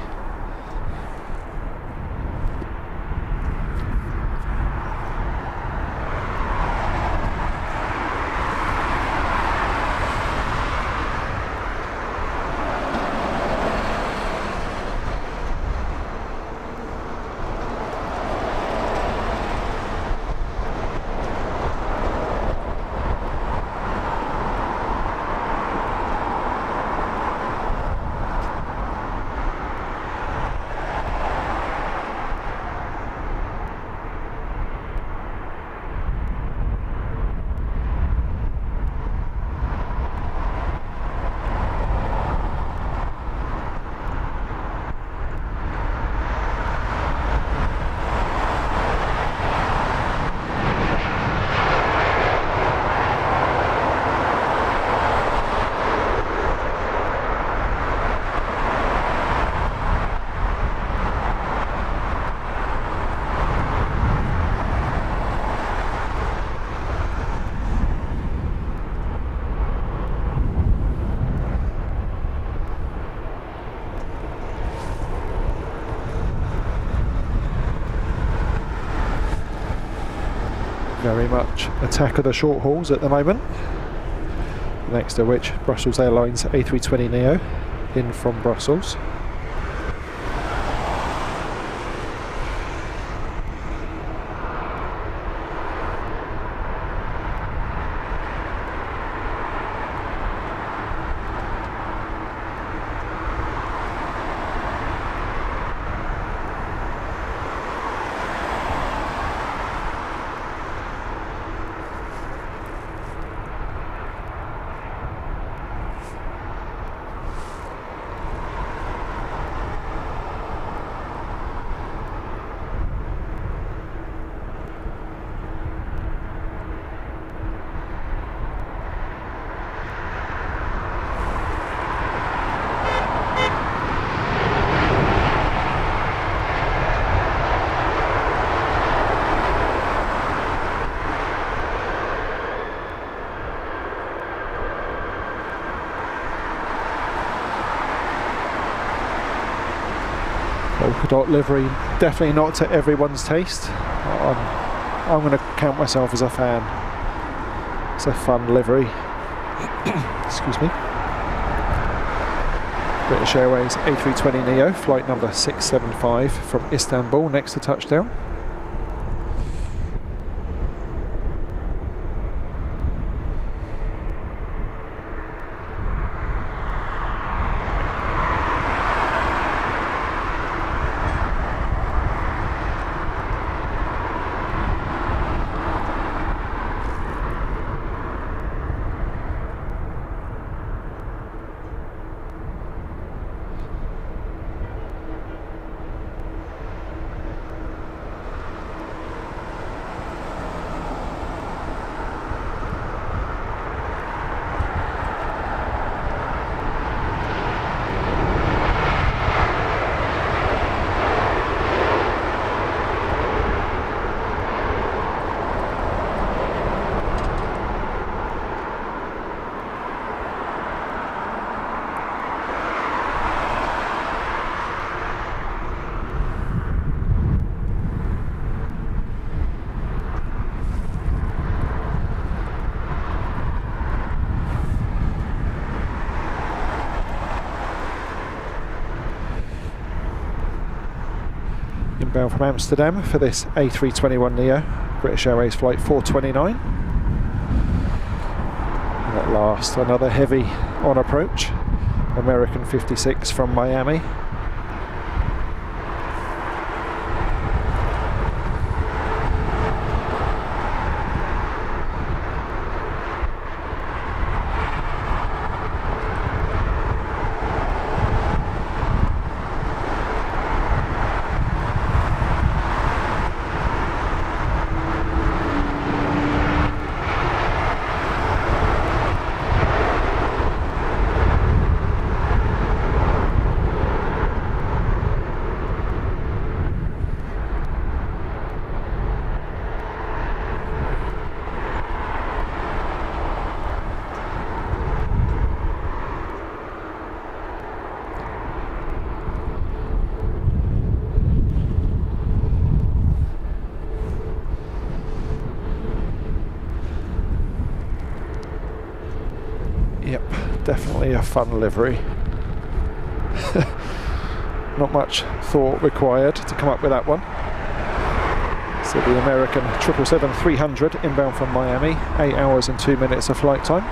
Very much attack of the short hauls at the moment. Next to which, Brussels Airlines A320neo in from Brussels. Polka dot livery, definitely not to everyone's taste. I'm going to count myself as a fan. It's a fun livery. Excuse me. British Airways A320neo, flight number 675 from Istanbul, next to touchdown. Inbound from Amsterdam for this A321neo, British Airways flight 429. And at last, another heavy on approach, American 56 from Miami. Yep, definitely a fun livery. Not much thought required to come up with that one. So the American 777-300 inbound from Miami, 8 hours and 2 minutes of flight time.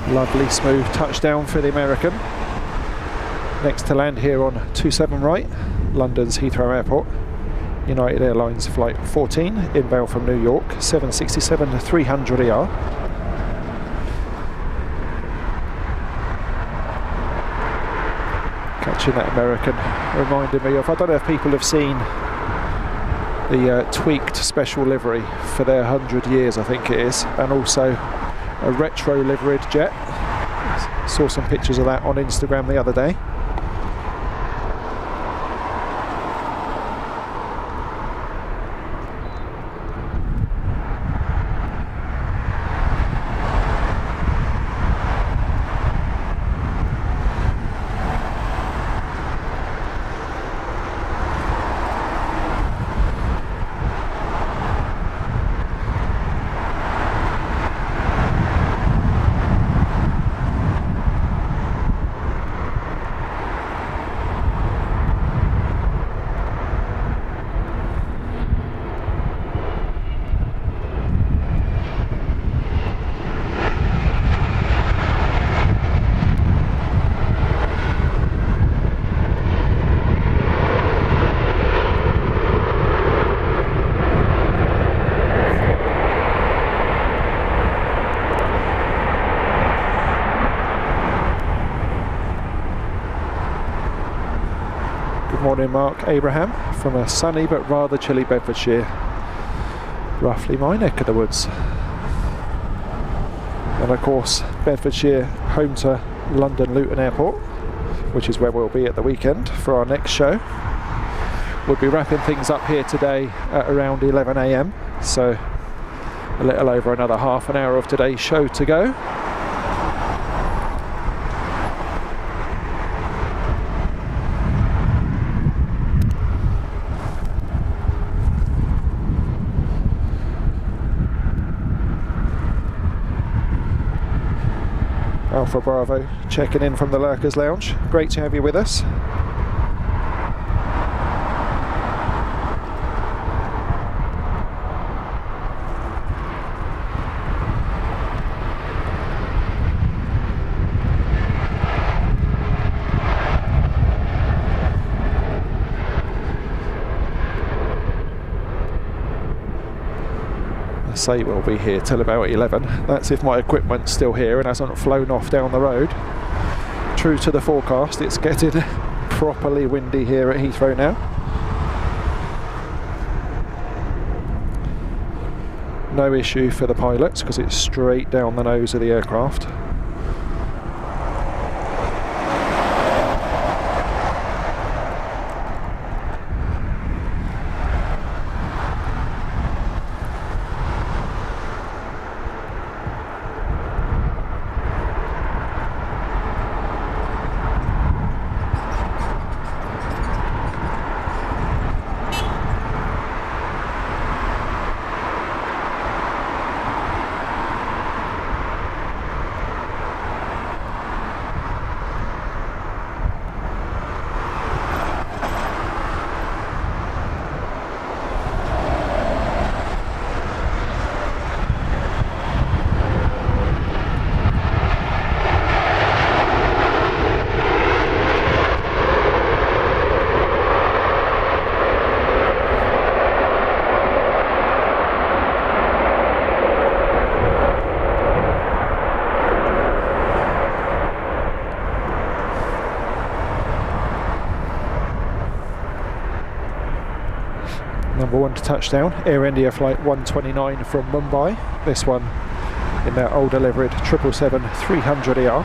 Lovely smooth touchdown for the American. Next to land here on 27 right, London's Heathrow Airport. United Airlines flight 14 inbound from New York, 767-300ER. Catching that American reminded me of, I don't know if people have seen the tweaked special livery for their 100 years, I think it is, and also a retro liveried jet. Saw some pictures of that on Instagram the other day. Good morning, Mark Abraham from a sunny but rather chilly Bedfordshire, roughly my neck of the woods. And of course, Bedfordshire, home to London Luton Airport, which is where we'll be at the weekend for our next show. We'll be wrapping things up here today at around 11 AM, so a little over another half an hour of today's show to go. Alpha Bravo checking in from the Lurkers Lounge. Great to have you with us. Say we'll be here till about 11. That's if my equipment's still here and hasn't flown off down the road. True to the forecast, it's getting properly windy here at Heathrow now. No issue for the pilots because it's straight down the nose of the aircraft. Number 1 to touchdown, Air India flight 129 from Mumbai. This one in their older liveried 777-300ER.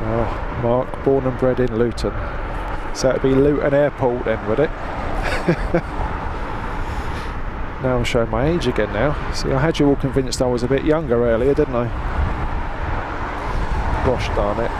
Oh, Mark, born and bred in Luton. So it'd be Luton Airport then, would it? Now I'm showing my age again now. See, I had you all convinced I was a bit younger earlier, didn't I? Gosh darn it.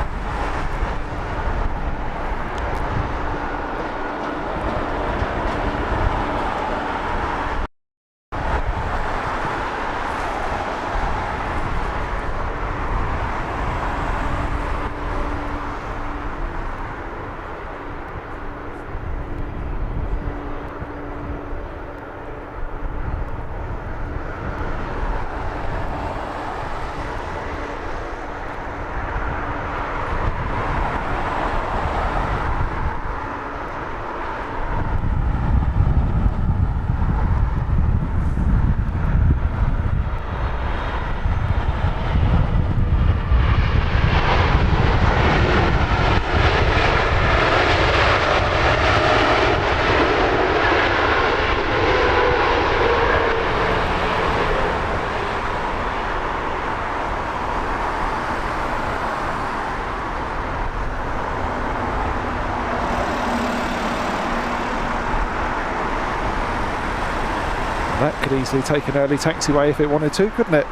That could easily take an early taxiway if it wanted to, couldn't it?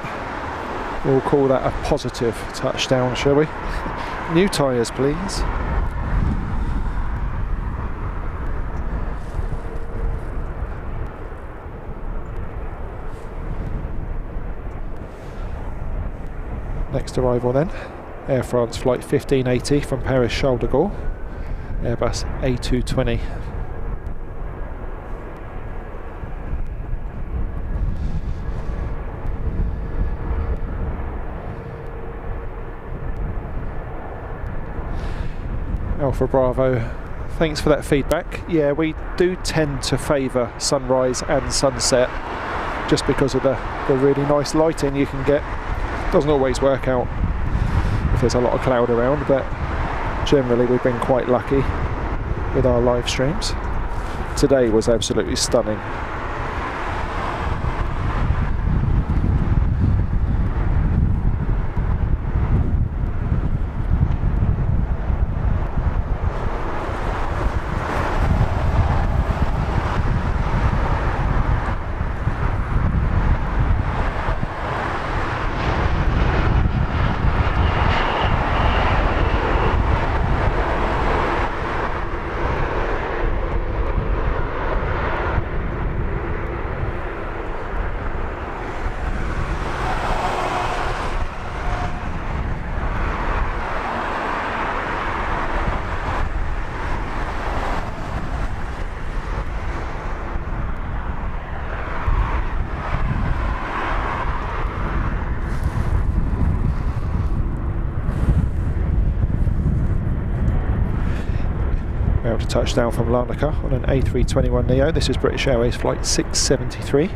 We'll call that a positive touchdown, shall we? New tyres, please. Next arrival then, Air France flight 1580 from Paris Charles de Gaulle, Airbus A220. Alpha Bravo thanks for that feedback. Yeah, we do tend to favour sunrise and sunset just because of the really nice lighting you can get. Doesn't always work out if there's a lot of cloud around, but generally we've been quite lucky with our live streams. Today was absolutely stunning. To touchdown from Larnaca on an A321neo. This is British Airways flight 673.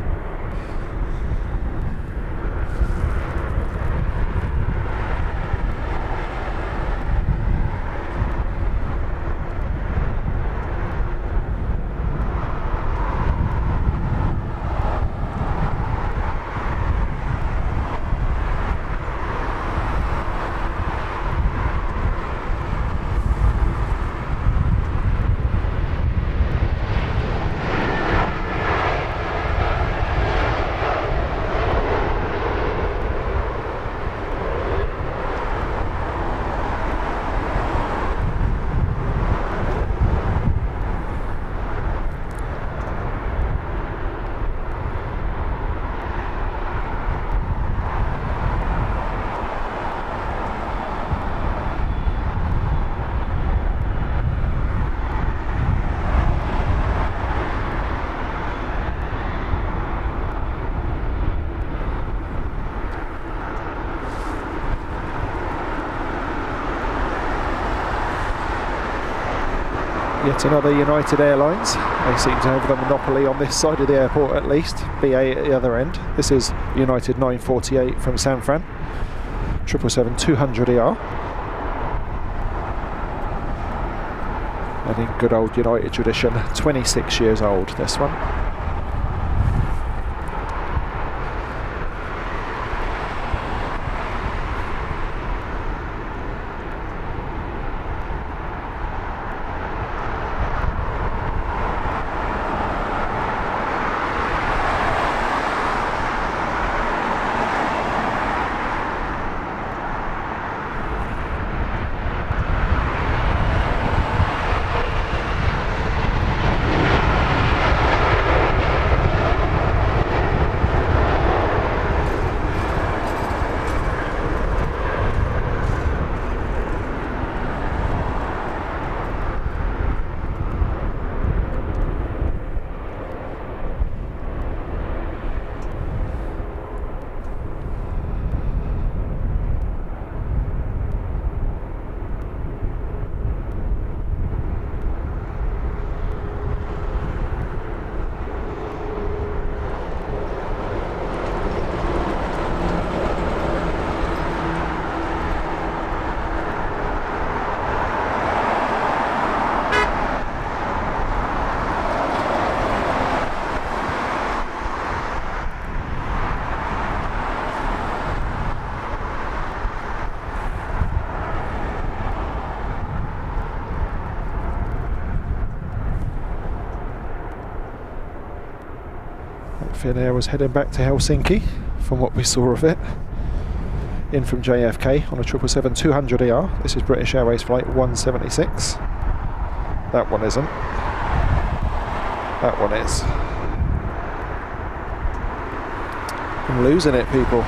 Yet another United Airlines. They seem to have the monopoly on this side of the airport at least. BA at the other end. This is United 948 from San Fran. 777-200ER. And in good old United tradition, 26 years old, this one. Finnair was heading back to Helsinki from what we saw of it. In from JFK on a 777-200ER. This is British Airways flight 176. That one isn't. That one is. I'm losing it, people.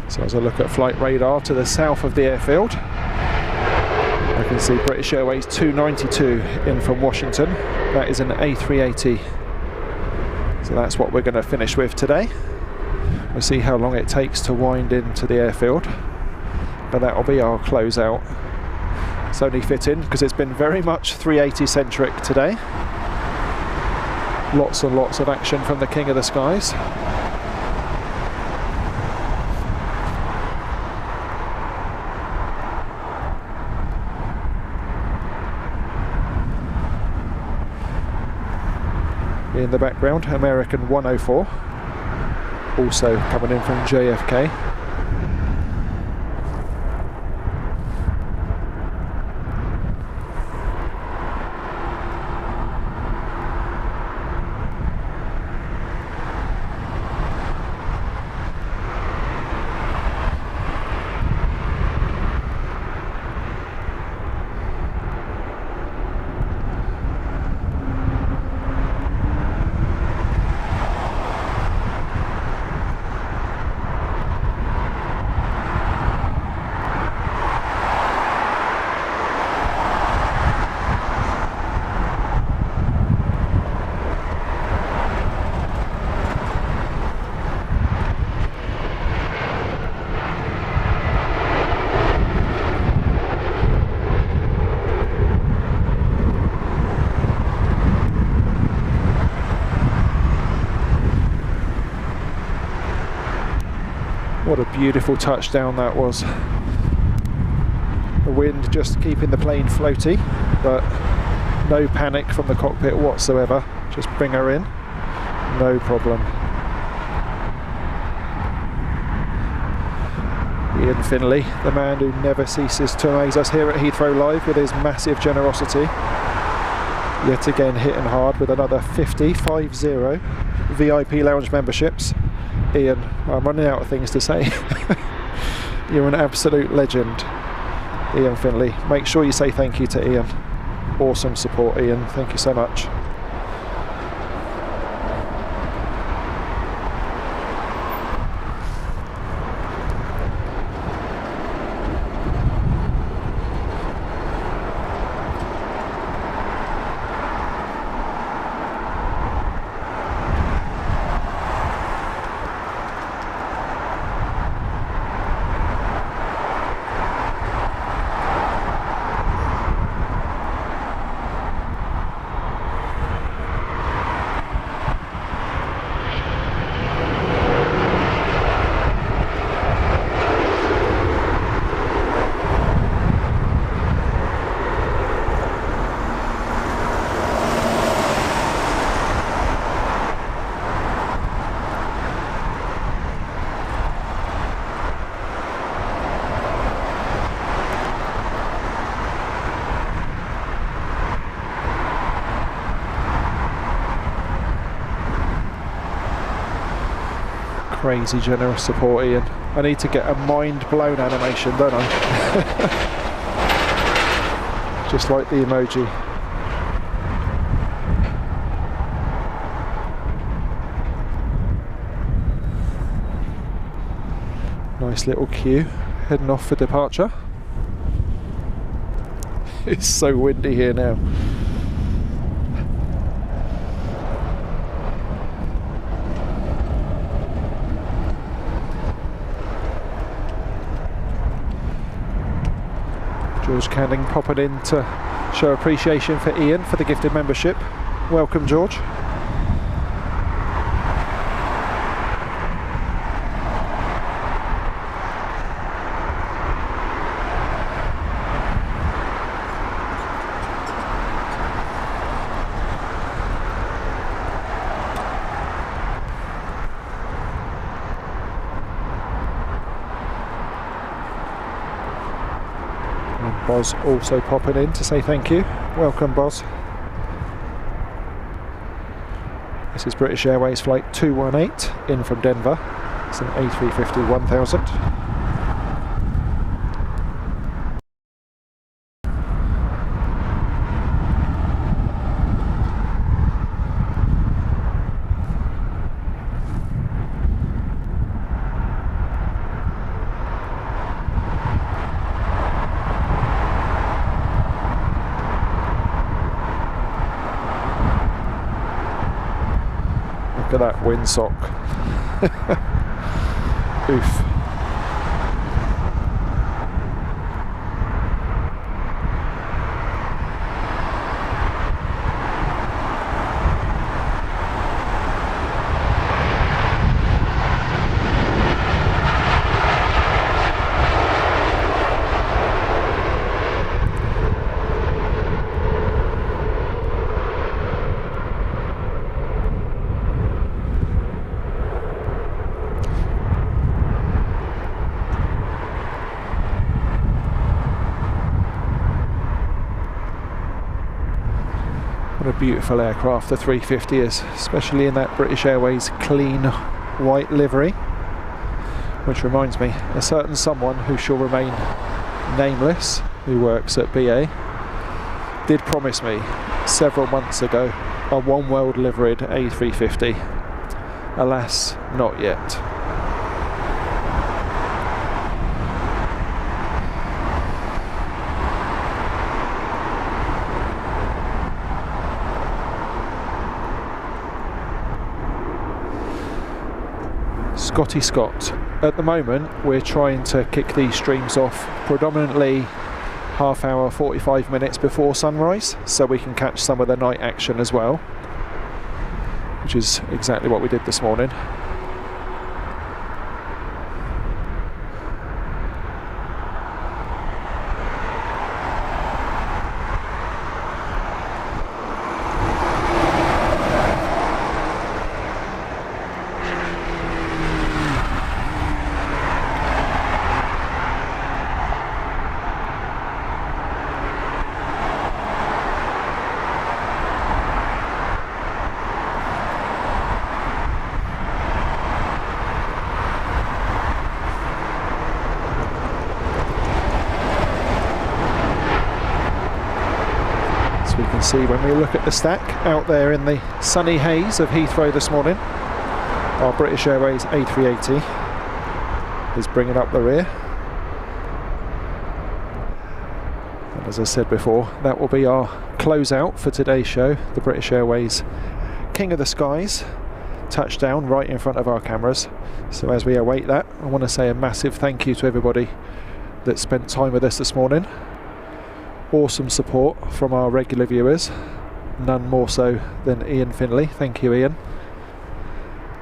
So as I look at flight radar to the south of the airfield, I can see British Airways 292 in from Washington. That is an A380. So that's what we're going to finish with today. We'll see how long it takes to wind into the airfield, but that'll be our closeout. It's only fit in because it's been very much 380 centric today. Lots and lots of action from the King of the Skies. In the background, American 104, also coming in from JFK. What a beautiful touchdown that was. The wind just keeping the plane floaty, but no panic from the cockpit whatsoever. Just bring her in, no problem. Ian Finley, the man who never ceases to amaze us here at Heathrow Live with his massive generosity. Yet again hitting hard with another 50 VIP lounge memberships. Ian, I'm running out of things to say. You're an absolute legend, Ian Finley. Make sure you say thank you to Ian. Awesome support, Ian. Thank you so much. Crazy generous support, Ian. I need to get a mind blown animation, don't I? Just like the emoji. Nice little queue, heading off for departure. It's so windy here now. George Canning popping in to show appreciation for Ian for the gifted membership. Welcome, George. Boz also popping in to say thank you. Welcome, Boz. This is British Airways flight 218 in from Denver. It's an A350 1000. Look at that windsock. Oof. What a beautiful aircraft the 350 is, especially in that British Airways clean white livery. Which reminds me, a certain someone who shall remain nameless, who works at BA, did promise me several months ago a One World liveried A350. Alas, not yet. Scotty Scott. At the moment we're trying to kick these streams off predominantly half hour, 45 minutes before sunrise, so we can catch some of the night action as well, which is exactly what we did this morning. See, when we look at the stack out there in the sunny haze of Heathrow this morning, our British Airways A380 is bringing up the rear, and as I said before, that will be our closeout for today's show. The British Airways King of the Skies touchdown right in front of our cameras. So as we await that, I want to say a massive thank you to everybody that spent time with us this morning. Awesome support from our regular viewers, none more so than Ian Finley. Thank you, Ian.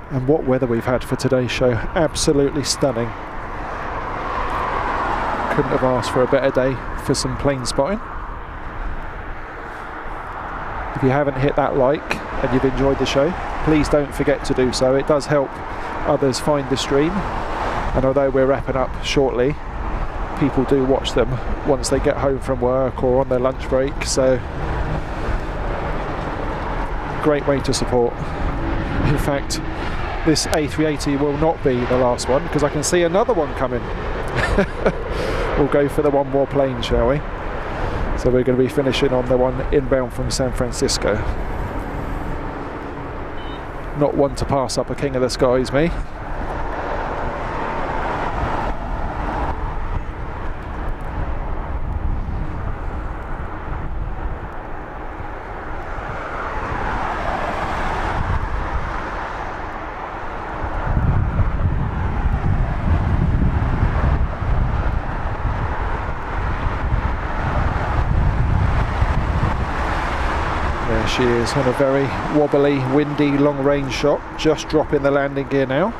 And what weather we've had for today's show, absolutely stunning. Couldn't have asked for a better day for some plane spotting. If you haven't hit that like and you've enjoyed the show, please don't forget to do so. It does help others find the stream, and although we're wrapping up shortly, people do watch them once they get home from work or on their lunch break, so great way to support. In fact, this A380 will not be the last one, because I can see another one coming. We'll go for the one more plane, shall we? So we're going to be finishing on the one inbound from San Francisco. Not one to pass up a King of the Skies, me. She is on a very wobbly, windy, long-range shot, just dropping the landing gear now.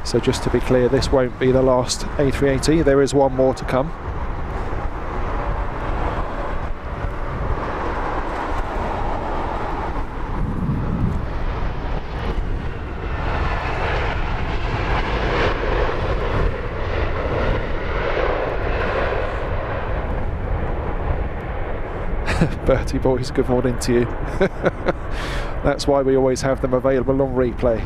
So just to be clear, this won't be the last A380, there is one more to come. Bertie boys, good morning to you. That's why we always have them available on replay.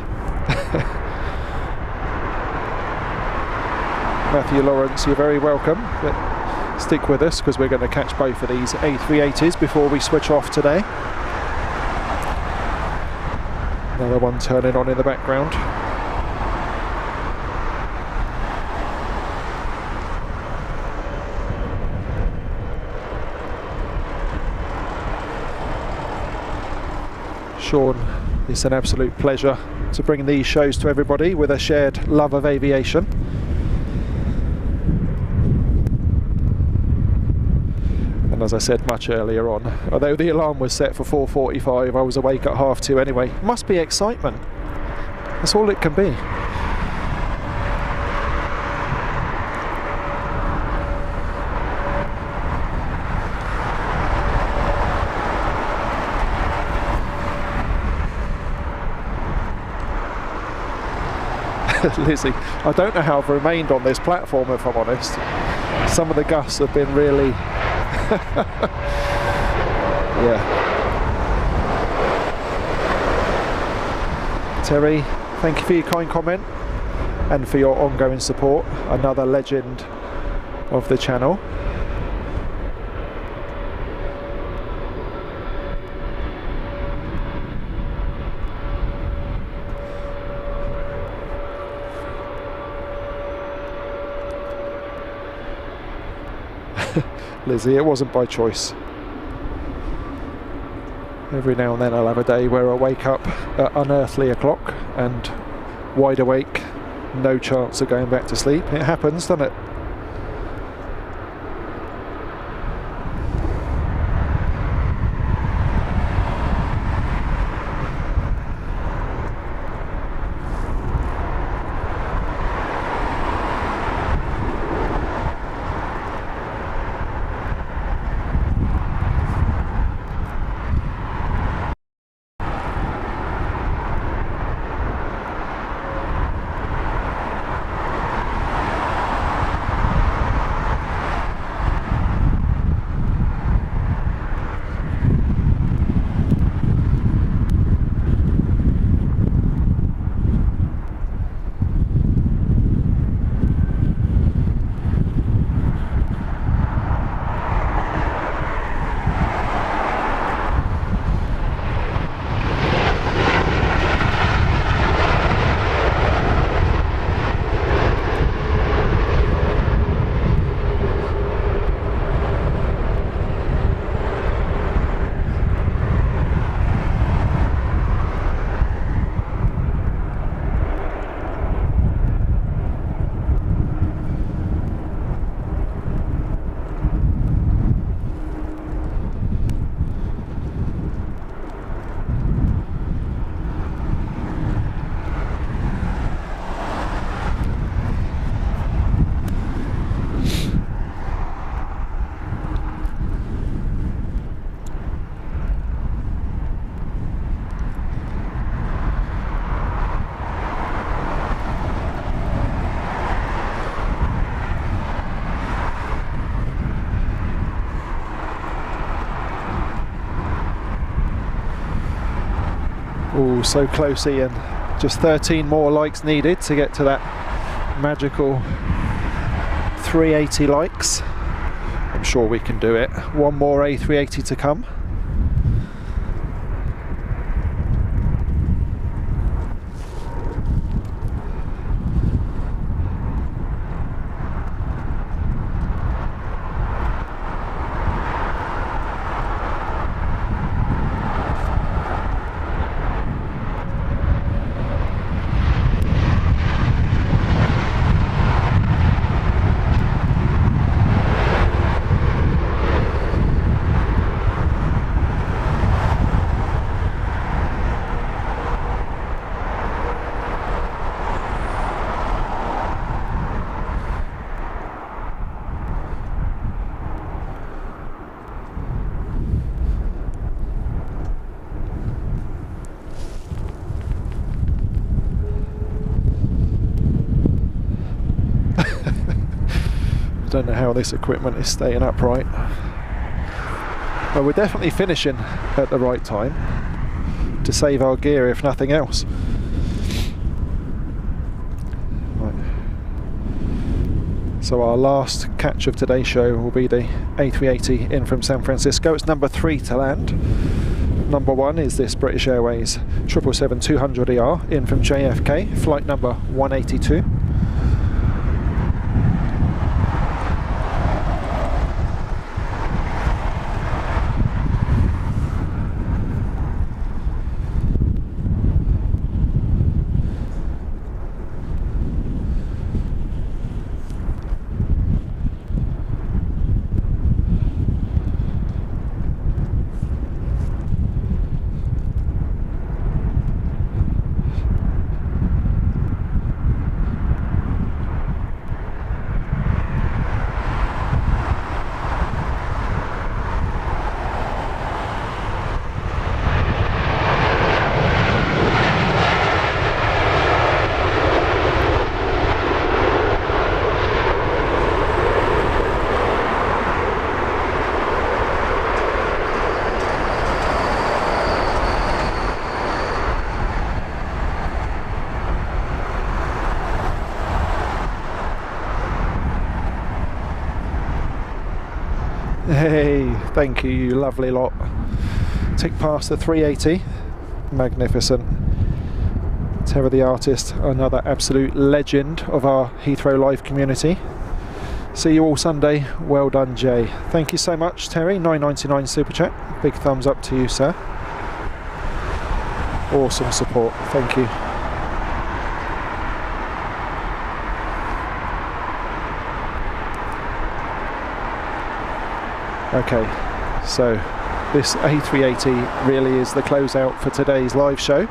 Matthew Lawrence, you're very welcome. But stick with us because we're going to catch both of these A380s before we switch off today. Another one turning on in the background. Sean It's an absolute pleasure to bring these shows to everybody with a shared love of aviation. And as I said much earlier on, although the alarm was set for 4:45, I was awake at 2:30 anyway. Must be excitement. That's all it can be. Lizzie, I don't know how I've remained on this platform, if I'm honest. Some of the gusts have been really yeah. Terry, thank you for your kind comment and for your ongoing support. Another legend of the channel. Lizzie, it wasn't by choice. Every now and then I'll have a day where I wake up at unearthly o'clock and wide awake, no chance of going back to sleep. It happens, doesn't it? Oh, so close, Ian. Just 13 more likes needed to get to that magical 380 likes. I'm sure we can do it. One more A380 to come. I don't know how this equipment is staying upright. Well, we're definitely finishing at the right time to save our gear, if nothing else. Right. So our last catch of today's show will be the A380 in from San Francisco. It's number 3 to land. Number 1 is this British Airways 777-200ER in from JFK, flight number 182. Hey, thank you, you lovely lot. Tick past the 380. Magnificent. Terry the artist, another absolute legend of our Heathrow Live community. See you all Sunday. Well done, Jay. Thank you so much, Terry. $9.99 super chat. Big thumbs up to you, sir. Awesome support. Thank you. Okay, so this A380 really is the closeout for today's live show.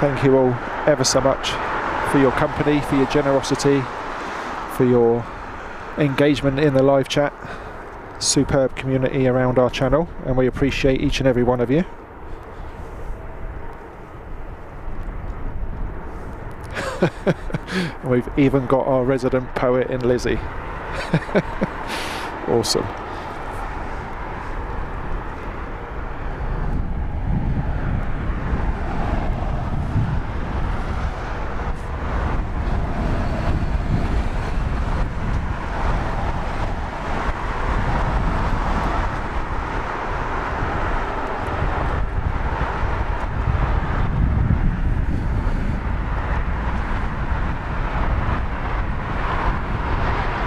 Thank you all ever so much for your company, for your generosity, for your engagement in the live chat. Superb community around our channel, and we appreciate each and every one of you. We've even got our resident poet in Lizzie. Awesome.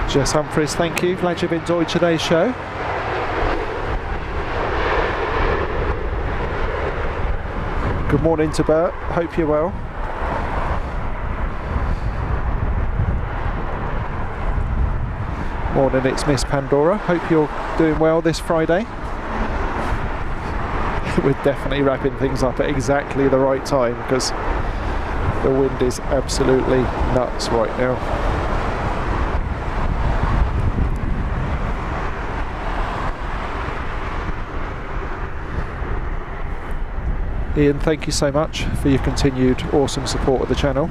Jess Humphries, thank you. Glad you've enjoyed today's show. Good morning to Bert. Hope you're well. Morning, it's Miss Pandora. Hope you're doing well this Friday. We're definitely wrapping things up at exactly the right time because the wind is absolutely nuts right now. Ian, thank you so much for your continued awesome support of the channel.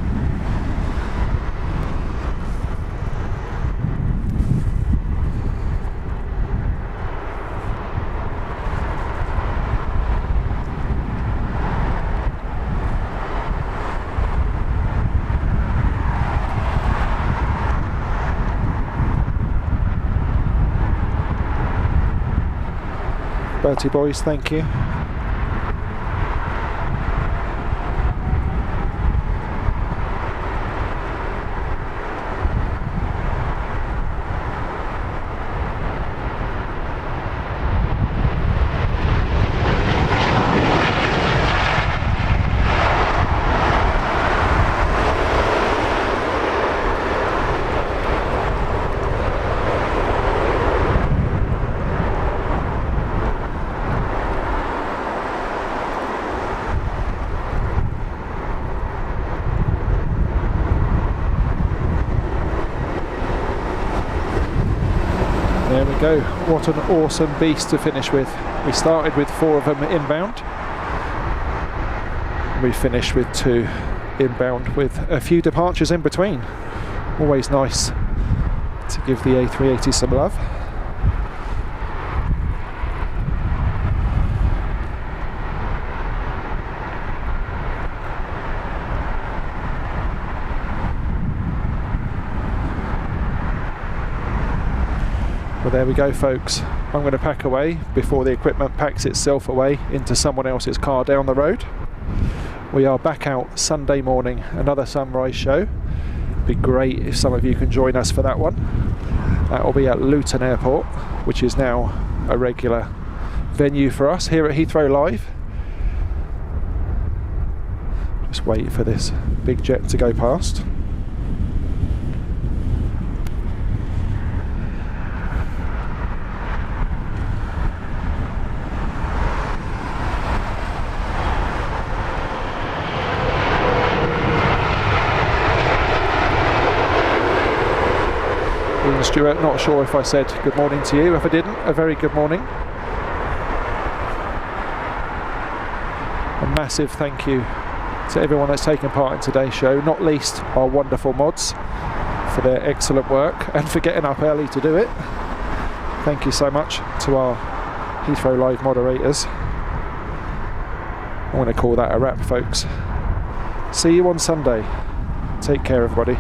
Bertie boys, thank you. There we go. What an awesome beast to finish with. We started with 4 of them inbound. We finished with 2 inbound with a few departures in between. Always nice to give the A380 some love. Well, there we go, folks. I'm going to pack away before the equipment packs itself away into someone else's car down the road. We are back out Sunday morning, another sunrise show. Be great if some of you can join us for that one. That will be at Luton Airport, which is now a regular venue for us here at Heathrow Live. Just wait for this big jet to go past. Stuart, not sure if I said good morning to you. If I didn't, a very good morning. A massive thank you to everyone that's taken part in today's show, not least our wonderful mods for their excellent work and for getting up early to do it. Thank you so much to our Heathrow Live moderators. I'm going to call that a wrap, folks. See you on Sunday. Take care, everybody.